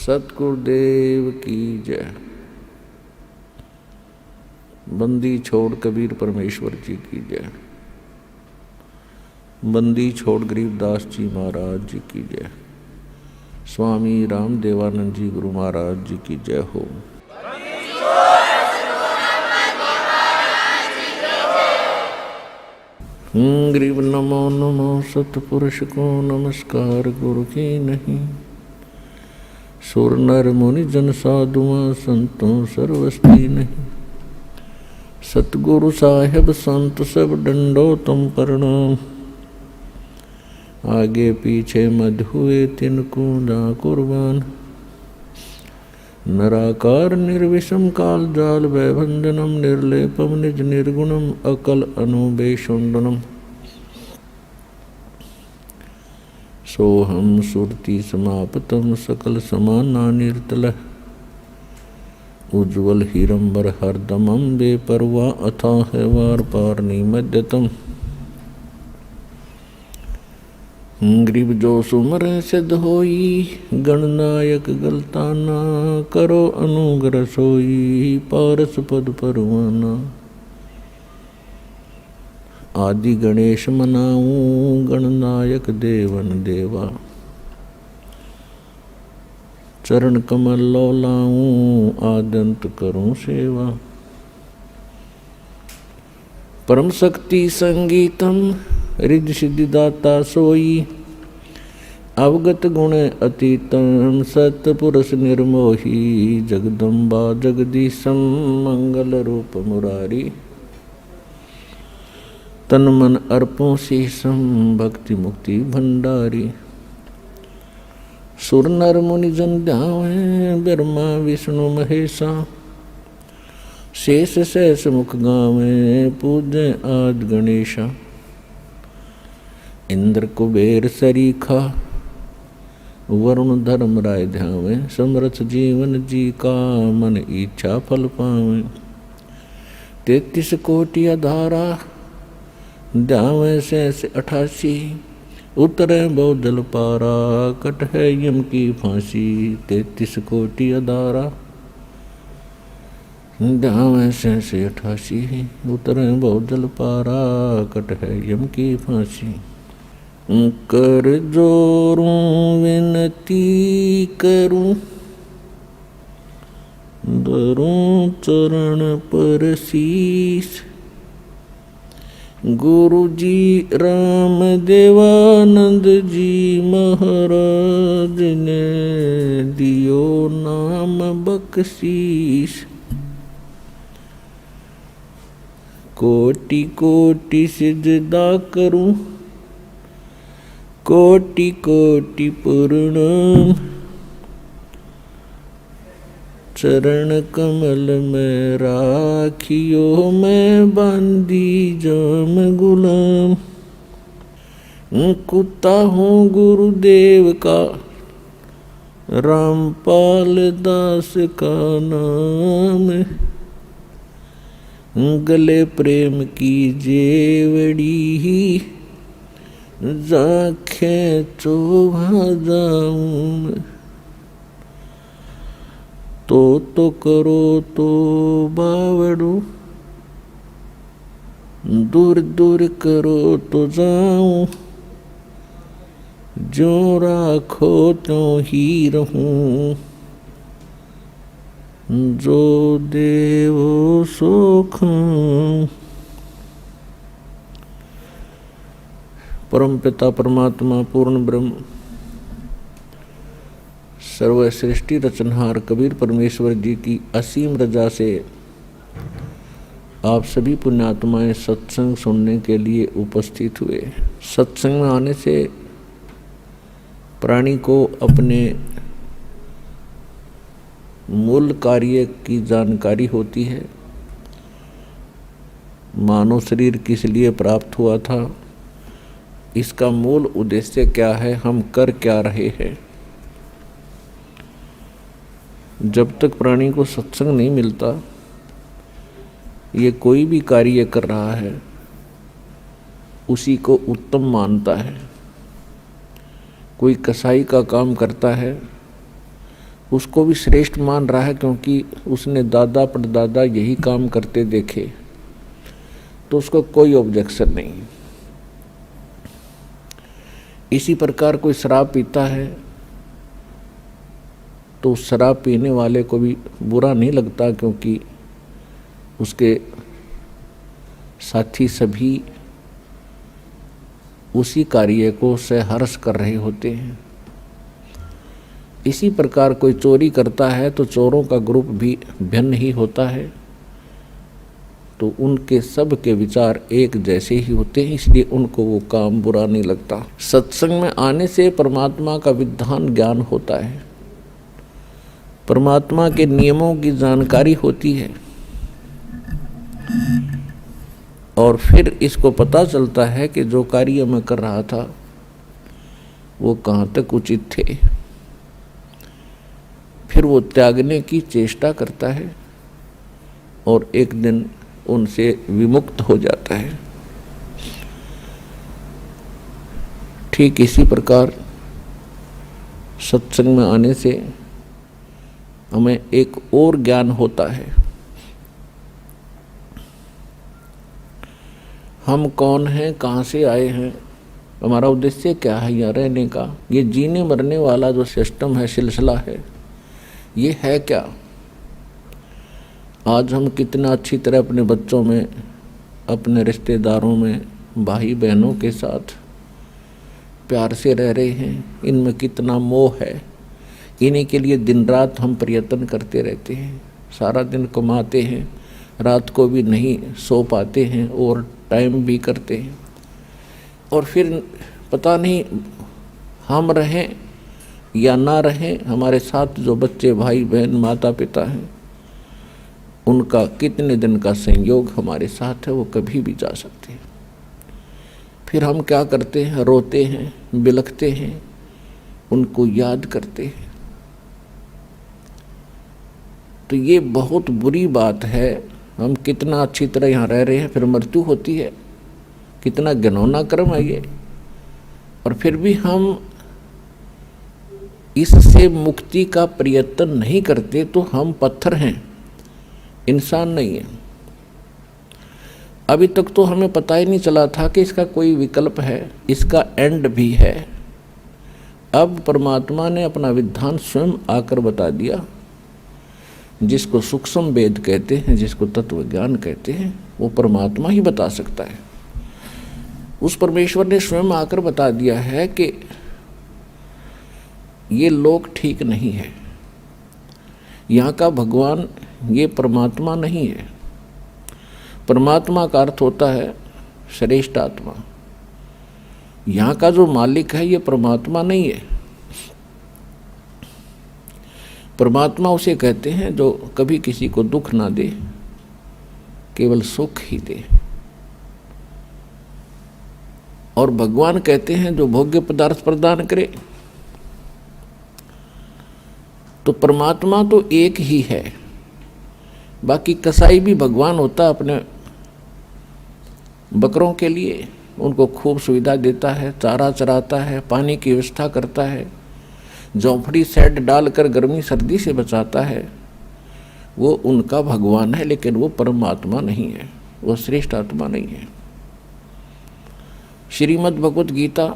सतगुरुदेव की जय। बंदी छोड़ कबीर परमेश्वर जी की जय। बंदी छोड़ गरीबदास जी महाराज जी की जय। स्वामी रामदेवानंद जी गुरु महाराज जी की जय हो। गरीब नमो नमो सतपुरुष को नमस्कार गुरु की नहीं। सुर नर मुनि जन साधुआं संतों सर्वस्ती नहीं। सतगुरु साहेब संत सब डंडो तुम प्रणाम। आगे पीछे मध हुए तिनको जा कुर्बान। नराकार निर्विषम काल जाल वैभंजनम निर्लेपम निज निर्गुणम अकल अनुबेशुंडनम। सोहम सुरति समापतम सकल समाना निर्तल। उज्ज्वल हीरंबर हरदमम बेपरवा अथाह वार पार निमध्यतम। ग्रीब जो सुमर सिद्ध होई गणनायक गलताना। करो अनुग्रह सोई पारस पद परवाना। आदि गणेश मनाऊं गणनायक देवन देवा। चरण कमल लौलाऊं आदंत करूं सेवा। परम शक्ति संगीतम रिद्धि सिद्धि दाता सोई। अवगत गुण अतीतम सतपुरुष निर्मोही। जगदम्बा जगदीशम मंगल रूप मुरारी। तन मन अर्पों शीशम भक्ति मुक्ति भंडारी। सुर नर मुनि जन ध्यावे ब्रह्मा विष्णु महेशा। शेष सहस मुख गावे पूजे आद गणेशा। इंद्र कुबेर सरीखा वरुण धर्म राय ध्यावे। समर्थ जीवन जी का मन इच्छा फल पावे। 33 कोटि अधारा ध्यावे सहस 88। उतरे बहुत जल पारा कट है यम की फांसी। 33 कोटि अधारा ध्यावे सहस 88। उतरे बहुत जल पारा कट है यम की फांसी। कर जोरूं विनती करूं धरूं चरण पर शीस। गुरु जी राम देवानंद जी महाराज ने दियो नाम बख्शीश। कोटि कोटि सिजदा करूं कोटि कोटि प्रणाम। चरण कमल में राखियो मैं बांधी जाम गुलाम। कुत्ता हूँ गुरुदेव का रामपाल दास का नाम। गले प्रेम की जेवड़ी जाखें चोभा जाऊं। तो करो तो बावड़ो दूर दूर करो तो जाऊं। जो राखो तो ही रहूं। जो देवो सो खाऊं। परम पिता परमात्मा पूर्ण ब्रह्म सर्व सृष्टि रचनहार कबीर परमेश्वर जी की असीम रजा से आप सभी पुण्यात्माएं सत्संग सुनने के लिए उपस्थित हुए। सत्संग में आने से प्राणी को अपने मूल कार्य की जानकारी होती है। मानव शरीर किस लिए प्राप्त हुआ था, इसका मूल उद्देश्य क्या है, हम कर क्या रहे हैं। जब तक प्राणी को सत्संग नहीं मिलता, ये कोई भी कार्य कर रहा है उसी को उत्तम मानता है। कोई कसाई का काम करता है उसको भी श्रेष्ठ मान रहा है, क्योंकि उसने दादा परदादा यही काम करते देखे, तो उसको कोई ऑब्जेक्शन नहीं। इसी प्रकार कोई शराब पीता है तो शराब पीने वाले को भी बुरा नहीं लगता, क्योंकि उसके साथी सभी उसी कार्य को सहर्ष कर रहे होते हैं। इसी प्रकार कोई चोरी करता है तो चोरों का ग्रुप भी भिन्न ही होता है, तो उनके सब के विचार एक जैसे ही होते हैं, इसलिए उनको वो काम बुरा नहीं लगता। सत्संग में आने से परमात्मा का विधान ज्ञान होता है, परमात्मा के नियमों की जानकारी होती है, और फिर इसको पता चलता है कि जो कार्य मैं कर रहा था वो कहाँ तक उचित थे। फिर वो त्यागने की चेष्टा करता है और एक दिन उनसे विमुक्त हो जाता है। ठीक इसी प्रकार सत्संग में आने से हमें एक और ज्ञान होता है। हम कौन हैं, कहाँ से आए हैं, हमारा उद्देश्य क्या है यहाँ रहने का। ये जीने मरने वाला जो सिस्टम है, सिलसिला है, ये है क्या। आज हम कितना अच्छी तरह अपने बच्चों में, अपने रिश्तेदारों में, भाई बहनों के साथ प्यार से रह रहे हैं। इनमें कितना मोह है, इन्हीं के लिए दिन रात हम प्रयत्न करते रहते हैं। सारा दिन कमाते हैं, रात को भी नहीं सो पाते हैं और टाइम भी करते हैं, और फिर पता नहीं हम रहें या ना रहें, हमारे साथ जो बच्चे, भाई बहन, माता पिता हैं, उनका कितने दिन का संयोग हमारे साथ है, वो कभी भी जा सकते हैं। फिर हम क्या करते हैं, रोते हैं, बिलखते हैं, उनको याद करते हैं। तो ये बहुत बुरी बात है। हम कितना अच्छी तरह यहाँ रह रहे हैं, फिर मृत्यु होती है, कितना घिनौना कर्म है ये। और फिर भी हम इससे मुक्ति का प्रयत्न नहीं करते, तो हम पत्थर हैं, इंसान नहीं है। अभी तक तो हमें पता ही नहीं चला था कि इसका कोई विकल्प है, इसका एंड भी है। अब परमात्मा ने अपना विधान स्वयं आकर बता दिया। जिसको सूक्ष्म वेद कहते हैं, जिसको तत्व ज्ञान कहते हैं, वो परमात्मा ही बता सकता है। उस परमेश्वर ने स्वयं आकर बता दिया है कि ये लोक ठीक नहीं है, यहाँ का भगवान ये परमात्मा नहीं है। परमात्मा का अर्थ होता है श्रेष्ठ आत्मा। यहाँ का जो मालिक है ये परमात्मा नहीं है। परमात्मा उसे कहते हैं जो कभी किसी को दुख ना दे, केवल सुख ही दे। और भगवान कहते हैं जो भोग्य पदार्थ प्रदान करे। तो परमात्मा तो एक ही है। बाकी कसाई भी भगवान होता है, अपने बकरों के लिए उनको खूब सुविधा देता है, चारा चराता है, पानी की व्यवस्था करता है, झोंपड़ी सेट डालकर गर्मी सर्दी से बचाता है। वो उनका भगवान है, लेकिन वो परमात्मा नहीं है, वो श्रेष्ठ आत्मा नहीं है। श्रीमद् भगवत गीता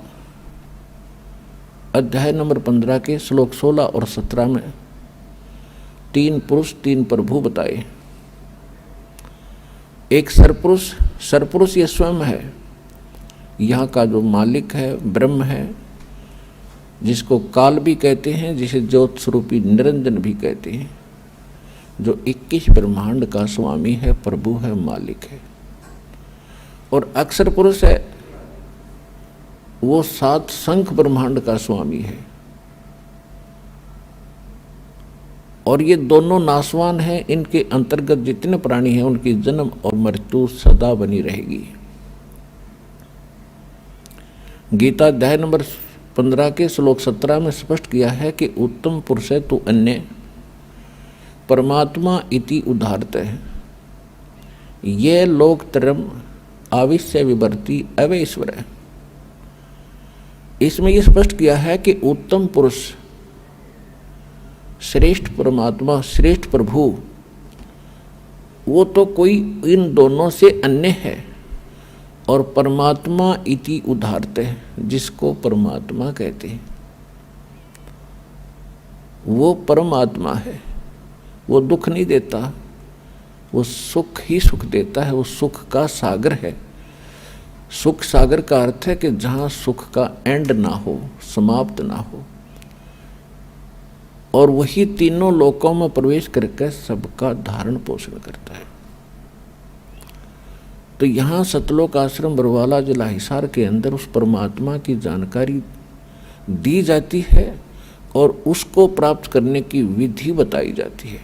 अध्याय नंबर 15 के श्लोक 16 और 17 में 3 पुरुष 3 प्रभु बताए। एक सरपुरुष, सरपुरुष ये स्वयं है, यहाँ का जो मालिक है, ब्रह्म है, जिसको काल भी कहते हैं, जिसे ज्योत स्वरूपी निरंजन भी कहते हैं, जो 21 ब्रह्मांड का स्वामी है, प्रभु है, मालिक है। और अक्षर पुरुष है, वो 7 शंख ब्रह्मांड का स्वामी है। और ये दोनों नासवान हैं, इनके अंतर्गत जितने प्राणी हैं उनकी जन्म और मृत्यु सदा बनी रहेगी। गीता अध्याय नंबर 15 के श्लोक 17 में स्पष्ट किया है कि उत्तम पुरुष है तो अन्य परमात्मा इति उदाहरत है, ये लोकत्रयम् आविश्य विवर्ति अवैश्वर है। इसमें यह स्पष्ट किया है कि उत्तम पुरुष श्रेष्ठ परमात्मा, श्रेष्ठ प्रभु, वो तो कोई इन दोनों से अन्य है। और परमात्मा इति उदाहरते, जिसको परमात्मा कहते हैं, वो परमात्मा है। वो दुख नहीं देता, वो सुख ही सुख देता है। वो सुख का सागर है। सुख सागर का अर्थ है कि जहाँ सुख का एंड ना हो, समाप्त ना हो, और वही तीनों लोकों में प्रवेश करके सबका धारण पोषण करता है। तो यहाँ सतलोक आश्रम बरवाला जिला हिसार के अंदर उस परमात्मा की जानकारी दी जाती है और उसको प्राप्त करने की विधि बताई जाती है।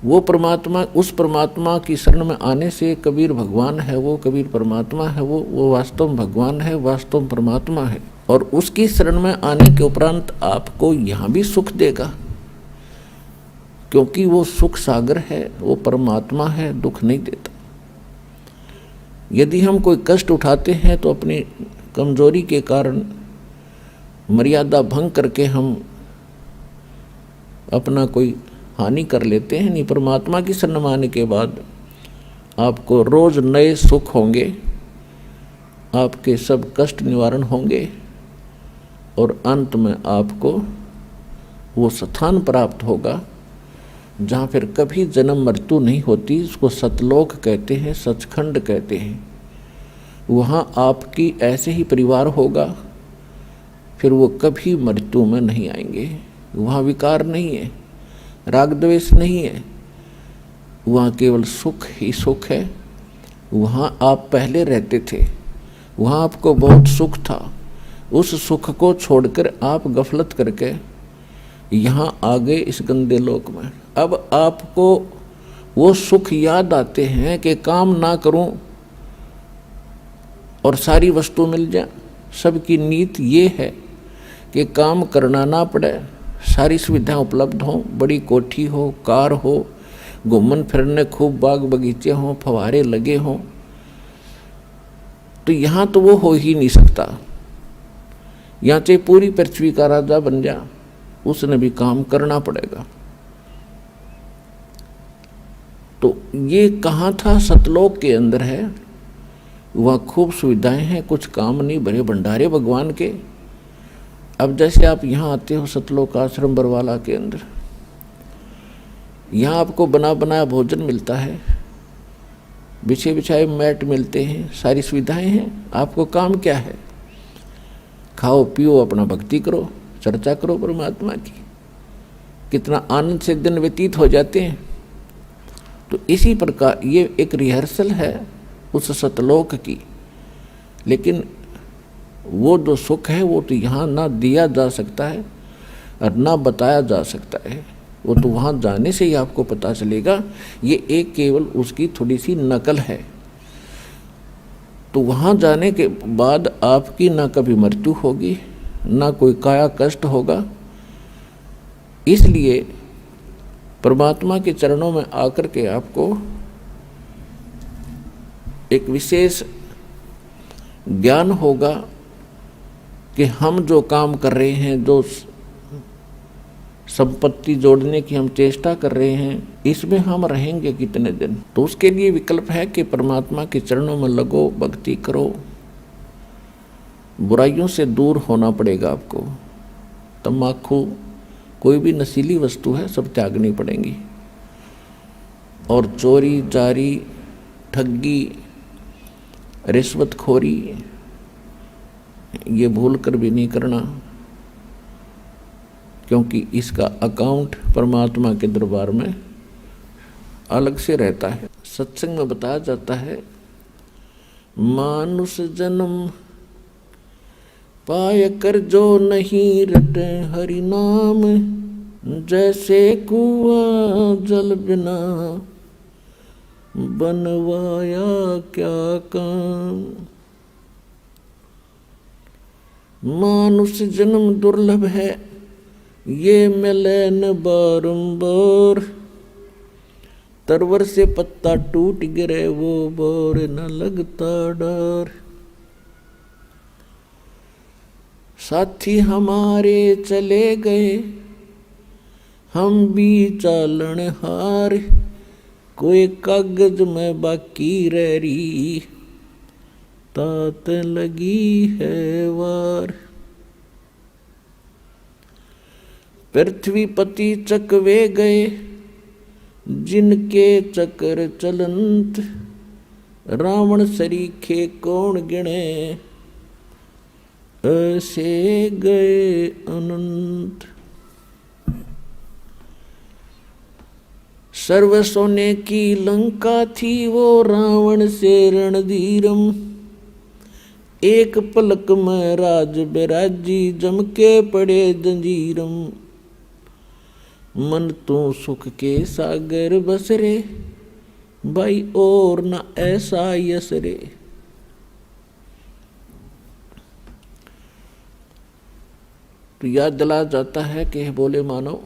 वो परमात्मा, उस परमात्मा की शरण में आने से कबीर भगवान है, वो कबीर परमात्मा है, वो वास्तव में भगवान है, वास्तव में परमात्मा है। और उसकी शरण में आने के उपरांत आपको यहाँ भी सुख देगा, क्योंकि वो सुख सागर है, वो परमात्मा है, दुख नहीं देता। यदि हम कोई कष्ट उठाते हैं तो अपनी कमजोरी के कारण मर्यादा भंग करके हम अपना कोई हानि कर लेते हैं। नहीं, परमात्मा की शरण में आने के बाद आपको रोज नए सुख होंगे, आपके सब कष्ट निवारण होंगे और अंत में आपको वो स्थान प्राप्त होगा जहाँ फिर कभी जन्म मृत्यु नहीं होती। उसको सतलोक कहते हैं, सचखंड कहते हैं। वहाँ आपकी ऐसे ही परिवार होगा, फिर वो कभी मृत्यु में नहीं आएंगे। वहाँ विकार नहीं है, राग द्वेष नहीं है, वहाँ केवल सुख ही सुख है। वहाँ आप पहले रहते थे, वहाँ आपको बहुत सुख था, उस सुख को छोड़कर आप गफलत करके यहाँ आ गए इस गंदे लोक में। अब आपको वो सुख याद आते हैं कि काम ना करूं और सारी वस्तु मिल जाए। सबकी नीति ये है कि काम करना ना पड़े, सारी सुविधाएं उपलब्ध हों, बड़ी कोठी हो, कार हो, घूमन फिरने खूब बाग बगीचे हों, फव्वारे लगे हों। तो यहाँ तो वो हो ही नहीं सकता। यहाँ चाहे पूरी पृथ्वी का राजा बन जा, उसने भी काम करना पड़ेगा। तो ये कहाँ था? सतलोक के अंदर है। वहाँ खूब सुविधाएं हैं, कुछ काम नहीं, बड़े भंडारे भगवान के। अब जैसे आप यहाँ आते हो सतलोक आश्रम बरवाला के अंदर, यहाँ आपको बना बनाया भोजन मिलता है, बिछे बिछाए मैट मिलते हैं, सारी सुविधाएं हैं। आपको काम क्या है? खाओ पियो, अपना भक्ति करो, चर्चा करो परमात्मा की। कितना आनंद से दिन व्यतीत हो जाते हैं। तो इसी प्रकार ये एक रिहर्सल है उस सतलोक की। लेकिन वो जो सुख है वो तो यहाँ ना दिया जा सकता है और ना बताया जा सकता है। वो तो वहाँ जाने से ही आपको पता चलेगा। ये एक केवल उसकी थोड़ी सी नकल है। तो वहाँ जाने के बाद आपकी ना कभी मृत्यु होगी, ना कोई काया कष्ट होगा। इसलिए परमात्मा के चरणों में आकर के आपको एक विशेष ज्ञान होगा कि हम जो काम कर रहे हैं, जो संपत्ति जोड़ने की हम चेष्टा कर रहे हैं, इसमें हम रहेंगे कितने दिन। तो उसके लिए विकल्प है कि परमात्मा के चरणों में लगो, भक्ति करो। बुराइयों से दूर होना पड़ेगा आपको। तम्बाकू, कोई भी नशीली वस्तु है, सब त्यागनी पड़ेंगी। और चोरी, जारी, ठगी, रिश्वतखोरी, ये भूल कर भी नहीं करना, क्योंकि इसका अकाउंट परमात्मा के दरबार में अलग से रहता है। सत्संग में बताया जाता है, मानुष जन्म पाय कर जो नहीं रटे हरि नाम, जैसे कुआं जल बिना बनवाया क्या काम। मानुष जन्म दुर्लभ है, ये मिले न बारंबार। तरवर से पत्ता टूट गिरे, वो बोर न लगता डर। साथी हमारे चले गए, हम भी चालन हार, कोई कागज में बाकी रह रही, तात लगी है वार। पृथ्वीपति चकवे गए, जिनके चक्र चलंत, रावण सरीखे कौन गिने, ऐसे गए अनंत। सर्व सोने की लंका थी वो रावण से रणधीरम, एक पलक में राज बिराजी, जम के पड़े जंजीरम। मन तो सुख के सागर बसरे, भाई और न ऐसा यसरे। तो याद दिला जाता है कि बोले मानो,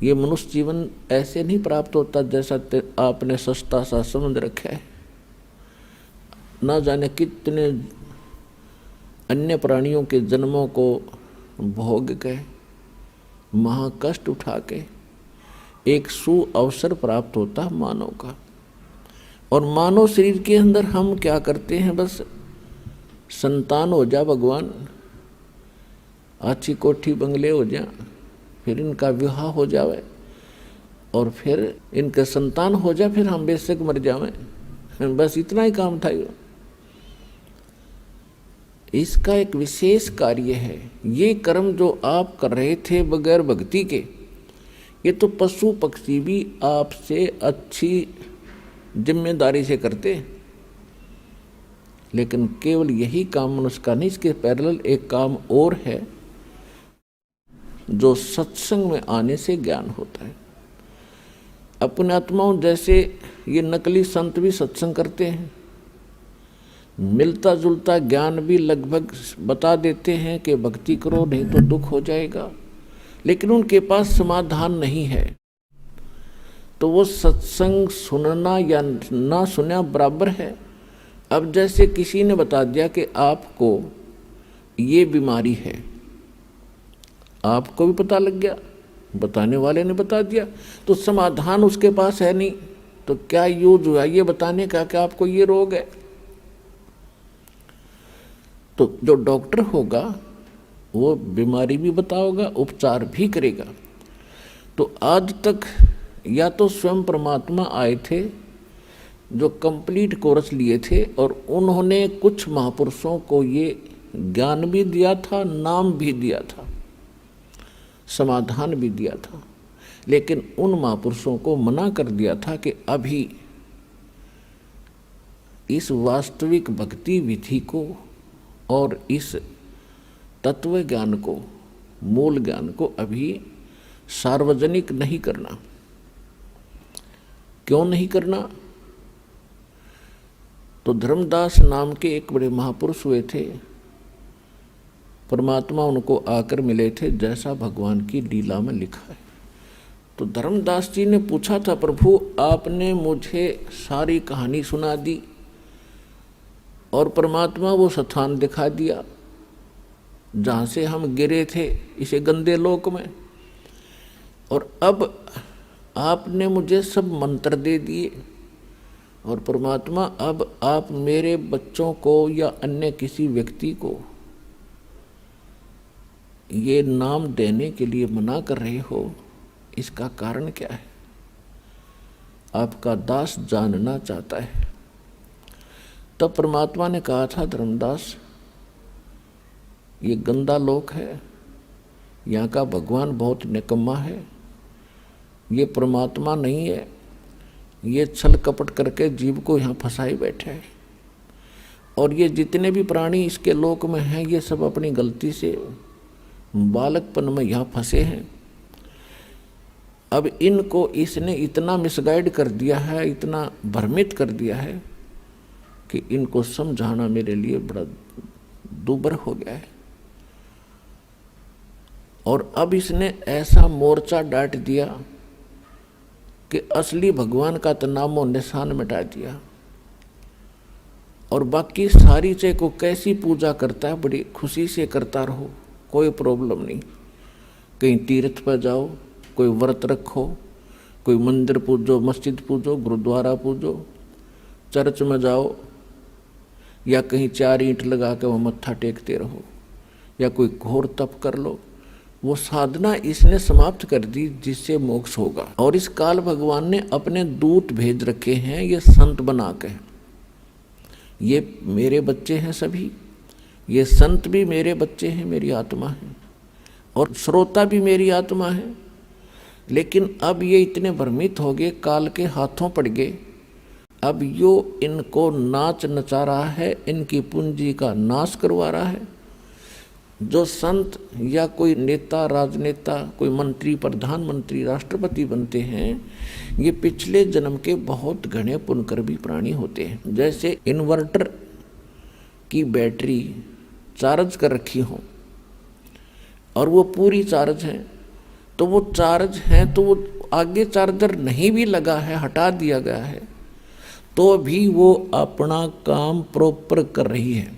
ये मनुष्य जीवन ऐसे नहीं प्राप्त होता जैसा आपने सस्ता सा समझ रखा है। ना जाने कितने अन्य प्राणियों के जन्मों को भोग के, महाकष्ट उठा के एक सुअवसर प्राप्त होता मानव का। और मानव शरीर के अंदर हम क्या करते हैं, बस संतान हो जा भगवान, अच्छी कोठी बंगले हो जा, फिर इनका विवाह हो जावे और फिर इनके संतान हो जाए, फिर हम बेशक मर जावें, बस इतना ही काम था। इसका एक विशेष कार्य है। ये कर्म जो आप कर रहे थे बगैर भक्ति के, ये तो पशु पक्षी भी आपसे अच्छी जिम्मेदारी से करते, लेकिन केवल यही काम मनुष्य का नहीं, इसके पैरेलल एक काम और है जो सत्संग में आने से ज्ञान होता है। अपने आत्माओं जैसे ये नकली संत भी सत्संग करते हैं, मिलता जुलता ज्ञान भी लगभग बता देते हैं कि भक्ति करो नहीं तो दुख हो जाएगा, लेकिन उनके पास समाधान नहीं है। तो वो सत्संग सुनना या ना सुनना बराबर है। अब जैसे किसी ने बता दिया कि आपको ये बीमारी है, आपको भी पता लग गया, बताने वाले ने बता दिया, तो समाधान उसके पास है नहीं, तो क्या यूज हुआ ये बताने का कि आपको ये रोग है। तो जो डॉक्टर होगा वो बीमारी भी बताओगा, उपचार भी करेगा। तो आज तक या तो स्वयं परमात्मा आए थे जो कंप्लीट कोर्स लिए थे, और उन्होंने कुछ महापुरुषों को ये ज्ञान भी दिया था, नाम भी दिया था, समाधान भी दिया था, लेकिन उन महापुरुषों को मना कर दिया था कि अभी इस वास्तविक भक्ति विधि को और इस तत्व ज्ञान को, मूल ज्ञान को अभी सार्वजनिक नहीं करना। क्यों नहीं करना? तो धर्मदास नाम के एक बड़े महापुरुष हुए थे, परमात्मा उनको आकर मिले थे, जैसा भगवान की लीला में लिखा है। तो धर्मदास जी ने पूछा था, प्रभु आपने मुझे सारी कहानी सुना दी और परमात्मा वो स्थान दिखा दिया जहाँ से हम गिरे थे इसे गंदे लोक में, और अब आपने मुझे सब मंत्र दे दिए, और परमात्मा अब आप मेरे बच्चों को या अन्य किसी व्यक्ति को ये नाम देने के लिए मना कर रहे हो, इसका कारण क्या है? आपका दास जानना चाहता है। तब परमात्मा ने कहा था, धर्मदास ये गंदा लोक है, यहाँ का भगवान बहुत निकम्मा है, ये परमात्मा नहीं है, ये छल कपट करके जीव को यहाँ फंसाए बैठे है, और ये जितने भी प्राणी इसके लोक में हैं ये सब अपनी गलती से बालकपन में यहाँ फंसे हैं। अब इनको इसने इतना मिसगाइड कर दिया है, इतना भ्रमित कर दिया है कि इनको समझाना मेरे लिए बड़ा दूभर हो गया है। और अब इसने ऐसा मोर्चा डांट दिया कि असली भगवान का तो नामो निशान मिटा दिया, और बाकी सारी चीज़ को कैसी पूजा करता है बड़ी खुशी से करता रहो, कोई प्रॉब्लम नहीं, कहीं तीर्थ पर जाओ, कोई व्रत रखो, कोई मंदिर पूजो, मस्जिद पूजो, गुरुद्वारा पूजो, चर्च में जाओ, या कहीं 4 ईंट लगा के वो मत्था टेकते रहो, या कोई घोर तप कर लो, वो साधना इसने समाप्त कर दी जिससे मोक्ष होगा। और इस काल भगवान ने अपने दूत भेज रखे हैं, ये संत बना के। ये मेरे बच्चे हैं सभी, ये संत भी मेरे बच्चे हैं, मेरी आत्मा है, और श्रोता भी मेरी आत्मा है। लेकिन अब ये इतने भ्रमित हो गए, काल के हाथों पड़ गए। अब यो इनको नाच नचा रहा है, इनकी पूंजी का नाश करवा रहा है। जो संत या कोई नेता, राजनेता, कोई मंत्री, प्रधानमंत्री, राष्ट्रपति बनते हैं, ये पिछले जन्म के बहुत घने पुण्यकर्मी प्राणी होते हैं। जैसे इन्वर्टर की बैटरी चार्ज कर रखी हो और वो पूरी चार्ज है, तो वो चार्ज है, तो वो आगे चार्जर नहीं भी लगा है, हटा दिया गया है, तो भी वो अपना काम प्रॉपर कर रही है।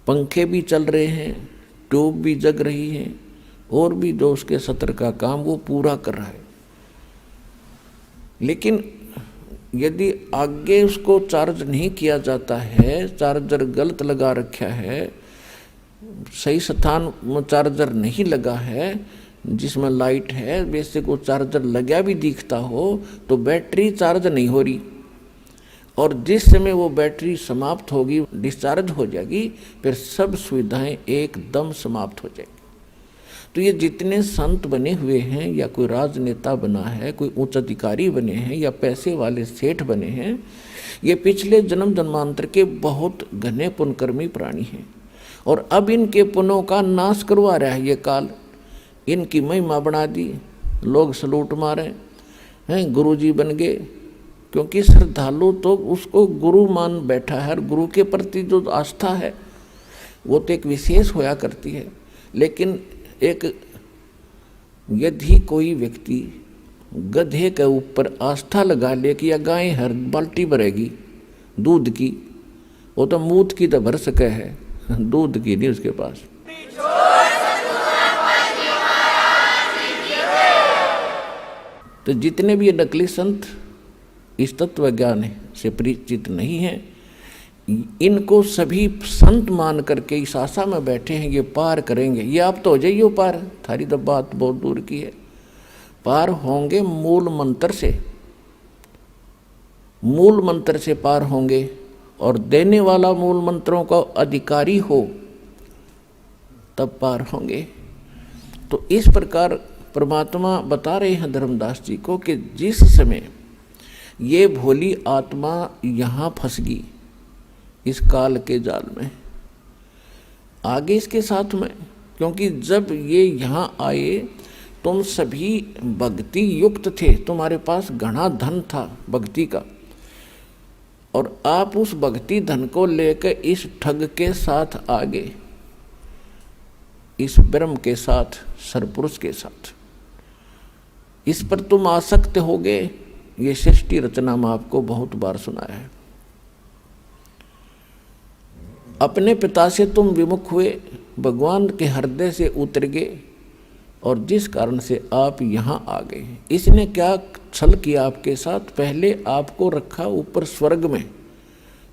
पंखे भी चल रहे हैं, ट्यूब भी जग रही है, और भी जो उसके सत्र का काम वो पूरा कर रहा है। लेकिन यदि आगे उसको चार्ज नहीं किया जाता है, चार्जर गलत लगा रखा है, सही स्थान में चार्जर नहीं लगा है, जिसमें लाइट है, वैसे को चार्जर लगा भी दिखता हो, तो बैटरी चार्ज नहीं हो रही, और जिस समय वो बैटरी समाप्त होगी, डिस्चार्ज हो जाएगी, फिर सब सुविधाएं एकदम समाप्त हो जाएगी। तो ये जितने संत बने हुए हैं, या कोई राजनेता बना है, कोई उच्च अधिकारी बने हैं, या पैसे वाले सेठ बने हैं, ये पिछले जन्म जन्मांतर के बहुत घने पुण्यकर्मी प्राणी हैं। और अब इनके पुण्यों का नाश करवा रहा है ये काल। इनकी महिमा बना दी, लोग सलूट मारे हैं, गुरुजी बन गए, क्योंकि श्रद्धालु तो उसको गुरु मान बैठा है, और गुरु के प्रति जो आस्था है वो तो एक विशेष होया करती है। लेकिन एक यदि कोई व्यक्ति गधे के ऊपर आस्था लगा ले कि या गाय हर बाल्टी भरेगी दूध की, वो तो मूत की तो भर सके है, दूध की नहीं उसके पास। तो जितने भी ये नकली संत इस तत्व ज्ञान से परिचित नहीं हैं, इनको सभी संत मान करके इस आशा में बैठे हैं ये पार करेंगे। ये आप तो हो जाइए पार, थारी तो बात बहुत दूर की है। पार होंगे मूल मंत्र से, मूल मंत्र से पार होंगे, और देने वाला मूल मंत्रों का अधिकारी हो तब पार होंगे। तो इस प्रकार परमात्मा बता रहे हैं धर्मदास जी को कि जिस समय ये भोली आत्मा यहाँ फंस गई इस काल के जाल में, आगे इसके साथ में, क्योंकि जब ये यहाँ आए तुम सभी भक्ति युक्त थे, तुम्हारे पास घना धन था भक्ति का, और आप उस भक्ति धन को लेकर इस ठग के साथ आगे, इस ब्रह्म के साथ, सरपुरुष के साथ, इस पर तुम आसक्त हो गए। ये सृष्टि रचना में आपको बहुत बार सुनाया है। अपने पिता से तुम विमुख हुए, भगवान के हृदय से उतर गए, और जिस कारण से आप यहाँ आ गए। इसने क्या छल किया आपके साथ? पहले आपको रखा ऊपर स्वर्ग में,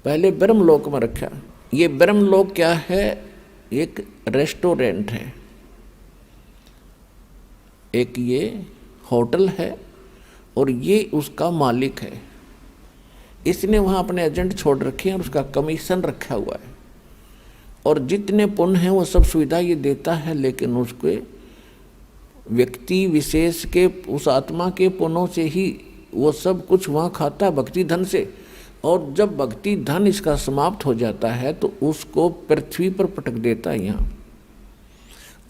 पहले ब्रह्मलोक में रखा। ये ब्रह्मलोक क्या है? एक रेस्टोरेंट है, एक ये होटल है, और ये उसका मालिक है। इसने वहाँ अपने एजेंट छोड़ रखे हैं और उसका कमीशन रखा हुआ है, और जितने पुण्य हैं वो सब सुविधा ये देता है, लेकिन उसके व्यक्ति विशेष के, उस आत्मा के पुण्यों से ही वो सब कुछ वहाँ खाता है, भक्ति धन से। और जब भक्ति धन इसका समाप्त हो जाता है तो उसको पृथ्वी पर पटक देता है यहाँ।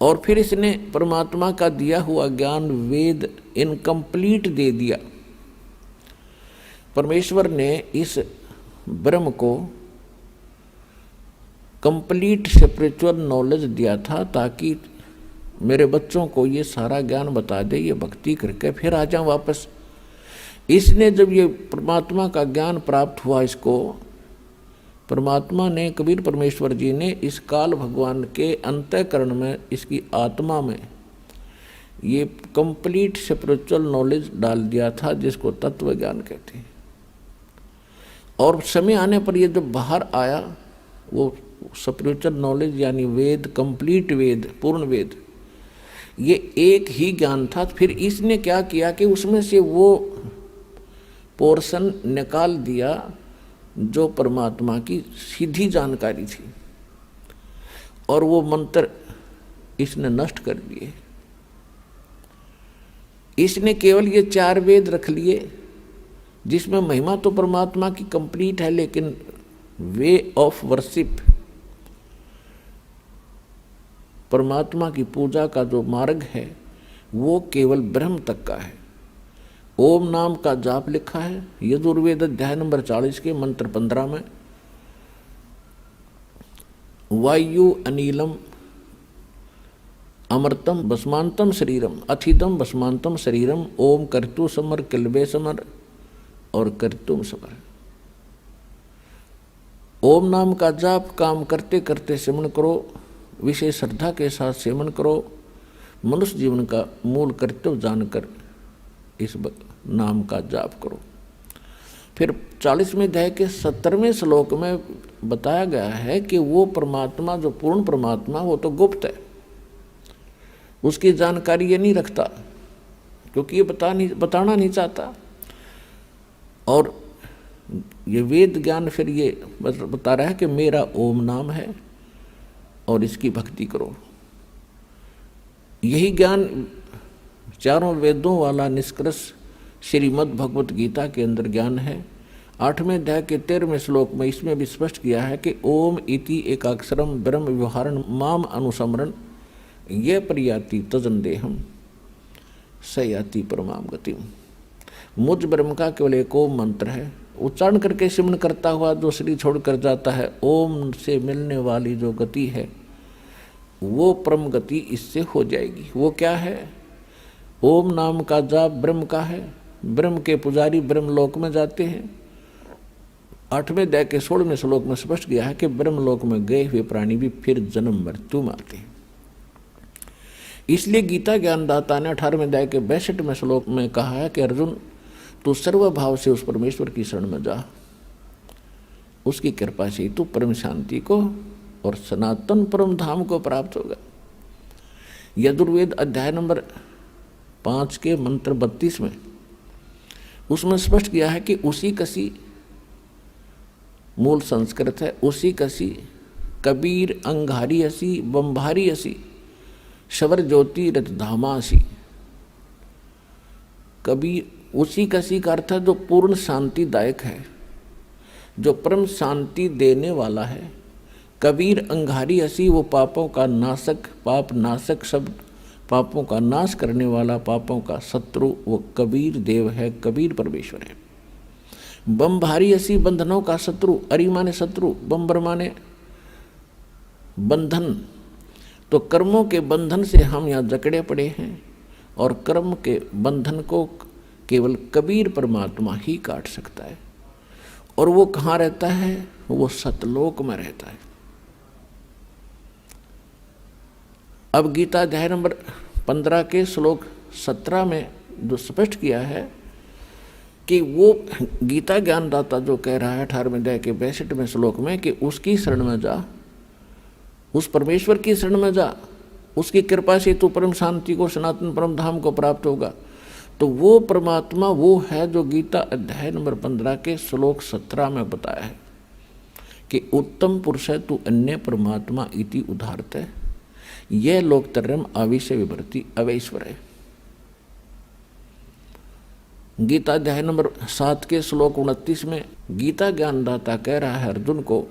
और फिर इसने परमात्मा का दिया हुआ ज्ञान, वेद, इनकम्प्लीट दे दिया। परमेश्वर ने इस ब्रह्म को कंप्लीट स्पिरिचुअल नॉलेज दिया था, ताकि मेरे बच्चों को ये सारा ज्ञान बता दे, ये भक्ति करके फिर आ जाऊं वापस। इसने जब ये परमात्मा का ज्ञान प्राप्त हुआ, इसको परमात्मा ने, कबीर परमेश्वर जी ने इस काल भगवान के अंतःकरण में, इसकी आत्मा में ये कंप्लीट स्पिरिचुअल नॉलेज डाल दिया था, जिसको तत्व ज्ञान कहते हैं। और समय आने पर ये जो बाहर आया वो स्पिरिचुअल नॉलेज यानी वेद, कंप्लीट वेद, पूर्ण वेद, ये एक ही ज्ञान था। फिर इसने क्या किया कि उसमें से वो पोर्शन निकाल दिया जो परमात्मा की सीधी जानकारी थी, और वो मंत्र इसने नष्ट कर दिए। इसने केवल ये 4 वेद रख लिए, जिसमें महिमा तो परमात्मा की कंप्लीट है, लेकिन वे ऑफ वर्शिप, परमात्मा की पूजा का जो मार्ग है वो केवल ब्रह्म तक का है। ओम नाम का जाप लिखा है यजुर्वेद अध्याय नंबर 40 के मंत्र 15 में। वायु अनिलम अमृतम भस्मांतम शरीरम अथिदम भस्मांतम शरीरम ओम कर्तु समर किलबे समर और कर्तुम समर। ओम नाम का जाप काम करते करते सेवन करो, विशेष श्रद्धा के साथ सेवन करो, मनुष्य जीवन का मूल कर्तव्य जानकर इस नाम का जाप करो। फिर 40वें अध्याय के 17वें श्लोक में बताया गया है कि वो परमात्मा जो पूर्ण परमात्मा वो तो गुप्त है, उसकी जानकारी ये नहीं रखता, क्योंकि ये बताना नहीं चाहता। और ये वेद ज्ञान फिर ये बता रहा है कि मेरा ओम नाम है और इसकी भक्ति करो। यही ज्ञान चारों वेदों वाला निष्कर्ष श्रीमद् भगवत गीता के अंदर ज्ञान है। 8वें अध्याय के 13वें श्लोक में इसमें भी स्पष्ट किया है कि ओम इति एकाक्षरम ब्रह्म व्यवहारण माम अनुसमरण ये प्रयाति तजन देहम सयाति परमाम गतिम। मुझ ब्रह्म का केवल एक ओम मंत्र है, उच्चारण करके सिमरन करता हुआ जो शरीर छोड़कर जाता है, ओम से मिलने वाली जो गति है वो परम गति इससे हो जाएगी। वो क्या है? ओम नाम का जाप ब्रह्म का है, ब्रह्म के पुजारी ब्रह्मलोक में जाते हैं। 8वें अध्याय के 16वें श्लोक में स्पष्ट किया है कि ब्रह्मलोक में गए हुए प्राणी भी फिर जन्म मृत्यु में आते हैं। इसलिए गीता ज्ञानदाता ने 18वें अध्याय के 62वें श्लोक में कहा है कि अर्जुन तू सर्वभाव से उस परमेश्वर की शरण में जा, उसकी कृपा से तू परम शांति को और सनातन परम धाम को प्राप्त होगा। यजुर्वेद अध्याय नंबर 5 के मंत्र 32 में उसमें स्पष्ट किया है कि उसी कसी मूल संस्कृत है, उसी कसी कबीर अंगारी असी बम्भारी असी शवर ज्योति रतधामासी। कबीर उसी कसी का अर्थ है जो पूर्ण शांतिदायक है, जो परम शांति देने वाला है। कबीर अंगारी असी वो पापों का नाशक, पाप नाशक शब्द पापों का नाश करने वाला, पापों का शत्रु वो कबीर देव है, कबीर परमेश्वर है। बम्भारी असी बंधनों का शत्रु, अरि माने शत्रु, बम्बर माने बंधन। तो कर्मों के बंधन से हम यहाँ जकड़े पड़े हैं और कर्म के बंधन को केवल कबीर परमात्मा ही काट सकता है। और वो कहाँ रहता है? वो सतलोक में रहता है। अब गीता अध्याय नंबर 15 के श्लोक 17 में जो स्पष्ट किया है कि वो गीता ज्ञानदाता जो कह रहा है 18वें अध्याय के 62वें श्लोक में कि उसकी शरण में जा, उस परमेश्वर की शरण में जा, उसकी कृपा से तू परम शांति को, सनातन परम धाम को प्राप्त होगा। तो वो परमात्मा वो है जो गीता अध्याय नंबर 15 के श्लोक 17 में बताया है कि उत्तम पुरुष है तू अन्य परमात्मा इति उदाहरत है, यह लोकतरम आविश्य विभर्ति अवैश्वर है। गीता अध्याय नंबर 7 के श्लोक 29 में गीता ज्ञानदाता कह रहा है अर्जुन को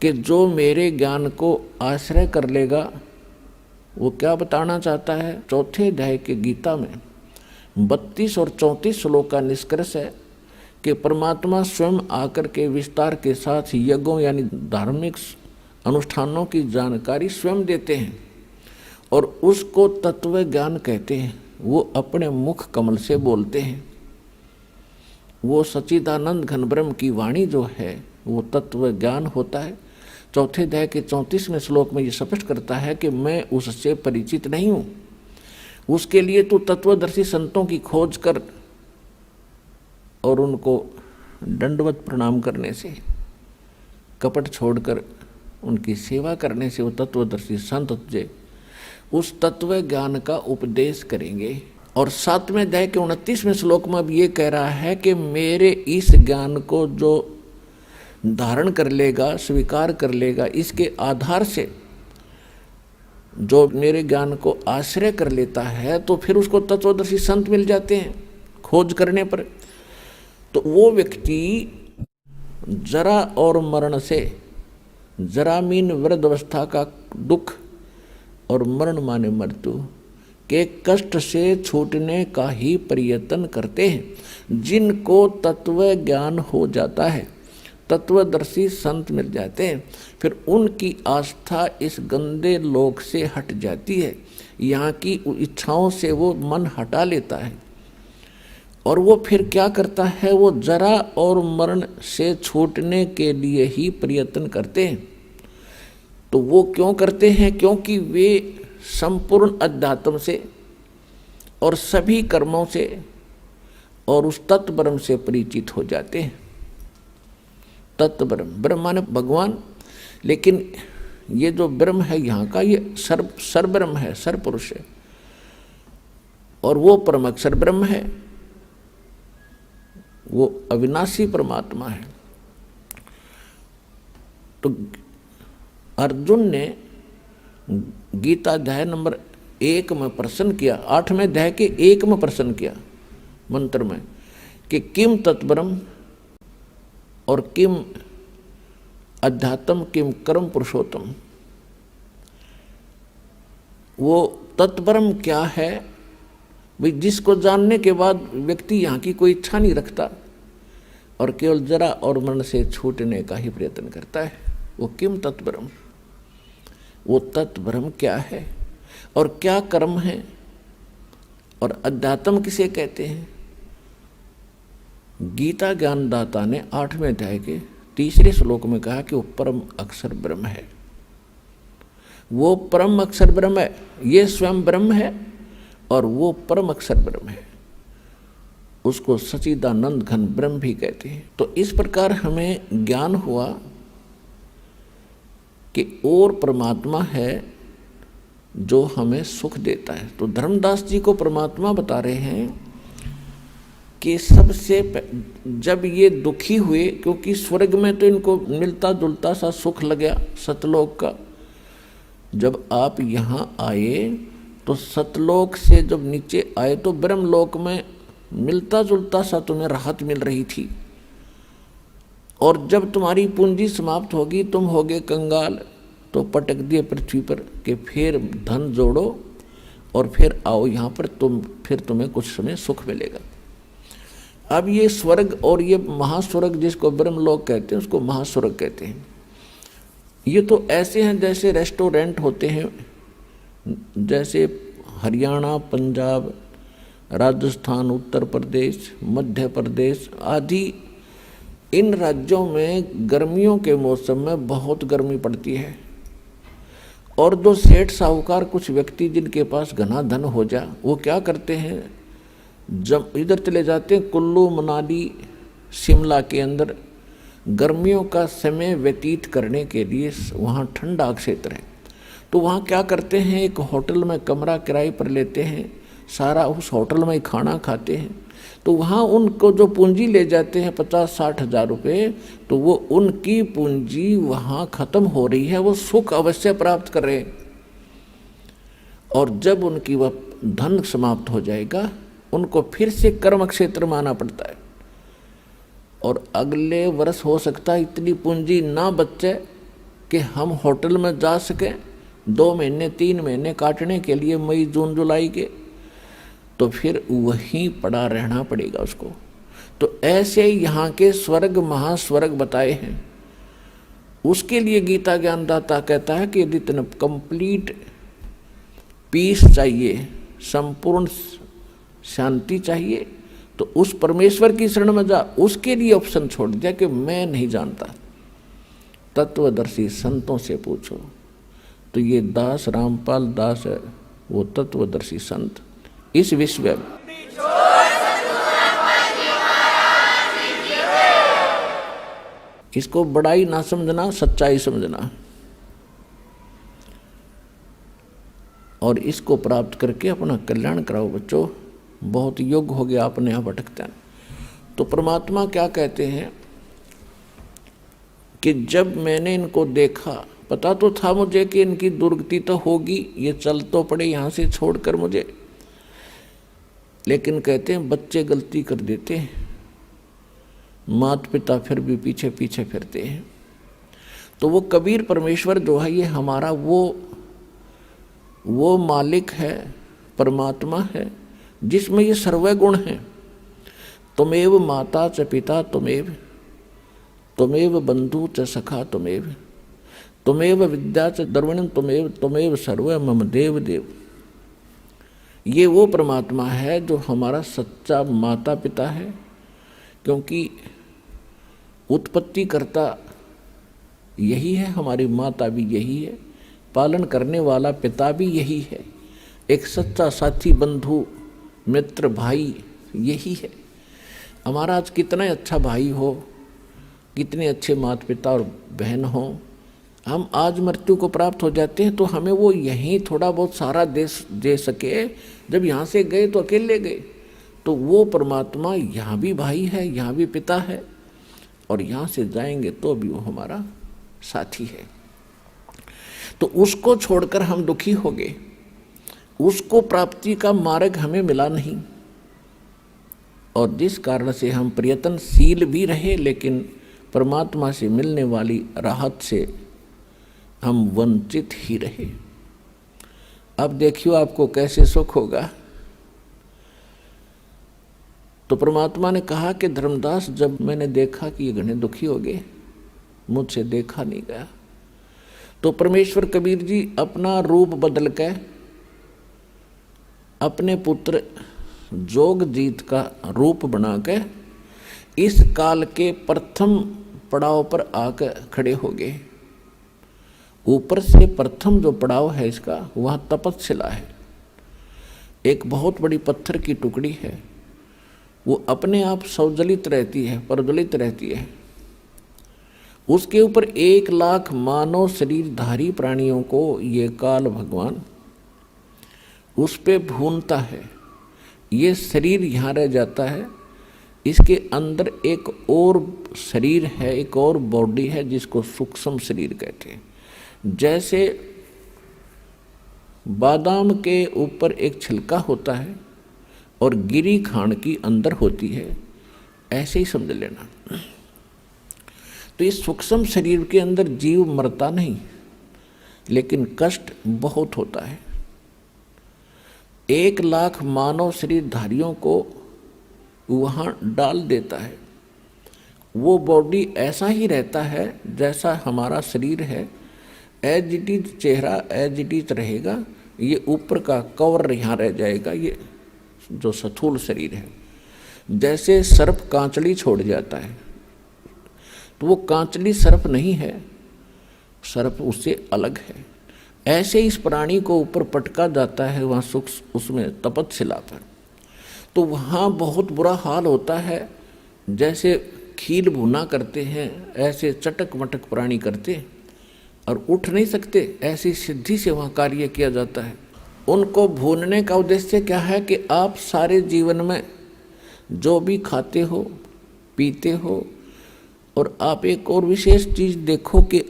कि जो मेरे ज्ञान को आश्रय कर लेगा, वो क्या बताना चाहता है? 4थे अध्याय के गीता में 32 और 34 श्लोक का निष्कर्ष है कि परमात्मा स्वयं आकर के विस्तार के साथ यज्ञों यानी धार्मिक अनुष्ठानों की जानकारी स्वयं देते हैं और उसको तत्व ज्ञान कहते हैं। वो अपने मुख कमल से बोलते हैं। वो सच्चिदानंद घन ब्रह्म की वाणी जो है वो तत्व ज्ञान होता है। 4थे अध्याय के 34वें श्लोक में ये स्पष्ट करता है कि मैं उससे परिचित नहीं हूँ। उसके लिए तू तत्वदर्शी संतों की खोज कर और उनको दंडवत प्रणाम करने से, कपट छोड़कर उनकी सेवा करने से वो तत्वदर्शी संत तुझे उस तत्व ज्ञान का उपदेश करेंगे। और 7वें अध्याय के 29वें श्लोक में अब ये कह रहा है कि मेरे इस ज्ञान को जो धारण कर लेगा, स्वीकार कर लेगा, इसके आधार से जो मेरे ज्ञान को आश्रय कर लेता है तो फिर उसको तत्वदर्शी संत मिल जाते हैं खोज करने पर। तो वो व्यक्ति जरा और मरण से, जरामीन वृद्धावस्था का दुख और मरण माने मृत्यु के कष्ट से छूटने का ही प्रयत्न करते हैं। जिनको तत्व ज्ञान हो जाता है, तत्वदर्शी संत मिल जाते हैं, फिर उनकी आस्था इस गंदे लोक से हट जाती है। यहाँ की इच्छाओं से वो मन हटा लेता है और वो फिर क्या करता है, वो जरा और मरण से छूटने के लिए ही प्रयत्न करते हैं। तो वो क्यों करते हैं? क्योंकि वे संपूर्ण अध्यात्म से और सभी कर्मों से और उस तत्व ब्रह्म से परिचित हो जाते हैं। तत्व ब्रह्म, ब्रह्म माने भगवान, लेकिन ये जो ब्रह्म है यहाँ का, ये सर्व ब्रह्म है, सर्व पुरुष है, और वो परम अक्षर ब्रह्म है, वो अविनाशी परमात्मा है। तो अर्जुन ने गीता अध्याय नंबर 1 में प्रश्न किया, 8वें अध्याय के 1 में प्रश्न किया मंत्र में कि किम तत्ब्रह्म और किम अध्यात्म किम कर्म पुरुषोत्तम। वो तत्ब्रह्म क्या है भाई, जिसको जानने के बाद व्यक्ति यहाँ की कोई इच्छा नहीं रखता और केवल जरा और मरण से छूटने का ही प्रयत्न करता है। वो किम तत्ब्रह्म, वो तत्ब्रह्म क्या है और क्या कर्म है और अध्यात्म किसे कहते हैं। गीता ज्ञानदाता ने 8वें अध्याय के 3 श्लोक में कहा कि वो परम अक्षर ब्रह्म है। वो परम अक्षर ब्रह्म है, ये स्वयं ब्रह्म है और वो परम अक्षर ब्रह्म है, उसको सच्चिदानंद घन ब्रह्म भी कहते हैं। तो इस प्रकार हमें ज्ञान हुआ कि और परमात्मा है जो हमें सुख देता है। तो धर्मदास जी को परमात्मा बता रहे हैं कि सबसे जब ये दुखी हुए, क्योंकि स्वर्ग में तो इनको मिलता जुलता सा सुख लगा सतलोक का, जब आप यहाँ आए तो सतलोक से जब नीचे आए तो ब्रह्मलोक में मिलता जुलता सा तुम्हें राहत मिल रही थी। और जब तुम्हारी पूंजी समाप्त होगी, तुम होगे कंगाल, तो पटक दिए पृथ्वी पर कि फिर धन जोड़ो और फिर आओ यहाँ पर, फिर तुम्हें कुछ समय सुख मिलेगा। अब ये स्वर्ग और ये महास्वर्ग जिसको ब्रह्मलोक कहते हैं, उसको महास्वर्ग कहते हैं। ये तो ऐसे हैं जैसे रेस्टोरेंट होते हैं, जैसे हरियाणा, पंजाब, राजस्थान, उत्तर प्रदेश, मध्य प्रदेश आदि इन राज्यों में गर्मियों के मौसम में बहुत गर्मी पड़ती है। और जो सेठ साहूकार कुछ व्यक्ति जिनके पास घना धन हो जा, वो क्या करते हैं, जब इधर चले जाते हैं कुल्लू, मनाली, शिमला के अंदर गर्मियों का समय व्यतीत करने के लिए। वहाँ ठंडा क्षेत्र है, तो वहाँ क्या करते हैं, एक होटल में कमरा किराए पर लेते हैं, सारा उस होटल में ही खाना खाते हैं। तो वहाँ उनको जो पूंजी ले जाते हैं 50-60 हज़ार रुपये, तो वो उनकी पूंजी वहाँ ख़त्म हो रही है, वो सुख अवश्य प्राप्त कर रहे हैं। और जब उनकी वह धन समाप्त हो जाएगा, उनको फिर से कर्म क्षेत्र में आना पड़ता है। और अगले वर्ष हो सकता है इतनी पूंजी ना बचे कि हम होटल में जा सकें 2 महीने 3 महीने काटने के लिए, मई जून जुलाई के, तो फिर वहीं पड़ा रहना पड़ेगा उसको। तो ऐसे यहाँ के स्वर्ग महास्वर्ग बताए हैं। उसके लिए गीता ज्ञानदाता कहता है कि यदि तुम्हें कंप्लीट पीस चाहिए, संपूर्ण शांति चाहिए, तो उस परमेश्वर की शरण में जा। उसके लिए ऑप्शन छोड़ दिया कि मैं नहीं जानता, तत्वदर्शी संतों से पूछो। तो ये दास रामपाल दास है, वो तत्वदर्शी संत, इस विश्व में। इसको बड़ाई ना समझना, सच्चाई समझना, और इसको प्राप्त करके अपना कल्याण कराओ बच्चों। बहुत योग्य हो गया, अपने यहाँ भटकते हैं। तो परमात्मा क्या कहते हैं कि जब मैंने इनको देखा, पता तो था मुझे कि इनकी दुर्गति तो होगी, ये चल तो पड़े यहाँ से छोड़कर मुझे, लेकिन कहते हैं बच्चे गलती कर देते हैं, माता पिता फिर भी पीछे पीछे फिरते हैं। तो वो कबीर परमेश्वर जो है, ये हमारा वो मालिक है, परमात्मा है, जिसमें ये सर्वगुण है। तुमेव माता च पिता तुमेव बंधु च सखा तुमेव विद्या च द्रविणम तुमेव सर्व मम देव देव। ये वो परमात्मा है जो हमारा सच्चा माता पिता है, क्योंकि उत्पत्ति करता यही है, हमारी माता भी यही है, पालन करने वाला पिता भी यही है, एक सच्चा साथी बंधु मित्र भाई यही है। हमारा आज कितना अच्छा भाई हो, कितने अच्छे माता पिता और बहन हो, हम आज मृत्यु को प्राप्त हो जाते हैं तो हमें वो यहीं थोड़ा बहुत सारा दे सके। जब यहाँ से गए तो अकेले गए, तो वो परमात्मा यहाँ भी भाई है, यहाँ भी पिता है, और यहाँ से जाएंगे तो भी वो हमारा साथी है। तो उसको छोड़कर हम दुखी हो गए, उसको प्राप्ति का मार्ग हमें मिला नहीं, और जिस कारण से हम प्रयत्नशील भी रहे, लेकिन परमात्मा से मिलने वाली राहत से हम वंचित ही रहे। अब देखियो आपको कैसे सुख होगा। तो परमात्मा ने कहा कि धर्मदास, जब मैंने देखा कि ये घने दुखी हो गए, मुझसे देखा नहीं गया, तो परमेश्वर कबीर जी अपना रूप बदल के अपने पुत्र जोगजीत का रूप बना के इस काल के प्रथम पड़ाव पर आकर खड़े हो गए। ऊपर से प्रथम जो पड़ाव है इसका, वह तपस्शिला है। एक बहुत बड़ी पत्थर की टुकड़ी है, वो अपने आप स्वज्वलित रहती है, प्रज्वलित रहती है। उसके ऊपर 1 लाख मानव शरीरधारी प्राणियों को ये काल भगवान उस पे भूनता है। ये शरीर यहाँ रह जाता है, इसके अंदर एक और शरीर है, एक और बॉडी है जिसको सूक्ष्म शरीर कहते हैं। जैसे बादाम के ऊपर एक छिलका होता है और गिरी खांड की अंदर होती है, ऐसे ही समझ लेना। तो इस सूक्ष्म शरीर के अंदर जीव मरता नहीं, लेकिन कष्ट बहुत होता है। 1 लाख मानव शरीरधारियों को वहाँ डाल देता है। वो बॉडी ऐसा ही रहता है जैसा हमारा शरीर है, एज इट इज चेहरा एज इट इज रहेगा। ये ऊपर का कवर यहाँ रह जाएगा, ये जो स्थूल शरीर है। जैसे सर्प कांचली छोड़ जाता है, तो वो कांचली सर्प नहीं है, सर्प उससे अलग है। ऐसे इस प्राणी को ऊपर पटका जाता है वहाँ सूक्ष्म उसमें तपस्शिला पर, तो वहाँ बहुत बुरा हाल होता है। जैसे खील भुना करते हैं, ऐसे चटक मटक प्राणी करते और उठ नहीं सकते, ऐसी सिद्धि से वहाँ कार्य किया जाता है। उनको भूनने का उद्देश्य क्या है कि आप सारे जीवन में जो भी खाते हो पीते हो, और आप एक और विशेष चीज़ देखो कि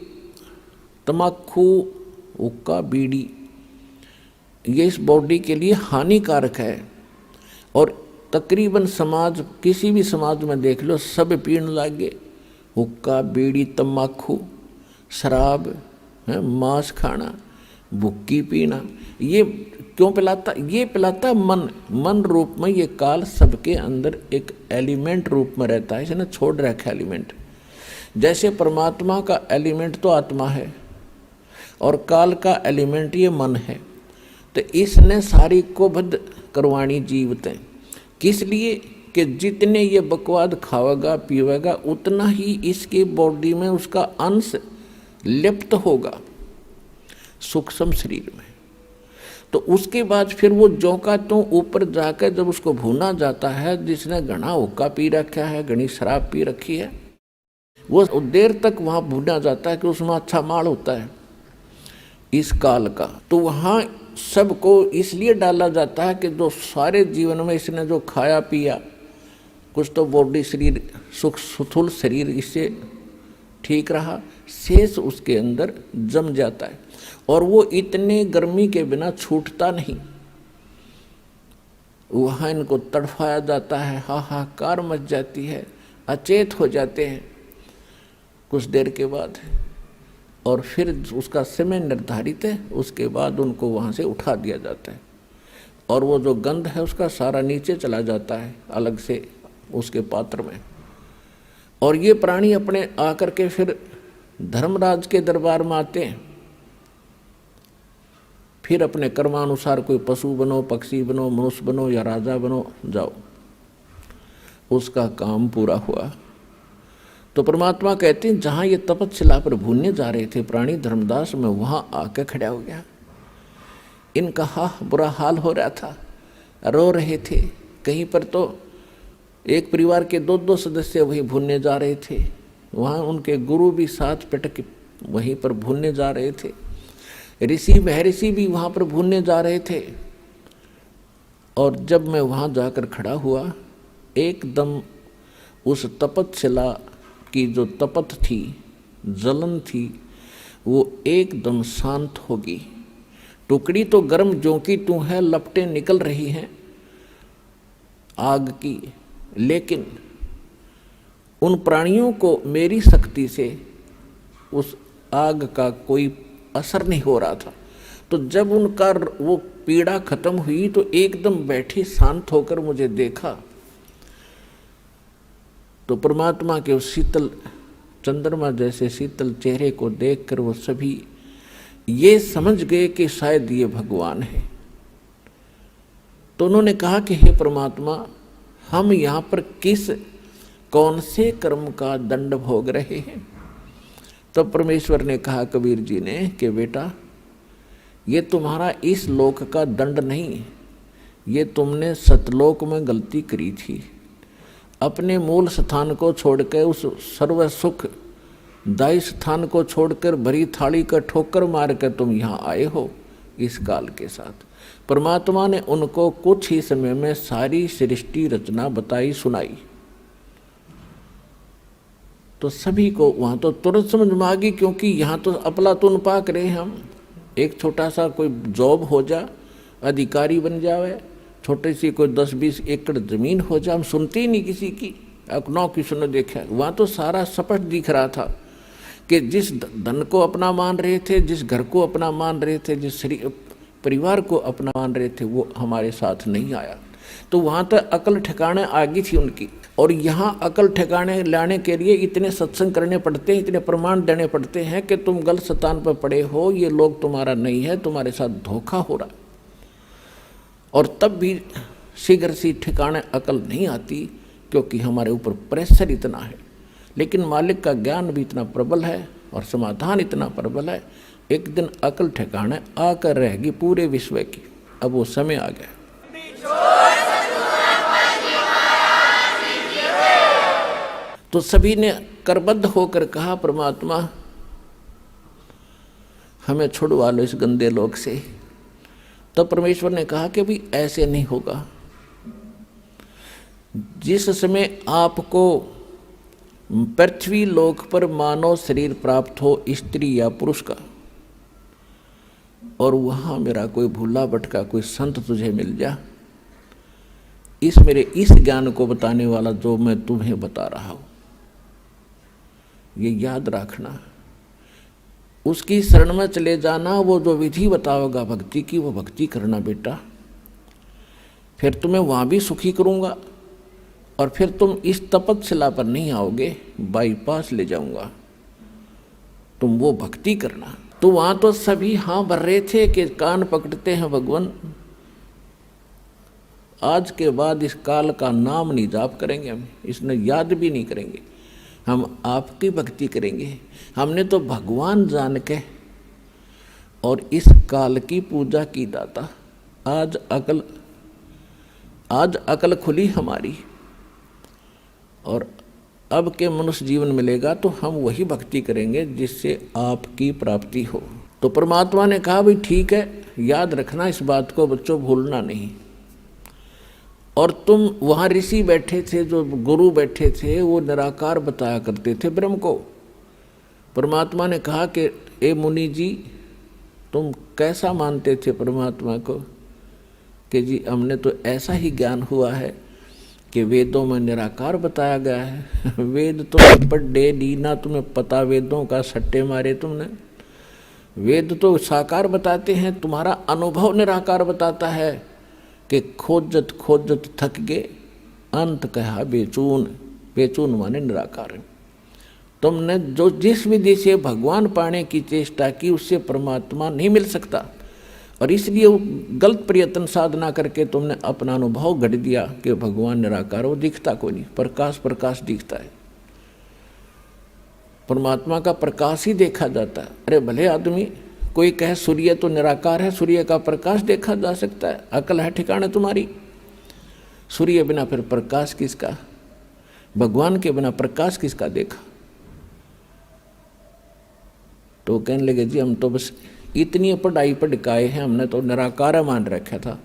तम्बाकू, हुक्का, बीड़ी, ये इस बॉडी के लिए हानिकारक है। और तकरीबन समाज, किसी भी समाज में देख लो, सब पीने लगे हुक्का, बीड़ी, तम्बाकू, शराब, मांस खाना, भुक्की पीना। ये क्यों पिलाता? ये पिलाता मन रूप में। ये काल सबके अंदर एक एलिमेंट रूप में रहता है, इसने छोड़ रखा एलिमेंट। जैसे परमात्मा का एलिमेंट तो आत्मा है और काल का एलिमेंट ये मन है, तो इसने सारी को बद्ध करवाणी जीवतें। किस लिए? कि जितने ये बकवाद खावेगा पीवेगा, उतना ही इसकी बॉडी में उसका अंश लिप्त होगा सूक्ष्म शरीर में। तो उसके बाद फिर वो जौ का तो ऊपर जाकर जब उसको भूना जाता है, जिसने घना हुक्का पी रखा है, घनी शराब पी रखी है, वो देर तक वहाँ भूना जाता है कि उसमें अच्छा माल होता है इस काल का। तो वहाँ सबको इसलिए डाला जाता है कि जो सारे जीवन में इसने जो खाया पिया, कुछ तो बॉडी शरीर सुख स्थूल शरीर इससे ठीक रहा, शेष उसके अंदर जम जाता है और वो इतने गर्मी के बिना छूटता नहीं। वहाँ इनको तड़फाया जाता है, हाहाकार मच जाती है, अचेत हो जाते हैं कुछ देर के बाद, और फिर उसका समय निर्धारित है, उसके बाद उनको वहाँ से उठा दिया जाता है और वो जो गंध है उसका सारा नीचे चला जाता है अलग से उसके पात्र में। और ये प्राणी अपने आकर के फिर धर्मराज के दरबार में आते हैं, फिर अपने कर्मानुसार कोई पशु बनो, पक्षी बनो, मनुष्य बनो या राजा बनो, जाओ, उसका काम पूरा हुआ। तो परमात्मा कहते हैं जहाँ ये तपस्या पर भूनने जा रहे थे प्राणी धर्मदास, में वहाँ आके खड़ा हो गया। इनका बुरा हाल हो रहा था, रो रहे थे। कहीं पर तो एक परिवार के 2-2 सदस्य वहीं भूनने जा रहे थे, वहाँ उनके गुरु भी साथ पटक वहीं पर भूनने जा रहे थे, ऋषि महर्षि भी वहाँ पर भूनने जा रहे थे। और जब मैं वहाँ जाकर खड़ा हुआ, एकदम उस तपस्या की जो तपत थी, जलन थी, वो एकदम शांत होगी। टुकड़ी तो गर्म ज्यों की त्यों है, लपटें निकल रही हैं आग की, लेकिन उन प्राणियों को मेरी शक्ति से उस आग का कोई असर नहीं हो रहा था। तो जब उनका वो पीड़ा खत्म हुई तो एकदम बैठे शांत होकर मुझे देखा, तो परमात्मा के उस शीतल चंद्रमा जैसे शीतल चेहरे को देखकर वो सभी ये समझ गए कि शायद ये भगवान है। तो उन्होंने कहा कि हे परमात्मा, हम यहाँ पर कौन से कर्म का दंड भोग रहे हैं? तब तो परमेश्वर ने कहा कबीर जी ने कि बेटा, ये तुम्हारा इस लोक का दंड नहीं, ये तुमने सतलोक में गलती करी थी। अपने मूल स्थान को छोड़कर, उस सर्व सुख दायी स्थान को छोड़कर भरी थाली का ठोकर मार कर तुम यहाँ आए हो इस काल के साथ। परमात्मा ने उनको कुछ ही समय में सारी सृष्टि रचना बताई सुनाई। तो सभी को वहाँ तो तुरंत समझ में आ गई, क्योंकि यहाँ तो अफलातून पाक रहे हम। एक छोटा सा कोई जॉब हो जा, अधिकारी बन जावे, छोटी सी कोई 10-20 एकड़ जमीन हो जाए, हम सुनते ही नहीं किसी की, अपनों की सुनो देखा। वहाँ तो सारा सपट दिख रहा था कि जिस धन को अपना मान रहे थे, जिस घर को अपना मान रहे थे, जिस परिवार को अपना मान रहे थे, वो हमारे साथ नहीं आया। तो वहाँ तक अकल ठिकाने आ गई थी उनकी। और यहाँ अकल ठिकाने लाने के लिए इतने सत्संग करने पड़ते हैं, इतने प्रमाण देने पड़ते हैं कि तुम गलत स्थान पर पड़े हो, ये लोग तुम्हारा नहीं है, तुम्हारे साथ धोखा हो रहा। और तब भी शीघ्र सी ठिकाने अकल नहीं आती, क्योंकि हमारे ऊपर प्रेशर इतना है। लेकिन मालिक का ज्ञान भी इतना प्रबल है और समाधान इतना प्रबल है, एक दिन अकल ठिकाने आकर रहेगी पूरे विश्व की। अब वो समय आ गया। तो सभी ने करबद्ध होकर कहा, परमात्मा हमें छुड़वा लो इस गंदे लोक से। तो परमेश्वर ने कहा कि भी ऐसे नहीं होगा। जिस समय आपको पृथ्वी लोक पर मानव शरीर प्राप्त हो, स्त्री या पुरुष का, और वहाँ मेरा कोई भूला भटका कोई संत तुझे मिल जा, इस मेरे इस ज्ञान को बताने वाला जो मैं तुम्हें बता रहा हूँ, ये याद रखना, उसकी शरण में चले जाना। वो जो विधि बताओगा भक्ति की, वो भक्ति करना बेटा। फिर तुम्हें वहाँ भी सुखी करूँगा, और फिर तुम इस तपस्या पर नहीं आओगे, बाईपास ले जाऊँगा, तुम वो भक्ति करना। तो वहाँ तो सभी हाँ भर रहे थे कि कान पकड़ते हैं भगवान, आज के बाद इस काल का नाम नहीं जाप करेंगे, हम इसने याद भी नहीं करेंगे, हम आपकी भक्ति करेंगे। हमने तो भगवान जान के और इस काल की पूजा की दाता। आज अकल खुली हमारी, और अब के मनुष्य जीवन मिलेगा तो हम वही भक्ति करेंगे जिससे आपकी प्राप्ति हो। तो परमात्मा ने कहा भाई ठीक है, याद रखना इस बात को बच्चों, भूलना नहीं। और तुम वहाँ ऋषि बैठे थे, जो गुरु बैठे थे, वो निराकार बताया करते थे ब्रह्म को। परमात्मा ने कहा कि ए मुनि जी, तुम कैसा मानते थे परमात्मा को? कि जी हमने तो ऐसा ही ज्ञान हुआ है कि वेदों में निराकार बताया गया है। वेद तो पढ़े दी ना, तुम्हें पता वेदों का, सट्टे मारे तुमने। वेद तो साकार बताते हैं, तुम्हारा अनुभव निराकार बताता है कि खोजत खोजत थक गए, अंत कहा बेचून। बेचून माने निराकार। तुमने जो जिस विधि से भगवान पाने की चेष्टा की, उससे परमात्मा नहीं मिल सकता, और इसलिए वो गलत प्रयत्न साधना करके तुमने अपना अनुभव गढ़ दिया कि भगवान निराकार, वो दिखता कोई नहीं, प्रकाश प्रकाश दिखता है। परमात्मा का प्रकाश ही देखा जाता है। अरे भले आदमी कोई कहे सूर्य तो निराकार है, सूर्य का प्रकाश देखा जा सकता है। अकल है ठिकाने तुम्हारी? सूर्य बिना फिर प्रकाश किसका? भगवान के बिना प्रकाश किसका देखा? तो कहने लगे जी हम तो बस इतनी पढ़ाई पढ़काए हैं, हमने तो निराकार मान रखा था।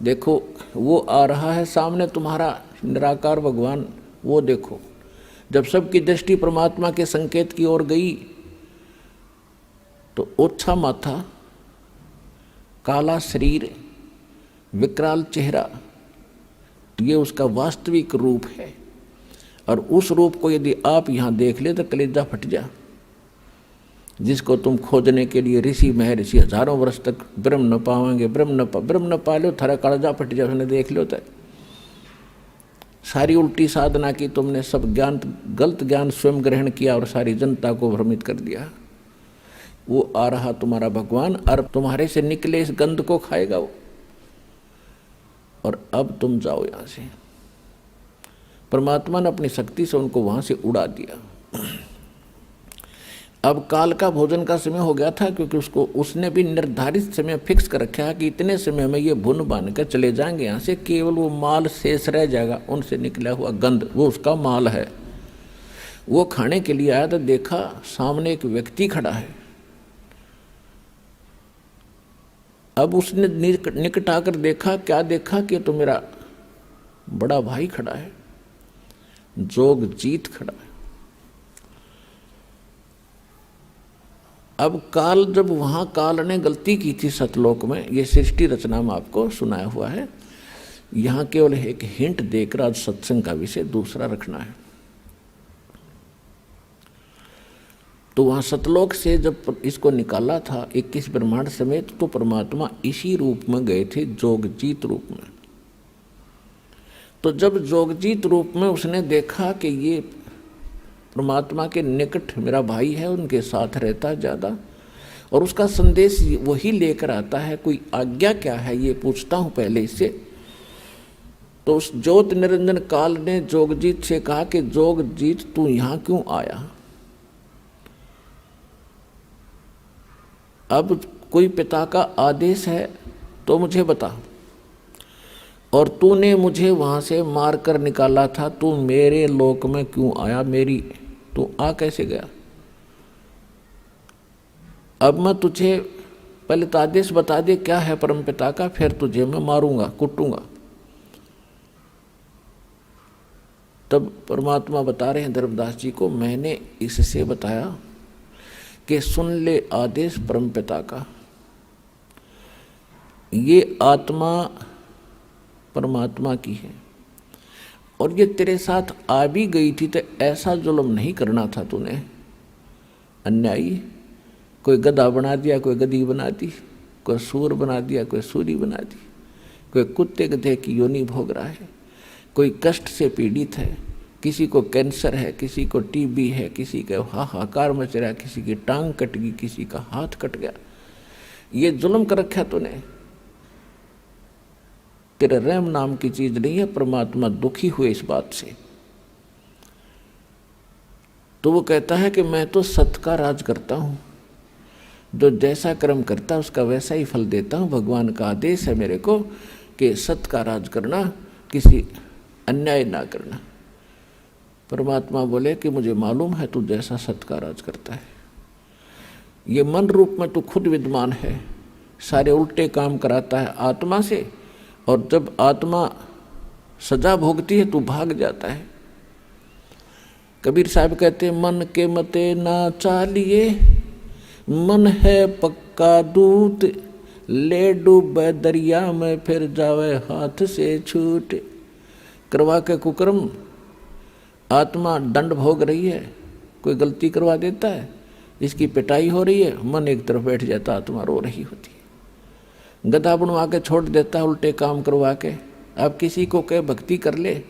देखो वो आ रहा है सामने तुम्हारा निराकार भगवान, वो देखो। जब सबकी दृष्टि परमात्मा के संकेत की ओर गई तो ओछा माथा, काला शरीर, विकराल चेहरा, ये उसका वास्तविक रूप है। और उस रूप को यदि आप यहाँ देख ले तो कलेजा फट जा। जिसको तुम खोजने के लिए ऋषि महर्षि हजारों वर्ष तक ब्रह्म न पावेंगे, ब्रह्म न पा लो, थारा कलेजा फट जा, उसने देख लो। तो सारी उल्टी साधना की तुमने, सब ज्ञान गलत ज्ञान स्वयं ग्रहण किया और सारी जनता को भ्रमित कर दिया। वो आ रहा तुम्हारा भगवान, और तुम्हारे से निकले इस गंध को खाएगा वो। और अब तुम जाओ यहाँ से। परमात्मा ने अपनी शक्ति से उनको वहाँ से उड़ा दिया। अब काल का भोजन का समय हो गया था, क्योंकि उसने भी निर्धारित समय फिक्स कर रखा है कि इतने समय में ये भुन बांध कर चले जाएंगे यहाँ से, केवल वो माल शेष रह जाएगा, उनसे निकला हुआ गंध, वो उसका माल है। वो खाने के लिए आया तो देखा सामने एक व्यक्ति खड़ा है। अब उसने निकट आकर देखा, क्या देखा कि तो मेरा बड़ा भाई खड़ा है, जोगजीत खड़ा है। अब काल, जब वहाँ काल ने गलती की थी सतलोक में, ये सृष्टि रचना में आपको सुनाया हुआ है, यहाँ केवल एक हिंट देकर आज सत्संग का विषय दूसरा रखना है। तो वहाँ सतलोक से जब इसको निकाला था 21 ब्रह्मांड समेत, तो परमात्मा इसी रूप में गए थे, जोगजीत रूप में। तो जब जोगजीत रूप में उसने देखा कि ये परमात्मा के निकट मेरा भाई है, उनके साथ रहता है ज़्यादा, और उसका संदेश वही लेकर आता है, कोई आज्ञा क्या है ये पूछता हूँ पहले इससे। तो उस ज्योत निरंजन काल ने जोगजीत से कहा कि जोगजीत तू यहाँ क्यों आया? अब कोई पिता का आदेश है तो मुझे बता, और तूने मुझे वहाँ से मार कर निकाला था, तू मेरे लोक में क्यों आया? तू आ कैसे गया? अब मैं तुझे पहले तो आदेश बता दे क्या है परमपिता का, फिर तुझे मैं मारूंगा, कुटूंगा। तब परमात्मा बता रहे हैं धर्मदास जी को, मैंने इससे बताया कि सुन ले आदेश परमपिता का। ये आत्मा परमात्मा की है, और ये तेरे साथ आ भी गई थी तो ऐसा जुल्म नहीं करना था तूने। अन्यायी, कोई गधा बना दिया, कोई गधी बना दी, कोई सूर बना दिया, कोई सूरी बना दी, कोई कुत्ते गधे की योनि भोग रहा है, कोई कष्ट से पीड़ित है, किसी को कैंसर है, किसी को टीबी है, किसी का हाहाकार मच रहा है, किसी की टांग कट गई, किसी का हाथ कट गया। ये जुल्म कर रखा तूने। तेरे रहम नाम की चीज नहीं है। परमात्मा दुखी हुए इस बात से। तो वो कहता है कि मैं तो सत्य का राज करता हूँ, जो जैसा कर्म करता उसका वैसा ही फल देता हूँ। भगवान का आदेश है मेरे को कि सत्य का राज करना, किसी अन्याय ना करना। परमात्मा बोले कि मुझे मालूम है तू जैसा सत्य का राज करता है, ये मन रूप में तू खुद विद्यमान है, सारे उल्टे काम कराता है आत्मा से, और जब आत्मा सजा भोगती है तू भाग जाता है। कबीर साहब कहते हैं मन के मते ना चालिए, मन है पक्का दूत, ले डूबे दरिया में फिर जावे हाथ से छूट। करवा के कुकर्म आत्मा दंड भोग रही है, कोई गलती करवा देता है, इसकी पिटाई हो रही है, मन एक तरफ बैठ जाता, आत्मा रो रही होती है। गधा बनवा के छोड़ देता है उल्टे काम करवा के। अब किसी को कहे भक्ति कर ले,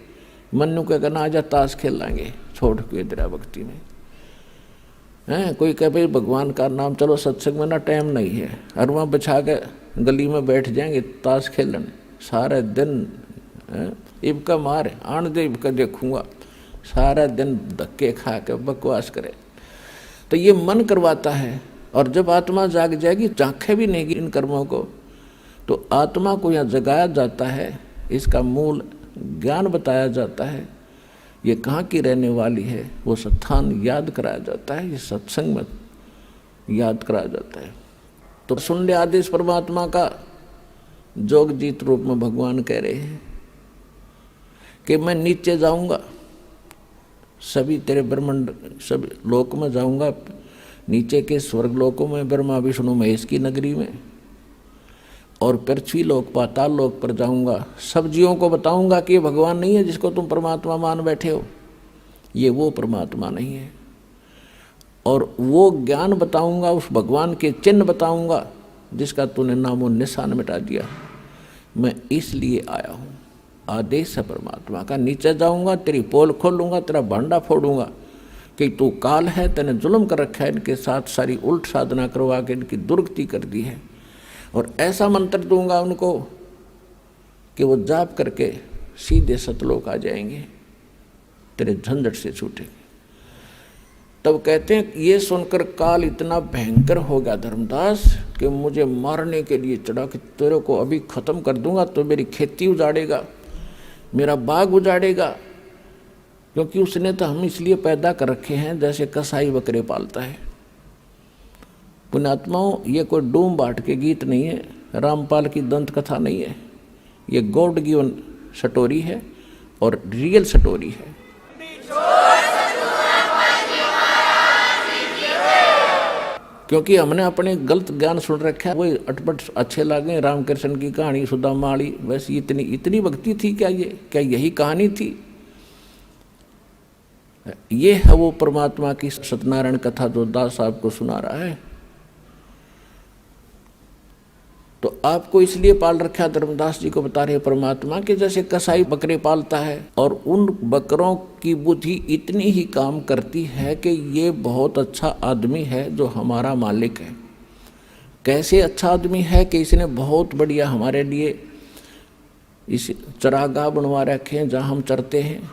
मन नु कह ना आजा ताश खेल लाएंगे, छोड़ के इधर भक्ति में हैं। कोई कहे भाई भगवान का नाम, चलो सत्संग में ना टाइम नहीं है, अरवा बिछा के गली में बैठ जाएंगे ताश खेलने सारे दिन। इबका मार आन दे, इबका देखूंगा, सारा दिन धक्के खा के बकवास करे। तो ये मन करवाता है, और जब आत्मा जाग जाएगी, झांखे भी नहीं इन कर्मों को, तो आत्मा को यहाँ जगाया जाता है, इसका मूल ज्ञान बताया जाता है, ये कहाँ की रहने वाली है, वो स्थान याद कराया जाता है, ये सत्संग में याद कराया जाता है। तो सुन ले आदेश परमात्मा का, जोग जीत रूप में भगवान कह रहे हैं कि मैं नीचे जाऊंगा, सभी तेरे ब्रह्मांड सब लोक में जाऊंगा, नीचे के स्वर्ग लोकों में, ब्रह्मा विष्णु महेश की नगरी में, और पृथ्वी लोक पाताल लोक पर जाऊंगा। सब जीवों को बताऊंगा कि ये भगवान नहीं है जिसको तुम परमात्मा मान बैठे हो, ये वो परमात्मा नहीं है। और वो ज्ञान बताऊंगा, उस भगवान के चिन्ह बताऊंगा जिसका तूने नामो निशान मिटा दिया। मैं इसलिए आया हूँ, आदेश है परमात्मा का। नीचे जाऊंगा, तेरी पोल खोलूंगा, तेरा भांडा फोड़ूंगा कि तू काल है, तेने जुल्म कर रखा है इनके साथ, सारी उल्ट साधना करवा के इनकी दुर्गति कर दी है। और ऐसा मंत्र दूंगा उनको कि वो जाप करके सीधे सतलोक आ जाएंगे, तेरे झंझट से छूटेंगे। तब कहते हैं ये सुनकर काल इतना भयंकर हो गया धर्मदास कि मुझे मारने के लिए चढ़ा कि तेरे को अभी खत्म कर दूंगा, तो मेरी खेती उजाड़ेगा, मेरा बाग उजाड़ेगा। क्योंकि उसने तो हम इसलिए पैदा कर रखे हैं जैसे कसाई बकरे पालता है। पुण्यात्माओं, ये कोई डूम बाट के गीत नहीं है, रामपाल की दंत कथा नहीं है, ये गॉड गिवन स्टोरी है और रियल स्टोरी है। क्योंकि हमने अपने गलत ज्ञान सुन रखा है, वही अटपट अच्छे लगे। रामकृष्ण की कहानी, सुदामा वाली, वैसे इतनी भक्ति थी क्या? ये क्या यही कहानी थी? ये है वो परमात्मा की सत्यनारायण कथा जो दास साहब को सुना रहा है। तो आपको इसलिए पाल रखा, धर्मदास जी को बता रहे परमात्मा कि जैसे कसाई बकरे पालता है और उन बकरों की बुद्धि इतनी ही काम करती है कि ये बहुत अच्छा आदमी है जो हमारा मालिक है। कैसे अच्छा आदमी है कि इसने बहुत बढ़िया हमारे लिए इस चरागाह बनवा रखे हैं जहाँ हम चरते हैं,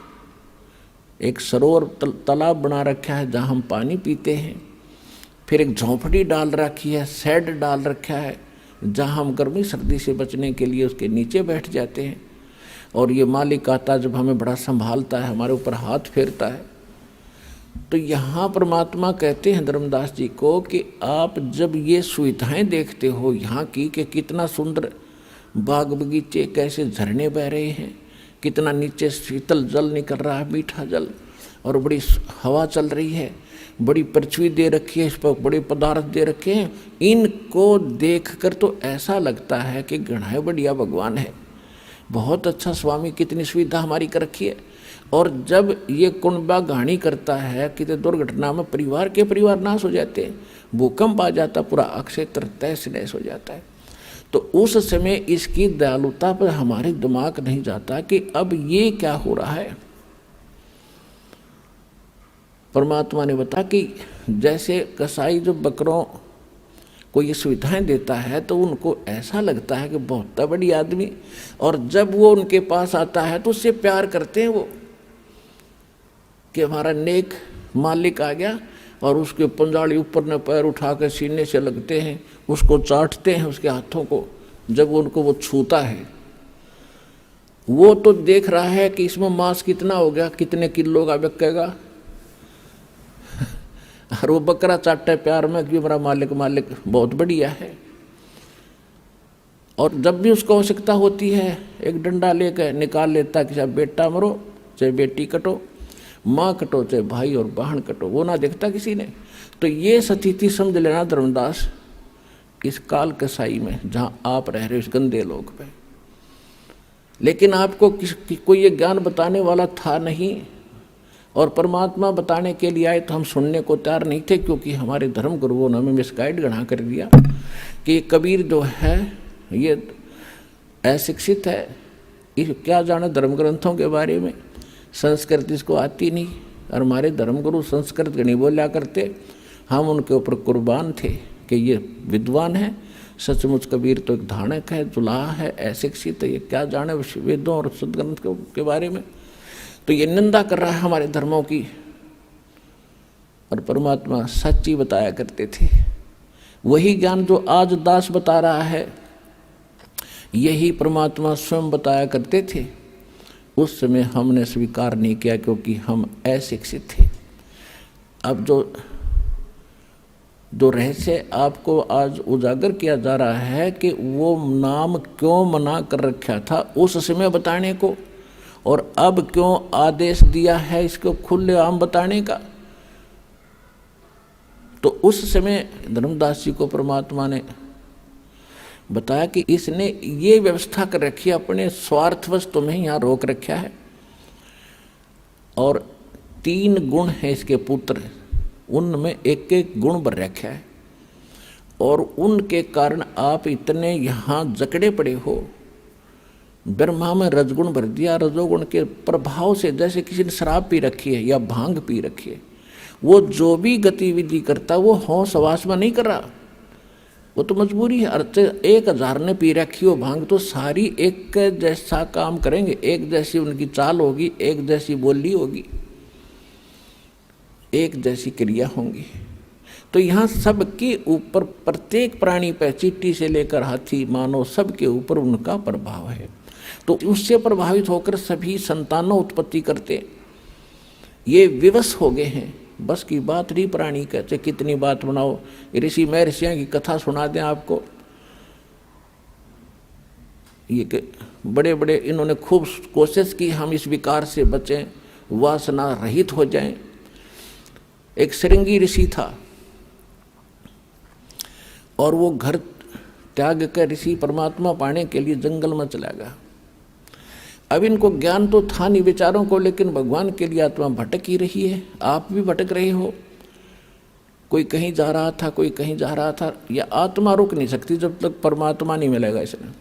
एक सरोवर तालाब बना रखा है जहाँ हम पानी पीते हैं, फिर एक झोंपड़ी डाल रखी है, शेड डाल रखा है जहाँ हम गर्मी सर्दी से बचने के लिए उसके नीचे बैठ जाते हैं। और ये मालिक आता जब हमें बड़ा संभालता है, हमारे ऊपर हाथ फेरता है। तो यहाँ परमात्मा कहते हैं धर्मदास जी को कि आप जब ये सुविधाएं देखते हो यहाँ की कि कितना सुंदर बाग बगीचे, कैसे झरने बह रहे हैं, कितना नीचे शीतल जल निकल रहा है, मीठा जल, और बड़ी हवा चल रही है, बड़ी पृथ्वी दे रखी है, इस पर बड़े पदार्थ दे रखे हैं, इनको देखकर तो ऐसा लगता है कि गणाए बढ़िया भगवान है, बहुत अच्छा स्वामी, कितनी सुविधा हमारी कर रखी है। और जब ये कुंडबा घाणी करता है कि दुर्घटना में परिवार नाश हो जाते हैं, भूकंप आ जाता, पूरा क्षेत्र तहस नहस हो जाता है, तो उस समय इसकी दयालुता पर हमारे दिमाग नहीं जाता कि अब ये क्या हो रहा है। परमात्मा ने बताया कि जैसे कसाई जो बकरों को ये सुविधाएं देता है तो उनको ऐसा लगता है कि बहुत बड़ी आदमी, और जब वो उनके पास आता है तो उससे प्यार करते हैं वो कि हमारा नेक मालिक आ गया, और उसके पंजाली ऊपर ने पैर उठा के सीने से लगते हैं, उसको चाटते हैं उसके हाथों को। जब उनको वो छूता है, वो तो देख रहा है कि इसमें मांस कितना हो गया, कितने किलो का बिकेगा, और वो बकरा चाटता है प्यार में कि मेरा मालिक मालिक बहुत बढ़िया है। और जब भी उसको आवश्यकता होती है, एक डंडा लेकर निकाल लेता कि चाहे बेटा मरो चाहे बेटी कटो, माँ कटो चाहे भाई और बहन कटो, वो ना देखता किसी ने। तो ये स्थिति समझ लेना धर्मदास, इस काल कसाई में जहाँ आप रह रहे हो, इस गंदे लोग पे। लेकिन आपको कोई ये ज्ञान बताने वाला था नहीं, और परमात्मा बताने के लिए आए तो हम सुनने को तैयार नहीं थे, क्योंकि हमारे धर्म गुरुओं ने हमें मिसगाइड गढ़ा कर दिया कि कबीर जो है ये अशिक्षित है, ये क्या जाने धर्म ग्रंथों के बारे में, संस्कृत इसको आती नहीं। और हमारे धर्मगुरु संस्कृत नहीं बोला करते, हम उनके ऊपर कुर्बान थे कि ये विद्वान है, सचमुच कबीर तो एक धानक है, जुलाहा है, अशिक्षित है, ये क्या जाने वेदों और सदग्रंथ के बारे में। तो ये निंदा कर रहा है हमारे धर्मों की। और परमात्मा सच्ची बताया करते थे, वही ज्ञान जो आज दास बता रहा है, यही परमात्मा स्वयं बताया करते थे। उस समय हमने स्वीकार नहीं किया क्योंकि हम अशिक्षित थे। अब जो रहस्य आपको आज उजागर किया जा रहा है कि वो नाम क्यों मना कर रखा था उस समय बताने को, और अब क्यों आदेश दिया है इसको खुले आम बताने का। तो उस समय धर्मदास जी को परमात्मा ने बताया कि इसने ये व्यवस्था कर रखी है, अपने स्वार्थवश तुम्हें यहाँ रोक रखा है। और 3 गुण हैं इसके पुत्र, उनमें एक एक गुण भर रखा है, और उनके कारण आप इतने यहाँ जकड़े पड़े हो। ब्रह्मा में रजगुण भर दिया, रजोगुण के प्रभाव से, जैसे किसी ने शराब पी रखी है या भांग पी रखी है, वो जो भी गतिविधि करता वो होश हवास में नहीं कर रहा, वो तो मजबूरी है। अर्थे 1000 ने पी रखी हो भांग तो सारी एक जैसा काम करेंगे, एक जैसी उनकी चाल होगी, एक जैसी बोली होगी, एक जैसी क्रिया होंगी। तो यहाँ सबके ऊपर, प्रत्येक प्राणी पे, चींटी से लेकर हाथी मानव, सबके ऊपर उनका प्रभाव है। तो उससे प्रभावित होकर सभी संतानों उत्पत्ति करते, ये विवश हो गए हैं। बस की बात नहीं, प्राणी कहते कितनी बात बनाओ, ऋषि महर्षियों की कथा सुना दें आपको। ये बड़े बड़े इन्होंने खूब कोशिश की हम इस विकार से बचें, वासना रहित हो जाएं। एक श्रृंगी ऋषि था और वो घर त्याग कर ऋषि परमात्मा पाने के लिए जंगल में चला गया। अब इनको ज्ञान तो था नहीं विचारों को, लेकिन भगवान के लिए आत्मा भटक ही रही है। आप भी भटक रहे हो, कोई कहीं जा रहा था, कोई कहीं जा रहा था। यह आत्मा रुक नहीं सकती जब तक परमात्मा नहीं मिलेगा इसने।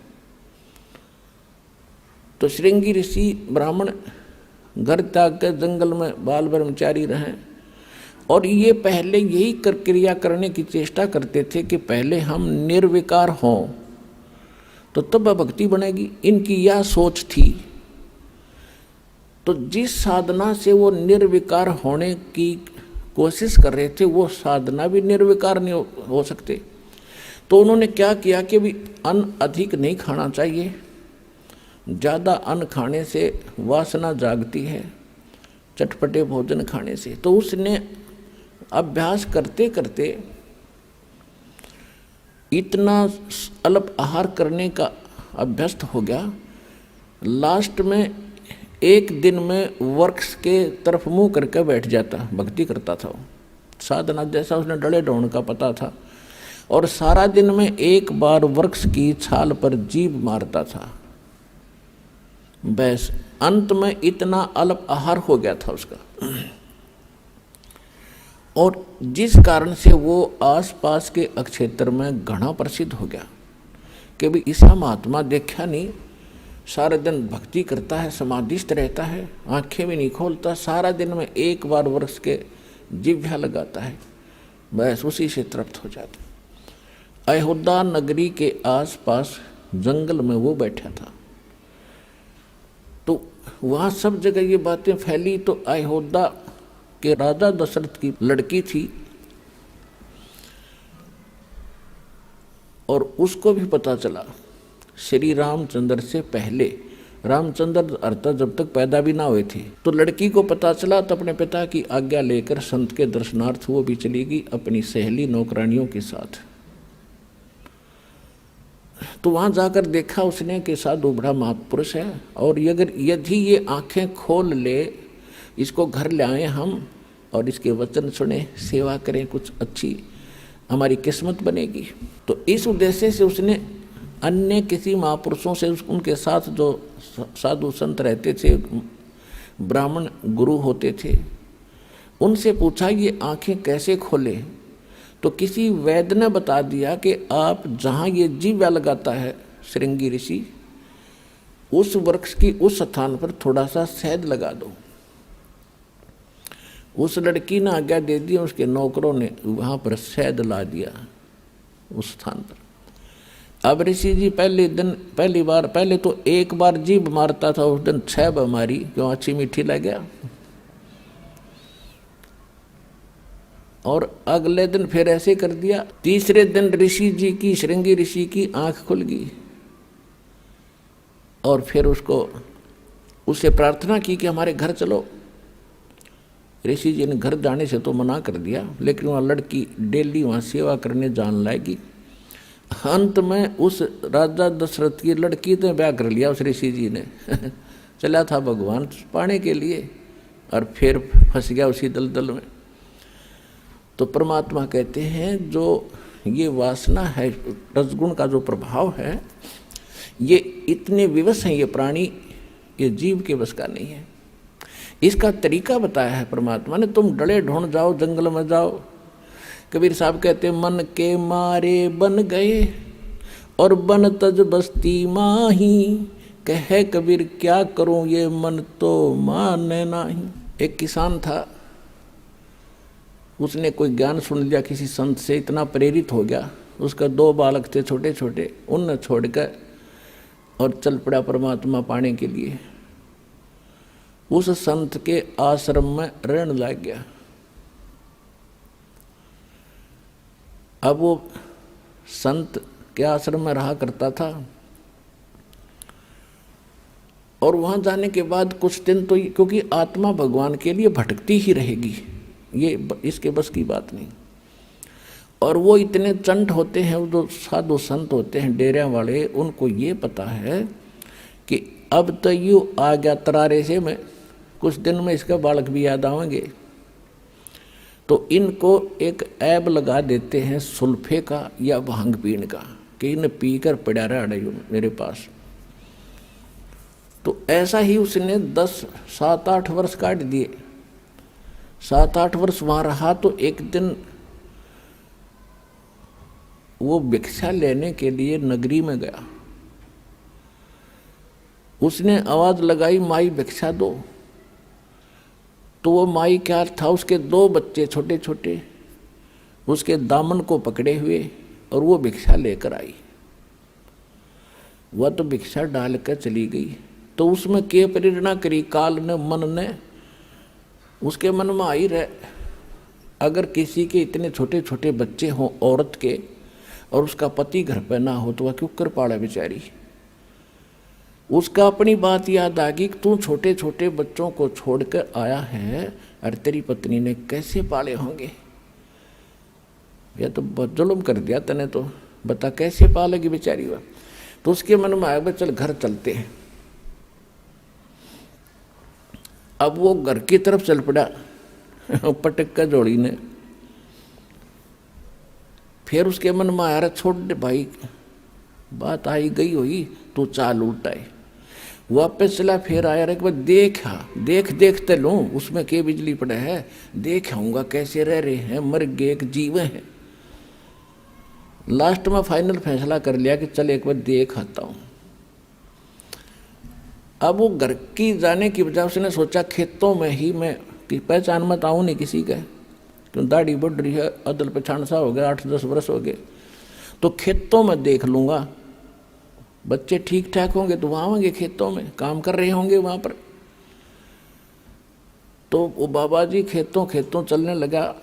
तो श्रृंगी ऋषि ब्राह्मण घर त्याग कर जंगल में बाल ब्रह्मचारी रहे, और ये पहले यही क्रिया करने की चेष्टा करते थे कि पहले हम निर्विकार हों तो तब भक्ति बनेगी। इनकी यह सोच थी। तो जिस साधना से वो निर्विकार होने की कोशिश कर रहे थे, वो साधना भी निर्विकार नहीं हो सकते। तो उन्होंने क्या किया कि भी अन्न अधिक नहीं खाना चाहिए, ज़्यादा अन्न खाने से वासना जागती है, चटपटे भोजन खाने से। तो उसने अभ्यास करते करते इतना अल्प आहार करने का अभ्यस्त हो गया, लास्ट में एक दिन में वृक्ष के तरफ मुंह करके बैठ जाता, भक्ति करता था। साधना जैसा उसने डले ढोण का पता था, और सारा दिन में एक बार वृक्ष की छाल पर जीभ मारता था। बस अंत में इतना अल्प आहार हो गया था उसका, और जिस कारण से वो आसपास के क्षेत्र में घना प्रसिद्ध हो गया कि भी ऐसा महात्मा देखा नहीं, सारे दिन भक्ति करता है, समाधिस्थ रहता है, आंखें भी नहीं खोलता, सारा दिन में एक बार वृक्ष के जिह्वा लगाता है, बस उसी से तृप्त हो जाता। अयोध्या नगरी के आसपास जंगल में वो बैठा था। तो वहाँ सब जगह ये बातें फैली। तो अयोध्या के राजा दशरथ की लड़की थी और उसको भी पता चला श्री रामचंद्र से पहले, रामचंद्र अर्थात जब तक पैदा भी ना हुए थे, तो लड़की को पता चला तो अपने पिता की आज्ञा लेकर संत के दर्शनार्थ वो भी चली गई अपनी सहेली नौकरानियों के साथ। तो वहाँ जाकर देखा उसने कि साधु बड़ा महापुरुष है, और अगर यदि ये आंखें खोल ले, इसको घर ले आए हम और इसके वचन सुने, सेवा करें, कुछ अच्छी हमारी किस्मत बनेगी। तो इस उद्देश्य से उसने अन्य किसी महापुरुषों से, उनके साथ जो साधु संत रहते थे, ब्राह्मण गुरु होते थे, उनसे पूछा ये आंखें कैसे खोले। तो किसी वैद्य ने बता दिया कि आप जहाँ ये जीवा लगाता है श्रृंगी ऋषि, उस वृक्ष की उस स्थान पर थोड़ा सा शहद लगा दो। उस लड़की ने आज्ञा दे दी, उसके नौकरों ने वहाँ पर शहद ला दिया उस स्थान पर। अब ऋषि जी पहले तो एक बार जीभ मारता था, उस दिन 6 बार मारी, क्यों अच्छी मीठी लग गया। और अगले दिन फिर ऐसे कर दिया। तीसरे दिन ऋषि जी की, श्रृंगी ऋषि की आंख खुल गई, और फिर उससे प्रार्थना की कि हमारे घर चलो। ऋषि जी ने घर जाने से तो मना कर दिया, लेकिन वहाँ लड़की डेली वहाँ सेवा करने जान लाएगी। अंत में उस राजा दशरथ की लड़की ने ब्याह कर लिया उस ऋषि जी ने। चला था भगवान पाने के लिए, और फिर फंस गया उसी दलदल में। तो परमात्मा कहते हैं जो ये वासना है, रजगुण का जो प्रभाव है, ये इतने विवश हैं ये प्राणी, ये जीव के बस का नहीं है। इसका तरीका बताया है परमात्मा ने। तुम डले ढूंढ जाओ, जंगल में जाओ। कबीर साहब कहते मन के मारे बन गए और बन तज बस्ती माही, कहे कबीर क्या करूं ये मन तो माने नहीं। एक किसान था, उसने कोई ज्ञान सुन लिया किसी संत से, इतना प्रेरित हो गया, उसका 2 बालक थे छोटे छोटे, उन छोड़कर और चल पड़ा परमात्मा पाने के लिए। उस संत के आश्रम में रहने लग गया। अब वो संत के आश्रम में रहा करता था, और वहाँ जाने के बाद कुछ दिन तो, क्योंकि आत्मा भगवान के लिए भटकती ही रहेगी, ये इसके बस की बात नहीं। और वो इतने चंट होते हैं, जो साधु संत होते हैं डेरे वाले, उनको ये पता है कि अब तो यूँ आ गया तरारे से, मैं कुछ दिन में इसका बालक भी याद आएंगे। तो इनको एक ऐब लगा देते हैं सुल्फे का या भांग पीने का, कि इन्हें पीकर पड़ा रहा मेरे पास। तो ऐसा ही उसने 7-8 वर्ष काट दिए। 7-8 वर्ष वहाँ रहा। तो एक दिन वो भिक्षा लेने के लिए नगरी में गया। उसने आवाज लगाई, माई भिक्षा दो। तो वो माई क्या था, उसके 2 बच्चे छोटे छोटे उसके दामन को पकड़े हुए, और वो भिक्षा लेकर आई। वह तो भिक्षा डालकर चली गई। तो उसमें के प्रेरणा करी काल ने, मन ने, उसके मन में आई रहे, अगर किसी के इतने छोटे छोटे बच्चे हों औरत के, और उसका पति घर पर ना हो, तो वह क्यों कर पाड़ा बेचारी। उसका अपनी बात याद आ गई कि तू छोटे छोटे बच्चों को छोड़कर आया है, और तेरी पत्नी ने कैसे पाले होंगे। यह तो बहुत जुल्म कर दिया तने, तो बता कैसे पालेगी बेचारी वह। तो उसके मन में आया, चल घर चलते हैं। अब वो घर की तरफ चल पड़ा पटक का जोड़ी ने। फिर उसके मन में आया, छोड़ दे भाई, बात आई गई हुई, तू चाल उल्टाए। वापस चला, फिर आया रे, देखते लूँ उसमें के बिजली पड़े है, देख आऊँगा कैसे रह रहे हैं, मर गए एक जीव है। लास्ट में फाइनल फैसला कर लिया कि चल एक बार देख आता हूँ। अब वो घर की जाने की बजाय उसने सोचा खेतों में ही मैं कि पहचान मत आऊँ नहीं किसी का, क्यों दाढ़ी बढ़ रही है, अदल पछाण सा हो गया, 8-10 वर्ष हो गए, तो खेतों में देख लूँगा। बच्चे ठीक ठाक होंगे तो वहाँ होंगे, खेतों में काम कर रहे होंगे वहाँ पर। तो वो बाबा जी खेतों चलने लगा।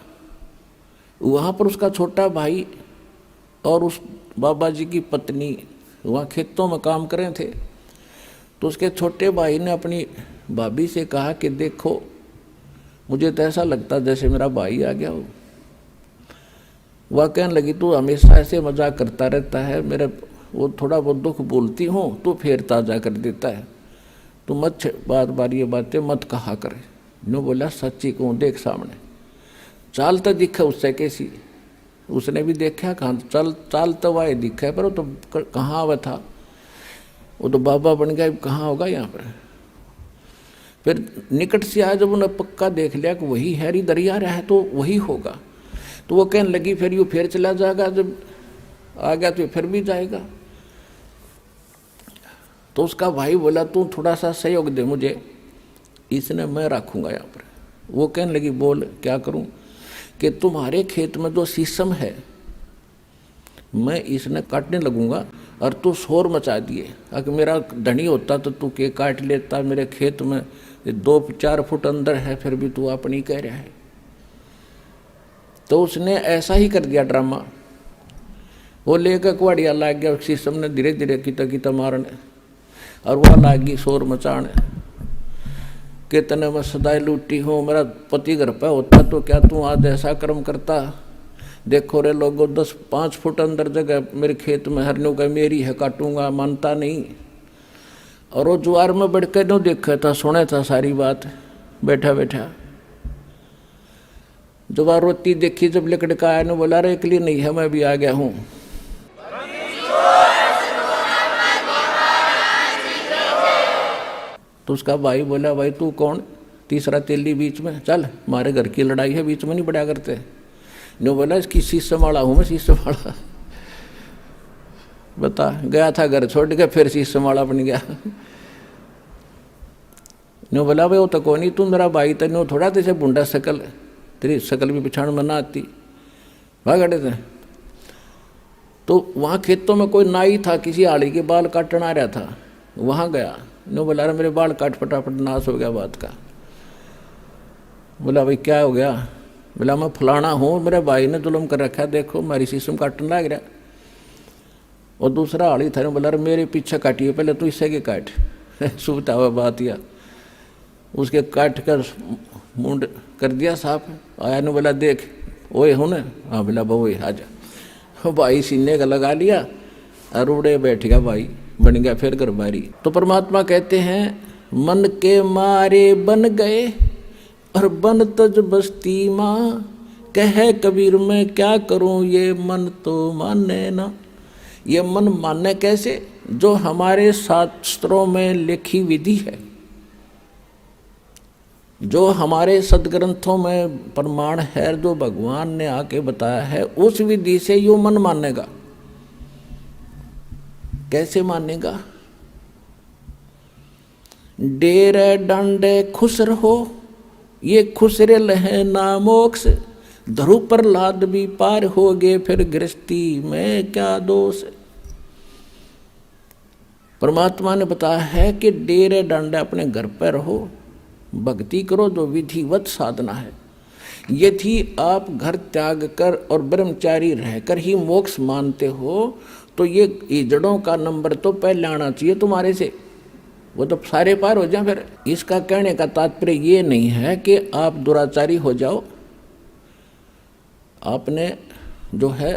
वहाँ पर उसका छोटा भाई और उस बाबा जी की पत्नी वहाँ खेतों में काम कर रहे थे। तो उसके छोटे भाई ने अपनी भाभी से कहा कि देखो मुझे तो ऐसा लगता जैसे मेरा भाई आ गया हो। वह कहने लगी तू हमेशा ऐसे मजाक करता रहता है, मेरे वो थोड़ा बहुत दुख बोलती हूँ तो फिर ताज़ा कर देता है, तू मत बार बार ये बातें मत कहा करे। नो बोला सच्ची कहूँ देख सामने चाल तो दिखे उससे कैसी, उसने भी देखा कहाँ चाल तो वाह दिखा है, पर वो तो कहाँ वह था, वो तो बाबा बन गया, कहाँ होगा यहाँ पर। फिर निकट से आया जब उन्हें पक्का देख लिया कि वही हैरी दरिया रहा है तो वही होगा, तो वो कहने लगी फिर यूँ फिर चला जाएगा, जब आ गया तो फिर भी जाएगा। तो उसका भाई बोला तू थोड़ा सा सहयोग दे मुझे, इसने मैं रखूँगा यहाँ पर। वो कहने लगी बोल क्या करूँ, कि तुम्हारे खेत में जो शीशम है मैं इसने काटने लगूंगा और तू शोर मचा दिए, अगर मेरा धनी होता तो तू के काट लेता, मेरे खेत में 2-4 फुट अंदर है फिर भी तू अपनी कह रहा है। तो उसने ऐसा ही कर दिया ड्रामा, वो लेकर कुआड़िया लाग गया, शीशम ने धीरे धीरे किता मारने और वह लागी शोर मचाने कि तने मैं सदाई लूटी हूँ, मेरा पति घर पर होता तो क्या तू आज ऐसा कर्म करता, देखो रे लोगों 10-5 फुट अंदर जगह मेरे खेत में हरनों का मेरी है, काटूंगा, मानता नहीं। और वो ज्वार में बढ़ के नो देखा था, सुने था सारी बात बैठा बैठा। ज्वार रोती देखी जब लिकड़ का आया, ने बोला रे एकली नहीं है मैं भी आ गया हूँ। तो उसका भाई बोला भाई तू कौन, तीसरा तेली बीच में, चल हमारे घर की लड़ाई है बीच में नहीं बढ़ा करते। नो बोला इसकी शीशम वाला हूँ मैं, शीशम वाला। बता गया था घर छोड़ के फिर शीशम वाला बन गया। नो बोला भाई वो तो कौन नहीं, तू मेरा भाई तो नो थोड़ा तेरे बुंडा शकल, तेरी शकल भी पिछाड़ में ना आती भाग गए थे। तो वहाँ खेतों में कोई नाई था, किसी आड़ी के बाल काटना आ रहा था, वहाँ गया। नो बोला रहा मेरे बाल काट फटाफट, नाश हो गया बात का। बोला भाई क्या हो गया, बोला मैं फलाना हूँ, मेरे भाई ने जुल्म कर रखा है, देखो मेरी शीशम काटने लग रहा। और दूसरा आड़ी था, बोला रहा मेरे पीछे काटिए पहले तो इससे के काट। सुबता हुआ बात या उसके काट कर मुंड कर दिया साफ। आया ने बोला देख ओए हो ना, हाँ बोला बहु आजा। भाई सीने का लगा लिया और उड़े बैठ गया, भाई बन गया फिर घरबारी। तो परमात्मा कहते हैं मन के मारे बन गए और बन तज बस्ती माँ, कहे कबीर मैं क्या करूं ये मन तो माने ना। ये मन माने कैसे, जो हमारे शास्त्रों में लिखी विधि है, जो हमारे सदग्रंथों में प्रमाण है, जो भगवान ने आके बताया है, उस विधि से यो मन मानेगा। कैसे मानेगा, डेरे डांडे खुश रहो ये खुसरे लहे ना मोक्ष, धरु प्रहलाद भी पार हो गए फिर गृहस्थी में क्या दोष। परमात्मा ने बताया है कि डेरे डांडे अपने घर पर रहो, भक्ति करो, जो विधिवत साधना है। यदि आप घर त्याग कर और ब्रह्मचारी रहकर ही मोक्ष मानते हो तो ये जड़ों का नंबर तो पहले आना चाहिए तुम्हारे से, वो तो सारे पार हो जाए। फिर इसका कहने का तात्पर्य ये नहीं है कि आप दुराचारी हो जाओ, आपने जो है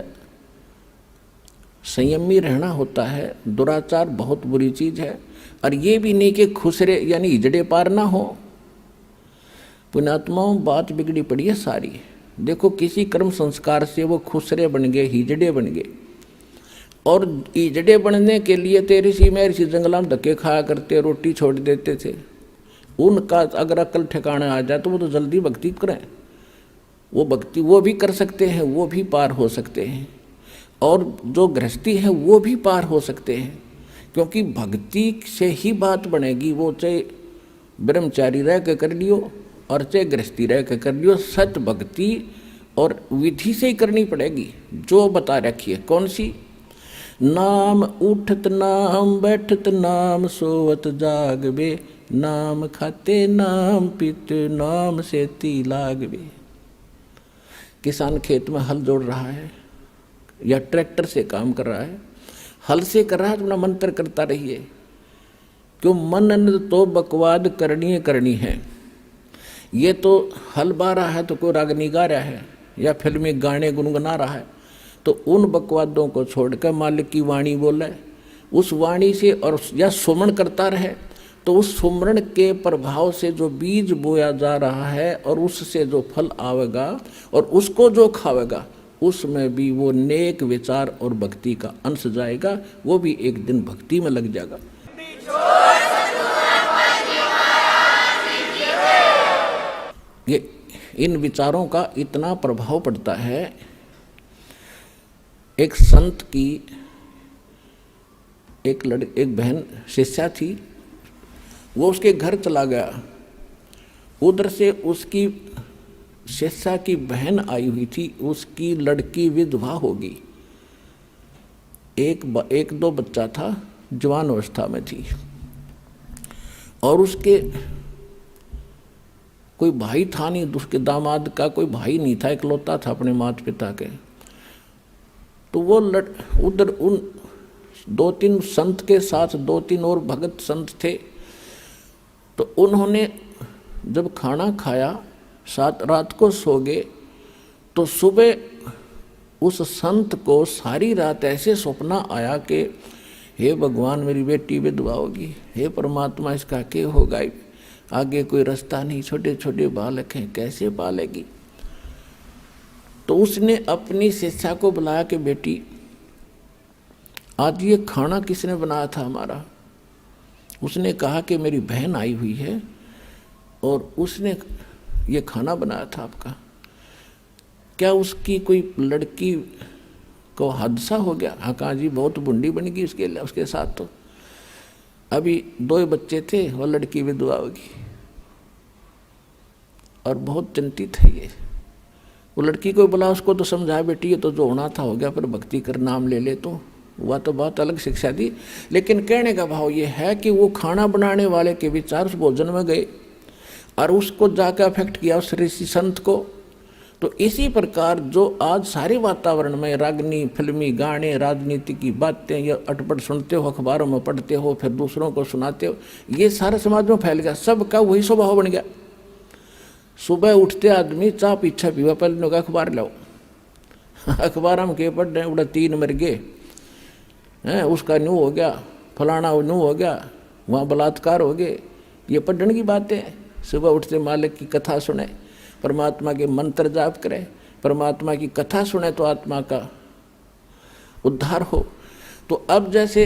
संयमी रहना होता है। दुराचार बहुत बुरी चीज है। और ये भी नहीं कि खुसरे यानी हिजड़े पार ना हो। पुण्यात्माओं बात बिगड़ी पड़ी है सारी। देखो किसी कर्म संस्कार से वो खुसरे बन गए, हिजड़े बन गए, और हिजड़े बनने के लिए तेरे सी मेरे सी जंगला में धक्के खाया करते, रोटी छोड़ देते थे। उनका अगर अकल ठिकाने आ जाए तो वो तो जल्दी भक्ति करें, वो भक्ति वो भी कर सकते हैं, वो भी पार हो सकते हैं। और जो गृहस्थी है वो भी पार हो सकते हैं, क्योंकि भक्ति से ही बात बनेगी। वो चाहे ब्रह्मचारी रह के कर लियो और चाहे गृहस्थी रह के कर लियो, सच भक्ति और विधि से ही करनी पड़ेगी जो बता रखी है। कौन सी, नाम उठत नाम बैठत नाम सोवत जागबे, नाम खाते नाम पीते नाम सेती लागबे। किसान खेत में हल जोड़ रहा है, या ट्रैक्टर से काम कर रहा है, हल से कर रहा है तो अपना मंत्र करता रहिए, क्यों मन तो बकवाद करनी है। ये तो हल बा रहा है तो कोई रागनी गा रहा है या फिल्मी गाने गुनगुना रहा है, तो उन बकवादों को छोड़कर मालिक की वाणी बोले, उस वाणी से और या सुमरण करता रहे, तो उस सुमरण के प्रभाव से जो बीज बोया जा रहा है और उससे जो फल आवेगा और उसको जो खावेगा, उसमें भी वो नेक विचार और भक्ति का अंश जाएगा, वो भी एक दिन भक्ति में लग जाएगा। ये इन विचारों का इतना प्रभाव पड़ता है। एक संत की एक बहन शिष्या थी, वो उसके घर चला गया, उधर से उसकी शिष्या की बहन आई हुई थी, उसकी लड़की विधवा होगी, एक दो बच्चा था, जवान अवस्था में थी, और उसके कोई भाई था नहीं, उसके दामाद का कोई भाई नहीं था, इकलौता था अपने माता पिता के। तो वो उधर उन 2-3 संत के साथ 2-3 और भगत संत थे, तो उन्होंने जब खाना खाया, रात को सो गए, तो सुबह उस संत को सारी रात ऐसे सपना आया कि हे भगवान मेरी बेटी विधवा होगी, हे परमात्मा इसका क्या होगा, आगे कोई रास्ता नहीं, छोटे छोटे बालक हैं, कैसे पालेगी। तो उसने अपनी शिष्या को बुलाया कि बेटी आज ये खाना किसने बनाया था हमारा। उसने कहा कि मेरी बहन आई हुई है और उसने ये खाना बनाया था आपका, क्या उसकी कोई लड़की को हादसा हो गया। हाँ कहा जी बहुत बूढ़ी बन गई उसके साथ, तो अभी 2 बच्चे थे और लड़की विधवा होगी, और बहुत चिंतित है ये। वो लड़की को बुला, उसको तो समझाया बेटी ये तो जो होना था हो गया, पर भक्ति कर नाम ले ले, तो वह तो बहुत अलग शिक्षा दी। लेकिन कहने का भाव ये है कि वो खाना बनाने वाले के विचार उस भोजन में गए और उसको जाकर अफेक्ट किया उस ऋषि संत को। तो इसी प्रकार जो आज सारे वातावरण में रागनी फिल्मी गाने राजनीति की बातें या अटपट सुनते हो, अखबारों में पढ़ते हो, फिर दूसरों को सुनाते हो, ये सारे समाज में फैल गया, सबका वही स्वभाव बन गया। सुबह उठते आदमी चाह पीछा पीवा, पहले का अखबार लाओ, अखबार हम के पढ़ रहे उड़ा 3 मर गए हैं, उसका न्यू हो गया, फलाना न्यू हो गया, वहाँ बलात्कार हो गए, ये पढ़ने की बातें। सुबह उठते मालिक की कथा सुने, परमात्मा के मंत्र जाप करें, परमात्मा की कथा सुने तो आत्मा का उद्धार हो। तो अब जैसे